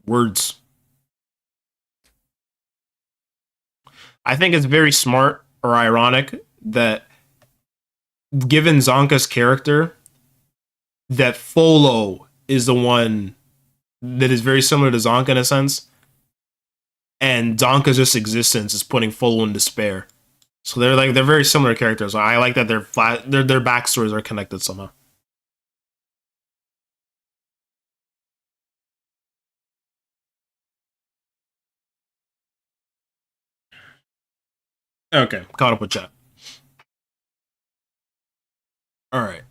Words. I think it's very smart or ironic that given Zonka's character, that Folo is the one that is very similar to Zonka in a sense, and Zonka's just existence is putting Folo in despair. So they're very similar characters. I like that their backstories are connected somehow. Okay, caught up with chat. All right,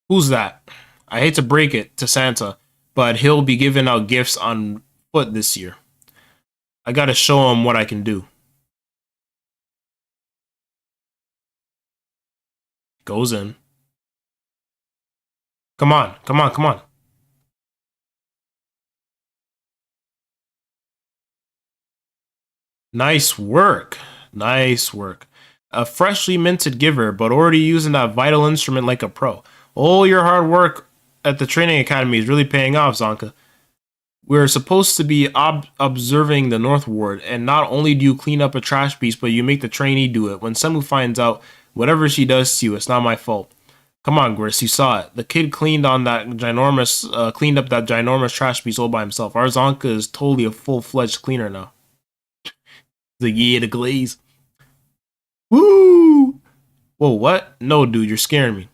who's that? I hate to break it to Santa, but he'll be giving out gifts on foot this year. I gotta show him what I can do. Goes in. Come on. Nice work. Nice work. A freshly minted giver, but already using that vital instrument like a pro. All your hard work at the training academy is really paying off, Zonka. We're supposed to be observing the North Ward, and not only do you clean up a trash piece, but you make the trainee do it. When Semu finds out, whatever she does to you, it's not my fault. Come on, Gris, you saw it. The kid cleaned up that ginormous trash piece all by himself. Our Zonka is totally a full-fledged cleaner now. The year the glaze. Woo! Whoa, what? No, dude, you're scaring me.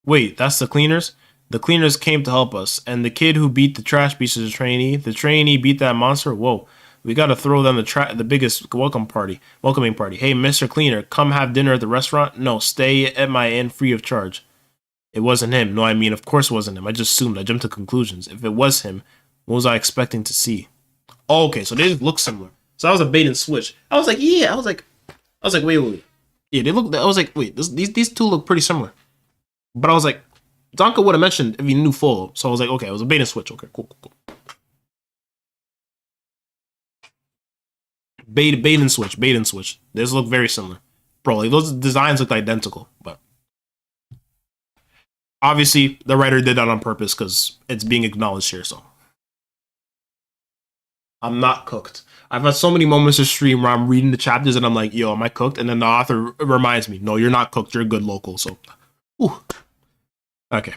Wait, that's the cleaners? The cleaners came to help us, and the kid who beat the trash piece is the trainee beat that monster? Whoa. We gotta throw them the biggest welcoming party. Hey, Mr. Cleaner, come have dinner at the restaurant? No, stay at my inn free of charge. It wasn't him. No, I mean, of course it wasn't him. I just assumed. I jumped to conclusions. If it was him, what was I expecting to see? Oh, okay, so they just look similar. So that was a bait and switch. I was like, yeah. I was like, wait. Yeah, they look. I was like, wait, these two look pretty similar. But I was like, Donka would have mentioned if he knew Folo. So I was like, okay, it was a bait and switch. Okay, cool. Bait and switch. These look very similar. Bro, like those designs look identical, but obviously the writer did that on purpose because it's being acknowledged here, so. I'm not cooked. I've had so many moments of stream where I'm reading the chapters and I'm like, yo, am I cooked? And then the author reminds me, no, you're not cooked. You're a good local. So, ooh. Okay.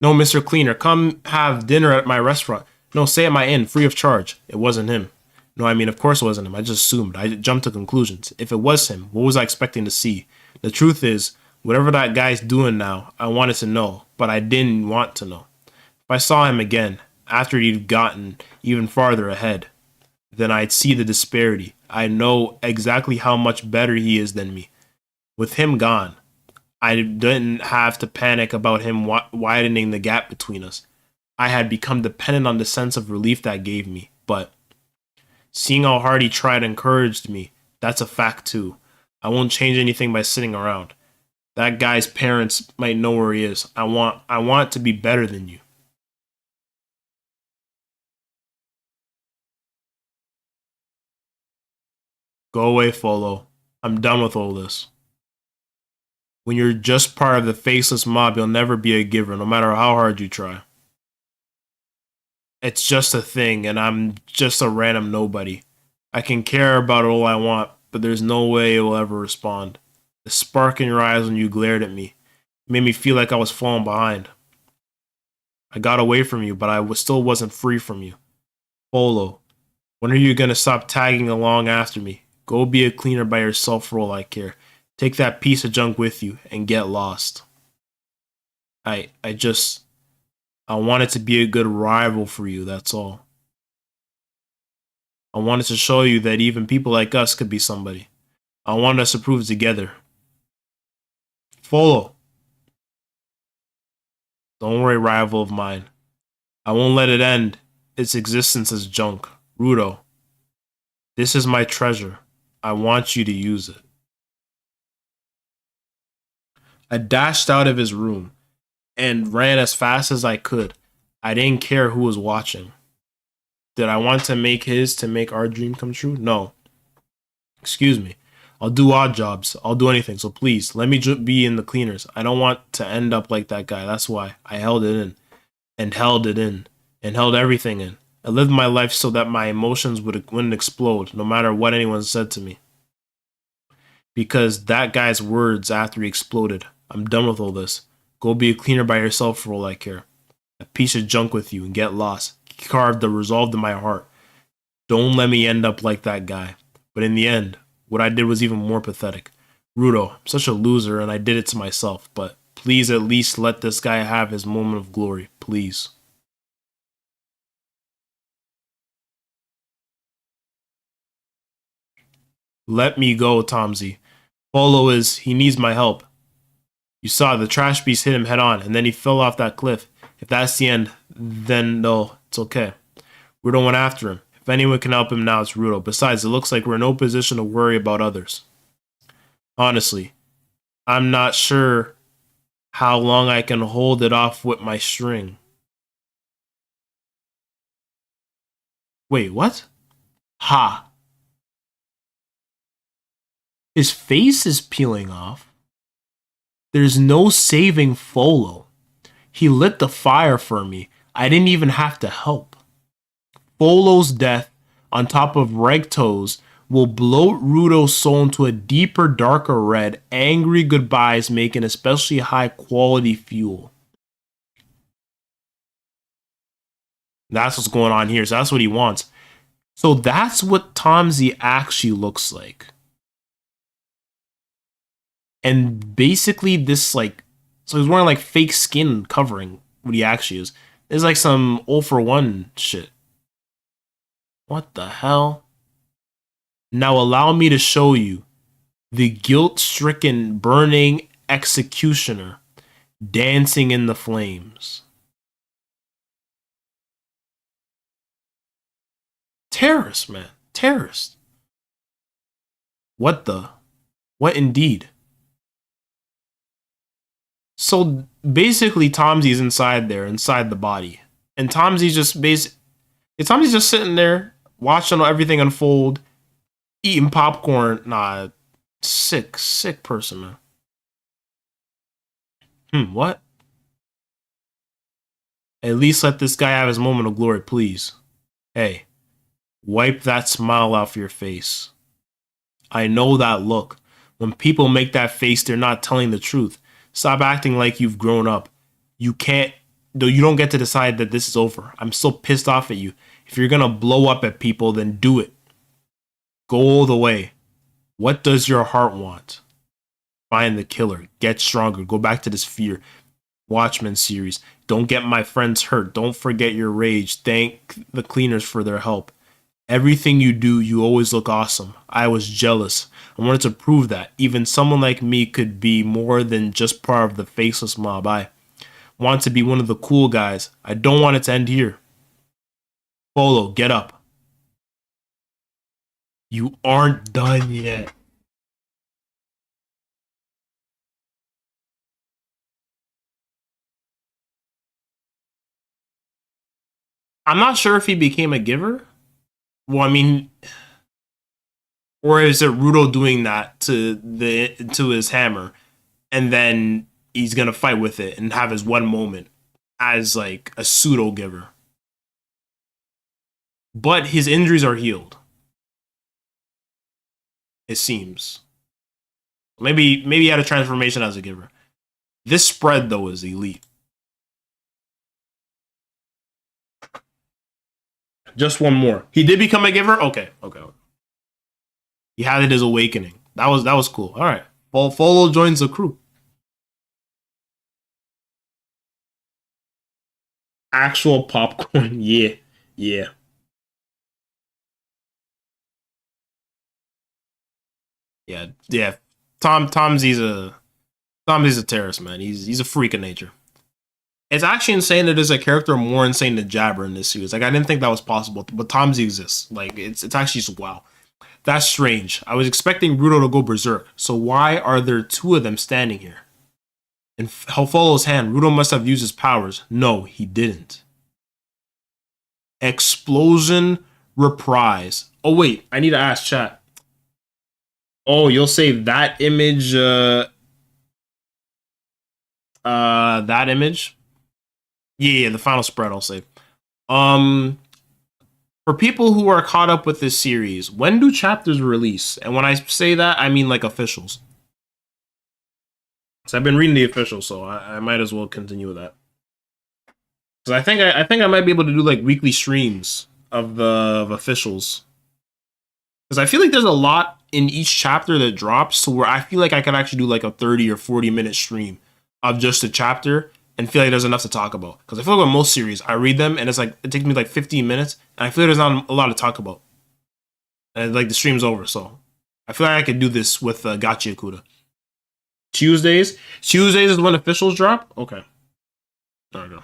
No, Mr. Cleaner, come have dinner at my restaurant. No, stay at my inn, free of charge. It wasn't him. No, I mean, of course it wasn't him. I just assumed. I jumped to conclusions. If it was him, what was I expecting to see? The truth is, whatever that guy's doing now, I wanted to know, but I didn't want to know. If I saw him again, after he'd gotten even farther ahead, then I'd see the disparity. I know exactly how much better he is than me. With him gone, I didn't have to panic about him widening the gap between us. I had become dependent on the sense of relief that gave me, but seeing how hard he tried encouraged me. That's a fact too. I won't change anything by sitting around. That guy's parents might know where he is. I want to be better than you. Go away, Folo. I'm done with all this. When you're just part of the faceless mob, you'll never be a giver, no matter how hard you try. It's just a thing, and I'm just a random nobody. I can care about it all I want, but there's no way it will ever respond. The spark in your eyes when you glared at me made me feel like I was falling behind. I got away from you, but still wasn't free from you. Folo, when are you gonna stop tagging along after me? Go be a cleaner by yourself for all I care. Take that piece of junk with you and get lost. I wanted to be a good rival for you, that's all. I wanted to show you that even people like us could be somebody. I wanted us to prove together. Folo. Don't worry, rival of mine. I won't let it end its existence as junk. Rudo. This is my treasure. I want you to use it. I dashed out of his room and ran as fast as I could. I didn't care who was watching. Did I want to make our dream come true? No. Excuse me. I'll do odd jobs. I'll do anything. So please, let me be in the cleaners. I don't want to end up like that guy. That's why I held it in. And held it in. And held everything in. I lived my life so that my emotions wouldn't explode, no matter what anyone said to me. Because that guy's words after he exploded. I'm done with all this. Go be a cleaner by yourself for all I care. A piece of junk with you and get lost. Carved the resolve in my heart. Don't let me end up like that guy. But in the end, what I did was even more pathetic. Rudo, I'm such a loser and I did it to myself, but please at least let this guy have his moment of glory. Please. Let me go, Tomsy. He needs my help. You saw the trash piece hit him head on, and then he fell off that cliff. If that's the end, then no, it's okay. Rudo went after him. If anyone can help him now, it's Rudo. Besides, it looks like we're in no position to worry about others. Honestly, I'm not sure how long I can hold it off with my string. Wait, what? Ha. His face is peeling off. There's no saving Folo. He lit the fire for me. I didn't even have to help. Folo's death, on top of Regto's, will bloat Rudo's soul into a deeper, darker red. Angry goodbyes make an especially high quality fuel. That's what's going on here. So that's what he wants. So that's what Tamy actually looks like. And basically this like, so he's wearing like fake skin covering what he actually is. There's like some 0 for 1 shit. What the hell? Now allow me to show you the guilt-stricken burning executioner dancing in the flames. Terrorist, man. Terrorist. What the? What indeed? So basically, Tamsy's inside there, inside the body, and Tamsy's just Tamsy's just sitting there watching everything unfold, eating popcorn. Nah, sick person, man. What? At least let this guy have his moment of glory, please. Hey, wipe that smile off your face. I know that look. When people make that face, they're not telling the truth. Stop acting like you've grown up. You can't, though you don't get to decide that this is over. I'm so pissed off at you. If you're gonna blow up at people, then do it. Go all the way. What does your heart want? Find the killer. Get stronger. Go back to this fear. Watchmen series. Don't get my friends hurt. Don't forget your rage. Thank the cleaners for their help. Everything you do, you always look awesome. I was jealous. I wanted to prove that even someone like me could be more than just part of the faceless mob. I want to be one of the cool guys. I don't want it to end here. Folo, get up. You aren't done yet. I'm not sure if he became a giver. Well, I mean, or is it Rudo doing that to his hammer, and then he's gonna fight with it and have his one moment as like a pseudo giver? But his injuries are healed. It seems. Maybe he had a transformation as a giver. This spread though is elite. Just one more. He did become a giver? Okay. He had his awakening. That was cool. All right. Folo joins the crew. Actual popcorn. Yeah. Yeah. Yeah. Yeah. Tom's a terrorist, man. He's a freak of nature. It's actually insane that there's a character more insane than Jabber in this series. Like I didn't think that was possible, but Tomsy exists. Like it's actually just wow. That's strange. I was expecting Rudo to go berserk. So why are there two of them standing here? In Folo's hand, Rudo must have used his powers. No, he didn't. Explosion reprise. Oh wait, I need to ask chat. Oh, you'll save that image. That image. Yeah, the final spread I'll save. For people who are caught up with this series, when do chapters release? And when I say that, I mean like officials. So I've been reading the officials, so I might as well continue with that. Because I think I might be able to do like weekly streams of officials. Because I feel like there's a lot in each chapter that drops, so where I feel like I could actually do like a 30 or 40-minute stream of just a chapter and feel like there's enough to talk about. Because I feel like with most series, I read them and it's like it takes me like 15 minutes, and I feel like there's not a lot to talk about. And like the stream's over, so I feel like I could do this with Gachiakuta. Tuesdays is when officials drop. Okay, there we go.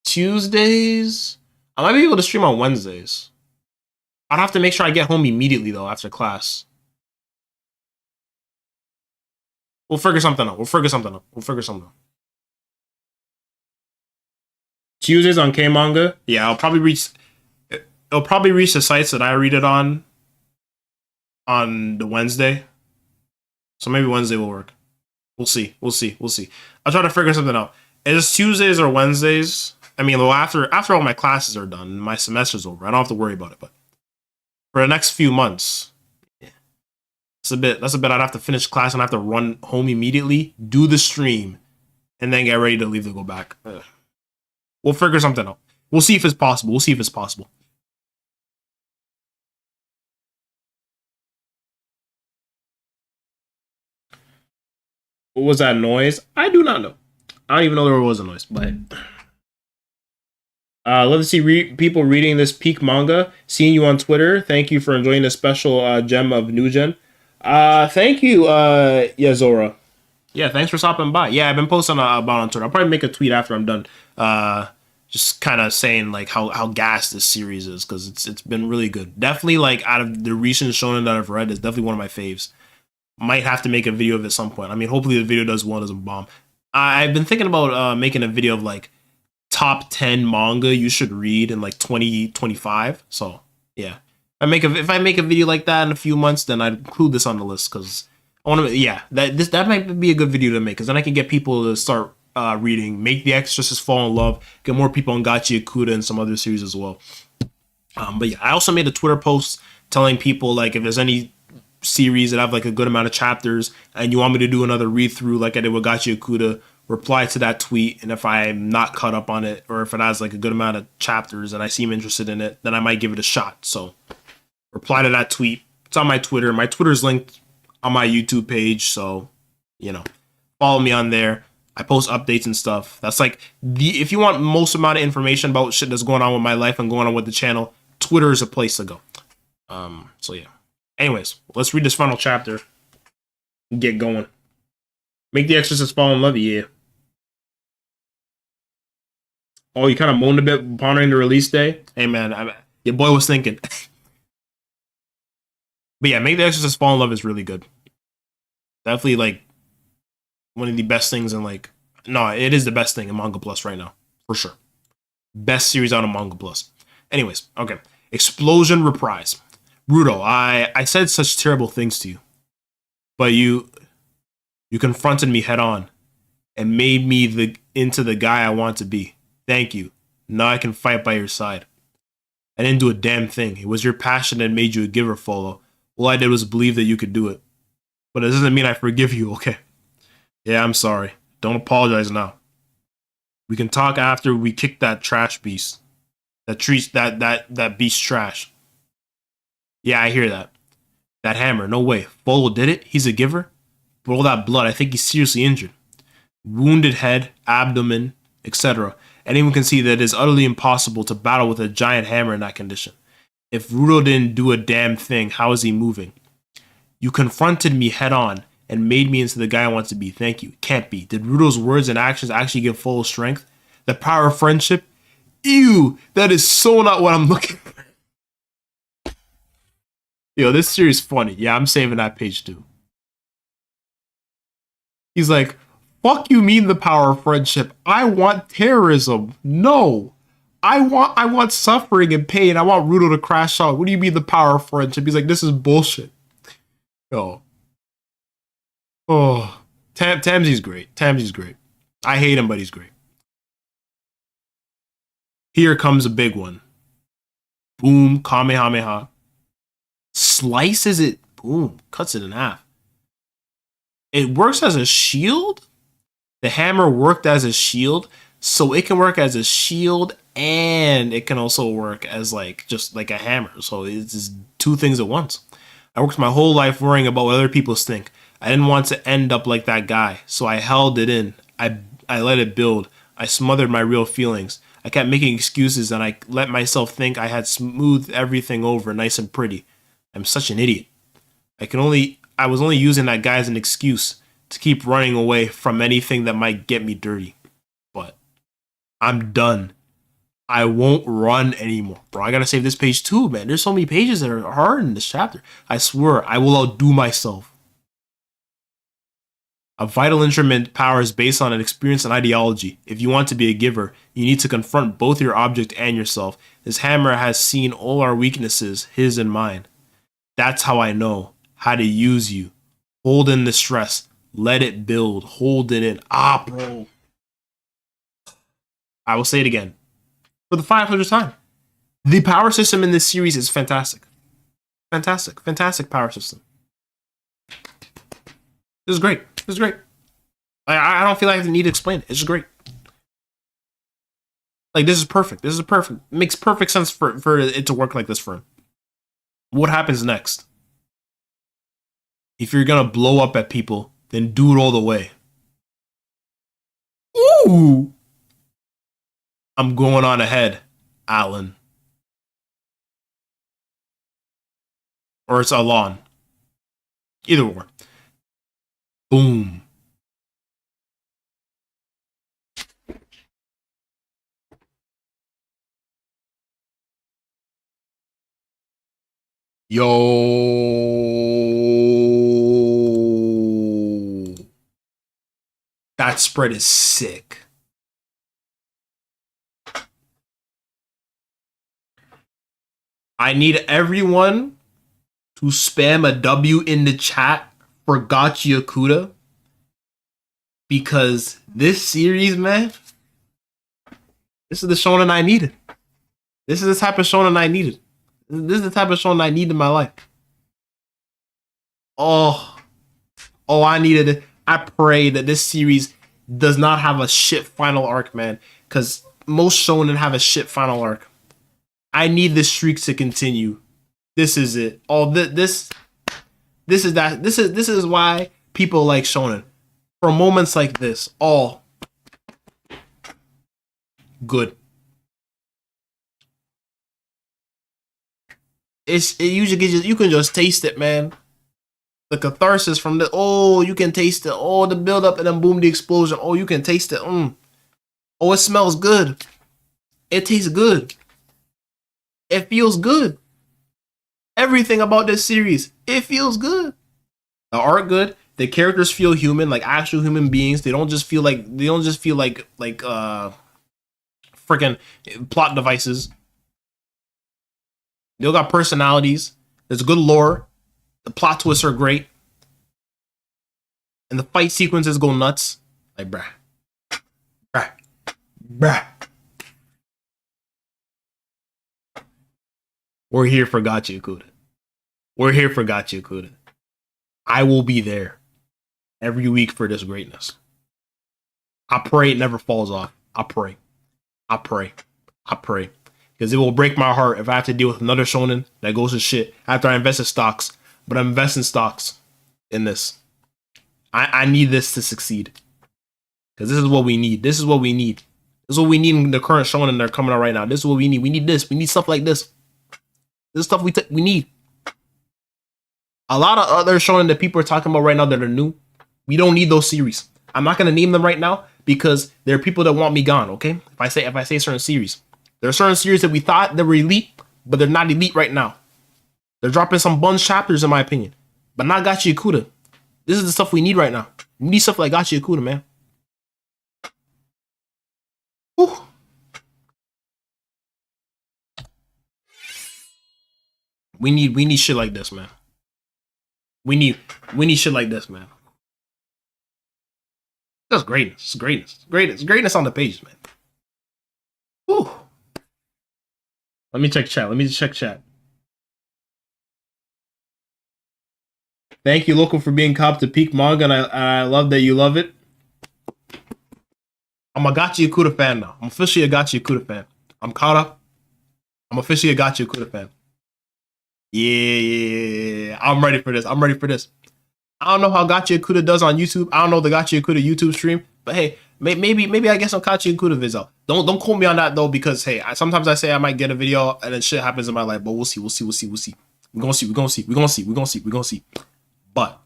Tuesdays, I might be able to stream on Wednesdays. I'd have to make sure I get home immediately though after class. We'll figure something out. Tuesdays on K manga. Yeah, I'll probably reach. It'll probably reach the sites that I read it on the Wednesday. So maybe Wednesday will work. We'll see. We'll see. We'll see. I'll try to figure something out. Is Tuesdays or Wednesdays? I mean, well, after all my classes are done, my semester's over. I don't have to worry about it. But for the next few months, yeah, that's a bit. I'd have to finish class and I have to run home immediately, do the stream, and then get ready to leave to go back. Ugh. We'll figure something out. We'll see if it's possible. We'll see if it's possible. What was that noise? I do not know. I don't even know there was a noise, but love to see people reading this peak manga. Seeing you on Twitter. Thank you for enjoying this special gem of New Gen. Thank you, Yazora. Yeah, thanks for stopping by. Yeah, I've been posting about on Twitter. I'll probably make a tweet after I'm done. Just kind of saying like how gassed this series is because it's been really good. Definitely like out of the recent shonen that I've read, it's definitely one of my faves. Might have to make a video of it at some point. I mean, hopefully the video does well, doesn't bomb. I've been thinking about making a video of like top 10 manga you should read in like 2025. So yeah, if I make a video like that in a few months, then I'd include this on the list because I want to. Yeah, that might be a good video to make because then I can get people to start reading, make the Exorcist fall in love, get more people on Gachiakuta and some other series as well. But yeah, I also made a Twitter post telling people like if there's any series that have like a good amount of chapters and you want me to do another read through like I did with Gachiakuta, reply to that tweet, and if I'm not caught up on it or if it has like a good amount of chapters and I seem interested in it, then I might give it a shot. So reply to that tweet. It's on my Twitter. My Twitter's linked on my YouTube page, so follow me on there. I post updates and stuff. That's like if you want most amount of information about shit that's going on with my life and going on with the channel, Twitter is a place to go. So yeah. Anyways, let's read this final chapter and get going. Make the Exorcist fall in love, yeah. Oh, you kind of moaned a bit pondering the release day? Hey, man, your boy was thinking. But yeah, Make the Exorcist fall in love is really good. Definitely, like, one of the best things in, like... No, it is the best thing in Manga Plus right now. For sure. Best series out of Manga Plus. Anyways, okay. Explosion Reprise. Rudo, I said such terrible things to you. But you confronted me head on and made me into the guy I want to be. Thank you. Now I can fight by your side. I didn't do a damn thing. It was your passion that made you a giver, Folo. All I did was believe that you could do it. But it doesn't mean I forgive you, okay? Yeah, I'm sorry. Don't apologize now. We can talk after we kick that trash beast. That beast trash. Yeah, I hear that. That hammer, no way. Folo did it? He's a giver? But all that blood, I think he's seriously injured. Wounded head, abdomen, etc. Anyone can see that it is utterly impossible to battle with a giant hammer in that condition. If Rudo didn't do a damn thing, how is he moving? You confronted me head on and made me into the guy I want to be. Thank you. Can't be. Did Rudo's words and actions actually give full strength? The power of friendship? Ew, that is so not what I'm looking for. Yo, this series is funny. Yeah, I'm saving that page too. He's like, fuck you mean the power of friendship. I want terrorism. No. I want suffering and pain. I want Rudo to crash out. What do you mean the power of friendship? He's like, this is bullshit. Yo. Oh. Tamsy's great. Tamsy's great. I hate him, but he's great. Here comes a big one. Boom, Kamehameha. Slices it. Boom, cuts it in half. It works as a shield? The hammer worked as a shield, so it can work as a shield and it can also work as like just like a hammer. So it's just two things at once. I worked my whole life worrying about what other people think. I didn't want to end up like that guy, so I held it in. I let it build. I smothered my real feelings. I kept making excuses and I let myself think I had smoothed everything over nice and pretty. I'm such an idiot. I was only using that guy as an excuse to keep running away from anything that might get me dirty. But I'm done. I won't run anymore. Bro, I gotta save this page too, man. There's so many pages that are hard in this chapter. I swear, I will outdo myself. A vital instrument power is based on an experience and ideology. If you want to be a giver, you need to confront both your object and yourself. This hammer has seen all our weaknesses, his and mine. That's how I know how to use you. Hold in the stress. Let it build. Hold it in. Bro. I will say it again. For the 500th time. The power system in this series is fantastic. Fantastic. Fantastic power system. This is great. This is great. I don't feel like I need to explain it. It's just great. Like, this is perfect. This is perfect. It makes perfect sense for it to work like this for him. What happens next? If you're gonna blow up at people, then do it all the way. Ooh! I'm going on ahead, Alan. Or it's Alon. Either one. Boom. Yo. That spread is sick. I need everyone to spam a W in the chat for Gachiakuta, because this series, man, this is the shonen I needed. This is the type of shonen I needed. This is the type of shonen I need in my life. Oh, I needed it. I pray that this series does not have a shit final arc, man, because most shonen have a shit final arc. I need this streak to continue. This is it. This is why people like shonen. For moments like this, all good. You can just taste it, man. The catharsis from you can taste it. Oh, the build up and then boom, the explosion. Oh, you can taste it. Oh, it smells good. It tastes good. It feels good. Everything about this series, it feels good. The art good. The characters feel human, like actual human beings. They don't just feel like freaking plot devices. They all got personalities. There's good lore. The plot twists are great. And the fight sequences go nuts. Like, bruh. We're here for Gachiakuta. We're here for Gachiakuta. I will be there every week for this greatness. I pray it never falls off. I pray. Because it will break my heart if I have to deal with another shonen that goes to shit after I invest in stocks. But I'm investing stocks in this. I need this to succeed. Because this is what we need. This is what we need in the current shonen that are coming out right now. This is what we need. We need this. We need stuff like this. This is stuff we need. A lot of other shonen that people are talking about right now that are new, we don't need those series. I'm not going to name them right now because there are people that want me gone, okay? If I say certain series. There are certain series that we thought that were elite, but they're not elite right now. They're dropping some bun chapters, in my opinion. But not Gachiakuta. This is the stuff we need right now. We need stuff like Gachiakuta, man. Whew. We need shit like this, man. We need shit like this, man. That's greatness. Greatness on the pages, man. Whew. Let me check chat. Thank you, Local, for being cop to peak manga, and I love that you love it. I'm a Gachiakuta fan now. I'm officially a Gachiakuta fan. I'm caught up. I'm officially a Gachiakuta fan. Yeah. I'm ready for this. I don't know how Gachiakuta does on YouTube. I don't know the Gachiakuta YouTube stream, but hey, maybe I get some Gachiakuta vids out. Don't quote me on that though, because hey, sometimes I say I might get a video and then shit happens in my life, but we'll see. We're gonna see. But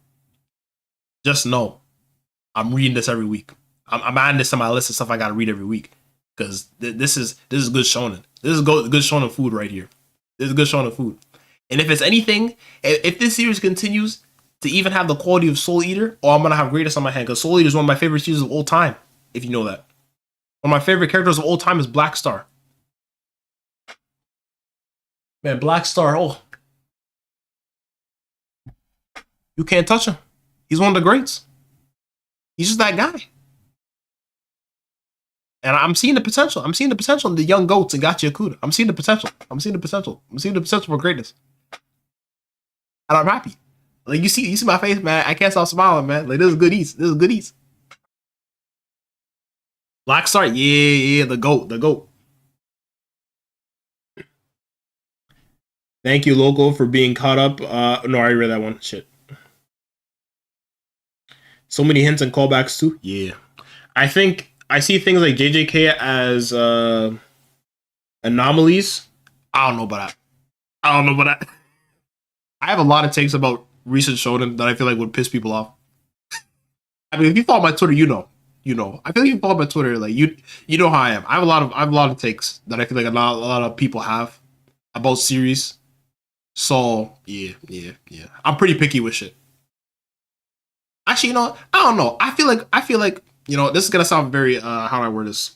just know, I'm reading this every week. I'm adding this to my list of stuff I gotta read every week, because this is good shonen. This is good shonen food right here. This is good shonen food. And if it's anything, if this series continues, to even have the quality of Soul Eater, oh, I'm gonna have greatest on my hand because Soul Eater is one of my favorite series of all time. If you know that, one of my favorite characters of all time is Black Star. Man, Black Star, oh, you can't touch him. He's one of the greats. He's just that guy. And I'm seeing the potential. I'm seeing the potential in the young goats and Gachiakuta. I'm seeing the potential. I'm seeing the potential. I'm seeing the potential for greatness. And I'm happy. Like you see my face, man. I can't stop smiling, man. Like this is good eats. This is good eats. Black Star, yeah, the goat, the goat. Thank you, Loco, for being caught up. No, I already read that one. Shit. So many hints and callbacks too. Yeah. I think I see things like JJK as anomalies. I don't know about that. I don't know about that. I have a lot of takes about recent shonen that I feel like would piss people off. I mean, if you follow my Twitter, you know. You know. I feel like if you follow my Twitter, like you know how I am. I have a lot of takes that I feel like a lot of people have about series. So yeah. I'm pretty picky with shit. Actually, you know, I don't know. I feel like, you know, this is gonna sound very how do I word this?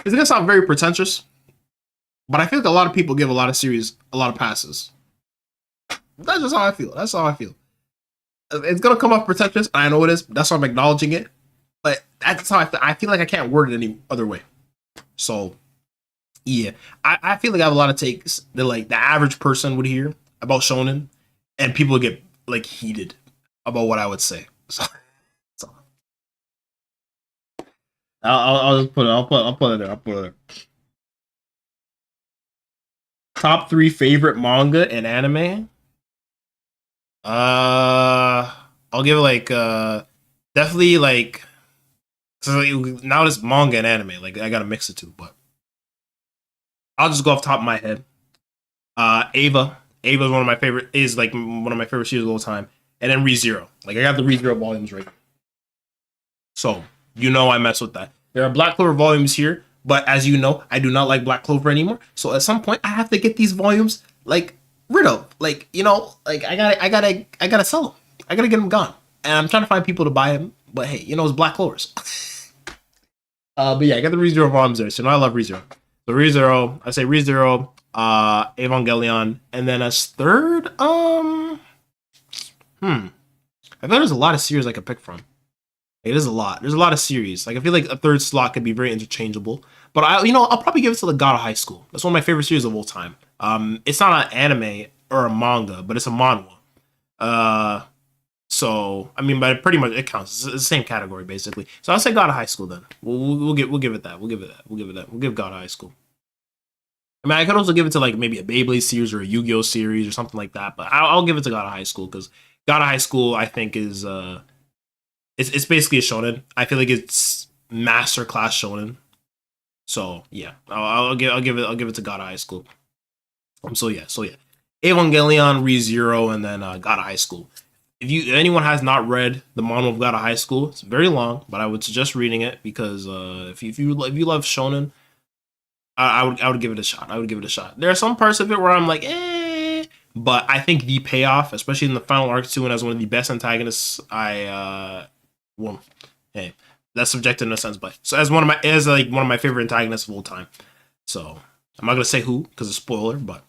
It's gonna sound very pretentious, but I feel like a lot of people give a lot of series a lot of passes. That's just how I feel. That's how I feel. It's gonna come off pretentious. I know it is. That's why I'm acknowledging it. But that's how I feel like I can't word it any other way. So yeah, I feel like I have a lot of takes that like the average person would hear about shonen, and people get like heated about what I would say. So I'll just put it. I'll put it there. I'll put it there. Top three favorite manga and anime. I'll give it like definitely like so now it's manga and anime. Like I gotta mix the two, but I'll just go off the top of my head. Ava. Ava is one of my favorite is like one of my favorite series of all time. And then ReZero. Like I got the ReZero volumes right. So you know I mess with that. There are Black Clover volumes here, but as you know, I do not like Black Clover anymore. So at some point I have to get these volumes like rid of. Like, you know, like I gotta sell them. I gotta get them gone. And I'm trying to find people to buy them. But hey, you know, it's Black Clovers. But yeah, I got the ReZero volumes there. So now I love ReZero. So ReZero, I say ReZero, Evangelion, and then as third, I thought there's a lot of series I could pick from. It is a lot. There's a lot of series. Like I feel like a third slot could be very interchangeable. But I'll probably give it to the God of High School. That's one of my favorite series of all time. It's not an anime or a manga, but it's a manhwa. So I mean, but pretty much it counts. It's the same category basically. So I'll say God of High School then. We'll give it that. We'll give God of High School. I mean, I could also give it to like maybe a Beyblade series or a Yu-Gi-Oh series or something like that. But I'll give it to God of High School because God of High School I think is it's basically a shonen. I feel like it's master class shonen. So yeah, I'll give it to God of High School. So yeah, Evangelion, ReZero, and then God of High School. If anyone has not read the manga of God of High School, it's very long, but I would suggest reading it because if you love shonen, I would give it a shot. I would give it a shot. There are some parts of it where I'm like, but I think the payoff, especially in the final arc too, and as one of the best antagonists, well, hey, that's subjective in a sense, but so as one of my favorite antagonists of all time. So I'm not gonna say who because it's a spoiler, but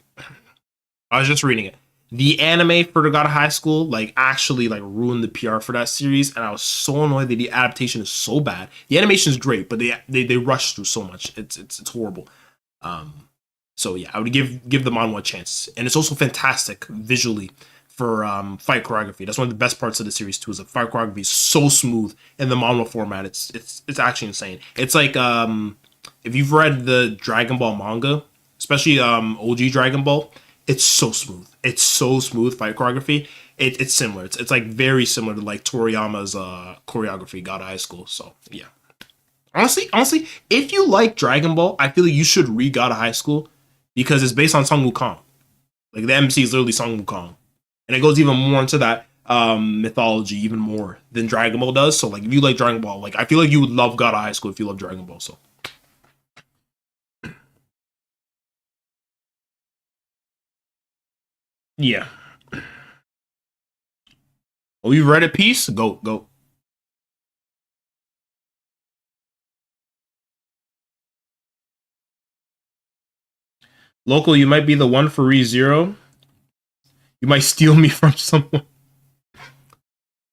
I was just reading it. The anime for the God of High School like actually like ruined the PR for that series, and I was so annoyed that the adaptation is so bad. The animation is great, but they rush through so much. It's horrible. So yeah, I would give the manhwa a chance, and it's also fantastic visually for fight choreography. That's one of the best parts of the series too. Is the fight choreography is so smooth in the manhwa format. It's actually insane. It's like if you've read the Dragon Ball manga, especially OG Dragon Ball. It's so smooth. It's so smooth fight choreography. It's similar. It's like very similar to like Toriyama's choreography, God of High School. So yeah. Honestly, if you like Dragon Ball, I feel like you should read God of High School because it's based on Sun Wukong. Like the MC is literally Sun Wukong, and it goes even more into that mythology even more than Dragon Ball does. So like if you like Dragon Ball, like I feel like you would love God of High School if you love Dragon Ball. So yeah. Oh, you read a piece? Go, go. Local, you might be the one for ReZero. You might steal me from someone.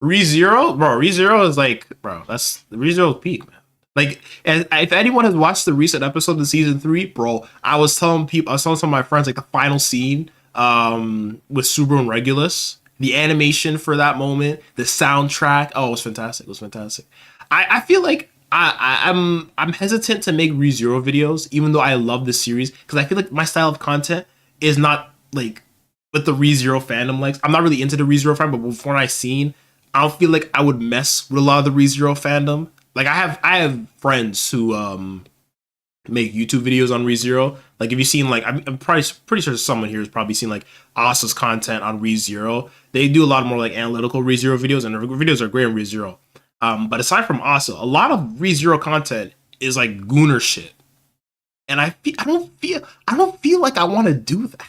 ReZero? Bro, ReZero is like, bro, that's ReZero's peak, man. Like, if anyone has watched the recent episode of season 3, bro, I was telling some of my friends, like, the final scene with Subaru and Regulus, the animation for that moment, the soundtrack, oh, it was fantastic. It was fantastic. I feel like I'm hesitant to make ReZero videos, even though I love this series, because I feel like my style of content is not like what the ReZero fandom likes. I'm not really into the ReZero fan, but before I seen, I don't feel like I would mess with a lot of the ReZero fandom. Like I have friends who make YouTube videos on ReZero. Like if you've seen like I'm probably pretty sure someone here has probably seen like Asa's content on ReZero. They do a lot more like analytical ReZero videos, and their videos are great on ReZero. But aside from Asa, a lot of ReZero content is like gooner shit, and I don't feel like I want to do that.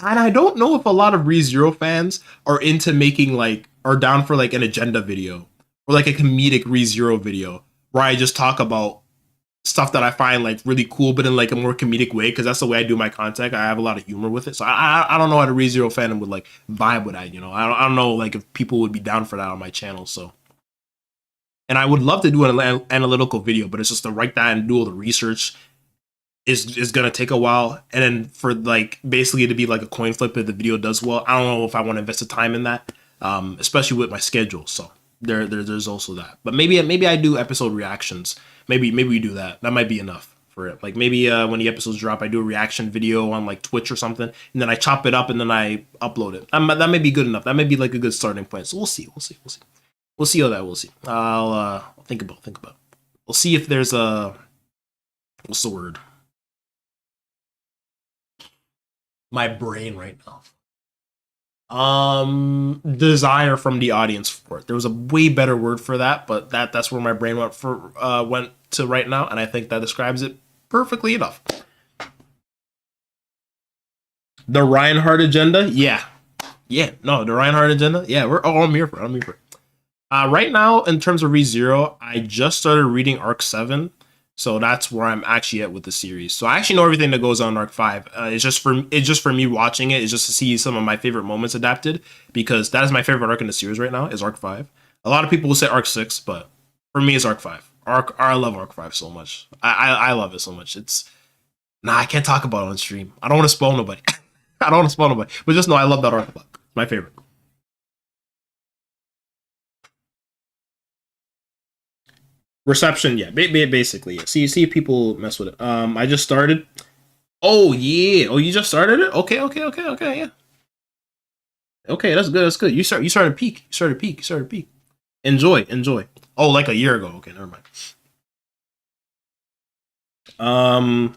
And I don't know if a lot of ReZero fans are into making like are down for like an agenda video or like a comedic ReZero video where I just talk about stuff that I find like really cool, but in like a more comedic way, because that's the way I do my content. I have a lot of humor with it, so I don't know how the ReZero fandom would like vibe with that. You know, I don't know like if people would be down for that on my channel. So, and I would love to do an analytical video, but it's just to write that and do all the research is gonna take a while, and then for like basically to be like a coin flip if the video does well, I don't know if I want to invest the time in that, especially with my schedule. So there's also that. But maybe I do episode reactions. Maybe we do that. That might be enough for it. Like maybe when the episodes drop, I do a reaction video on like Twitch or something, and then I chop it up and then I upload it. That may be good enough. That may be like a good starting point. So we'll see. We'll see how that. We'll see. I'll think about. We'll see if there's a what's the word? My brain right now. Desire from the audience for it. There was a way better word for that, but that's where my brain went to right now, and I think that describes it perfectly enough. The Reinhardt agenda, yeah, no, the Reinhardt agenda, yeah. I'm here for it. Right now, in terms of ReZero, I just started reading Arc 7. So that's where I'm actually at with the series. So I actually know everything that goes on in Arc 5. It's just for me watching it. It's just to see some of my favorite moments adapted, because that is my favorite arc in the series right now is Arc 5. A lot of people will say Arc 6, but for me it's Arc 5. I love Arc 5 so much. I love it so much. I can't talk about it on stream. I don't want to spoil nobody. I don't want to spoil nobody. But just know I love that arc a lot. It's my favorite. Reception, yeah, basically, yeah. See people mess with it. I just started. Oh yeah. Oh, you just started it? Okay, yeah. Okay, that's good. That's good. You started peak. You started peak. Enjoy. Oh, like a year ago. Okay, never mind.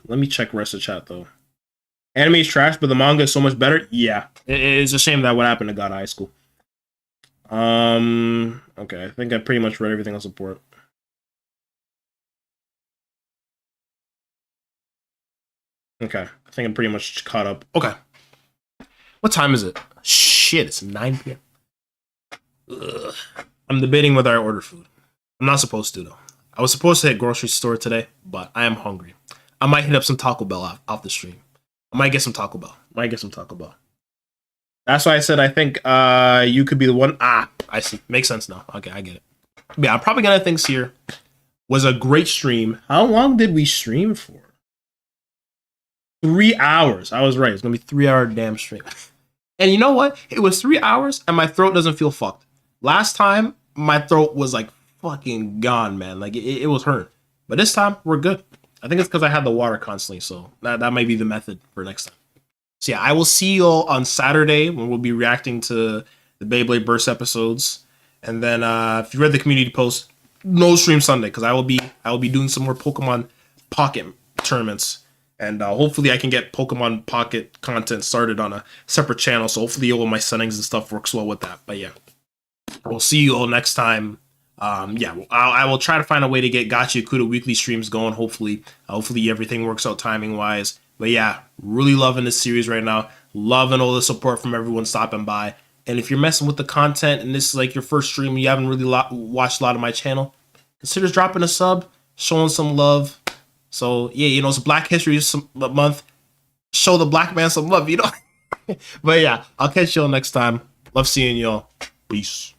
Let me check rest of chat though. Anime's trash, but the manga is so much better. Yeah, it's a shame that what happened to God High School. Okay, I think I pretty much read everything on support. Okay, I think I'm pretty much caught up. Okay. What time is it? Shit, it's 9 p.m. Ugh. I'm debating whether I order food. I'm not supposed to, though. I was supposed to hit grocery store today, but I am hungry. I might hit up some Taco Bell off the stream. I might get some Taco Bell. That's why I said I think you could be the one. I see. Makes sense now. Okay, I get it. Yeah, I'm probably gonna think here. Was a great stream. How long did we stream for? 3 hours. I was right. It's gonna be 3 hour damn stream. And you know what? It was 3 hours, and my throat doesn't feel fucked. Last time, my throat was like fucking gone, man. Like it was hurt. But this time, we're good. I think it's because I had the water constantly, so that might be the method for next time. So yeah, I will see you all on Saturday when we'll be reacting to the Beyblade Burst episodes. And then if you read the community post, no stream Sunday because I will be doing some more Pokemon Pocket tournaments. And hopefully I can get Pokemon Pocket content started on a separate channel. So hopefully all of my settings and stuff works well with that. But yeah, we'll see you all next time. Yeah, I will try to find a way to get Gachiakuta weekly streams going. Hopefully everything works out timing wise. But yeah, really loving this series right now. Loving all the support from everyone stopping by. And if you're messing with the content and this is like your first stream, you haven't really watched a lot of my channel, consider dropping a sub, showing some love. So yeah, you know, it's Black History Month. Show the black man some love, you know. But yeah, I'll catch y'all next time. Love seeing y'all. Peace.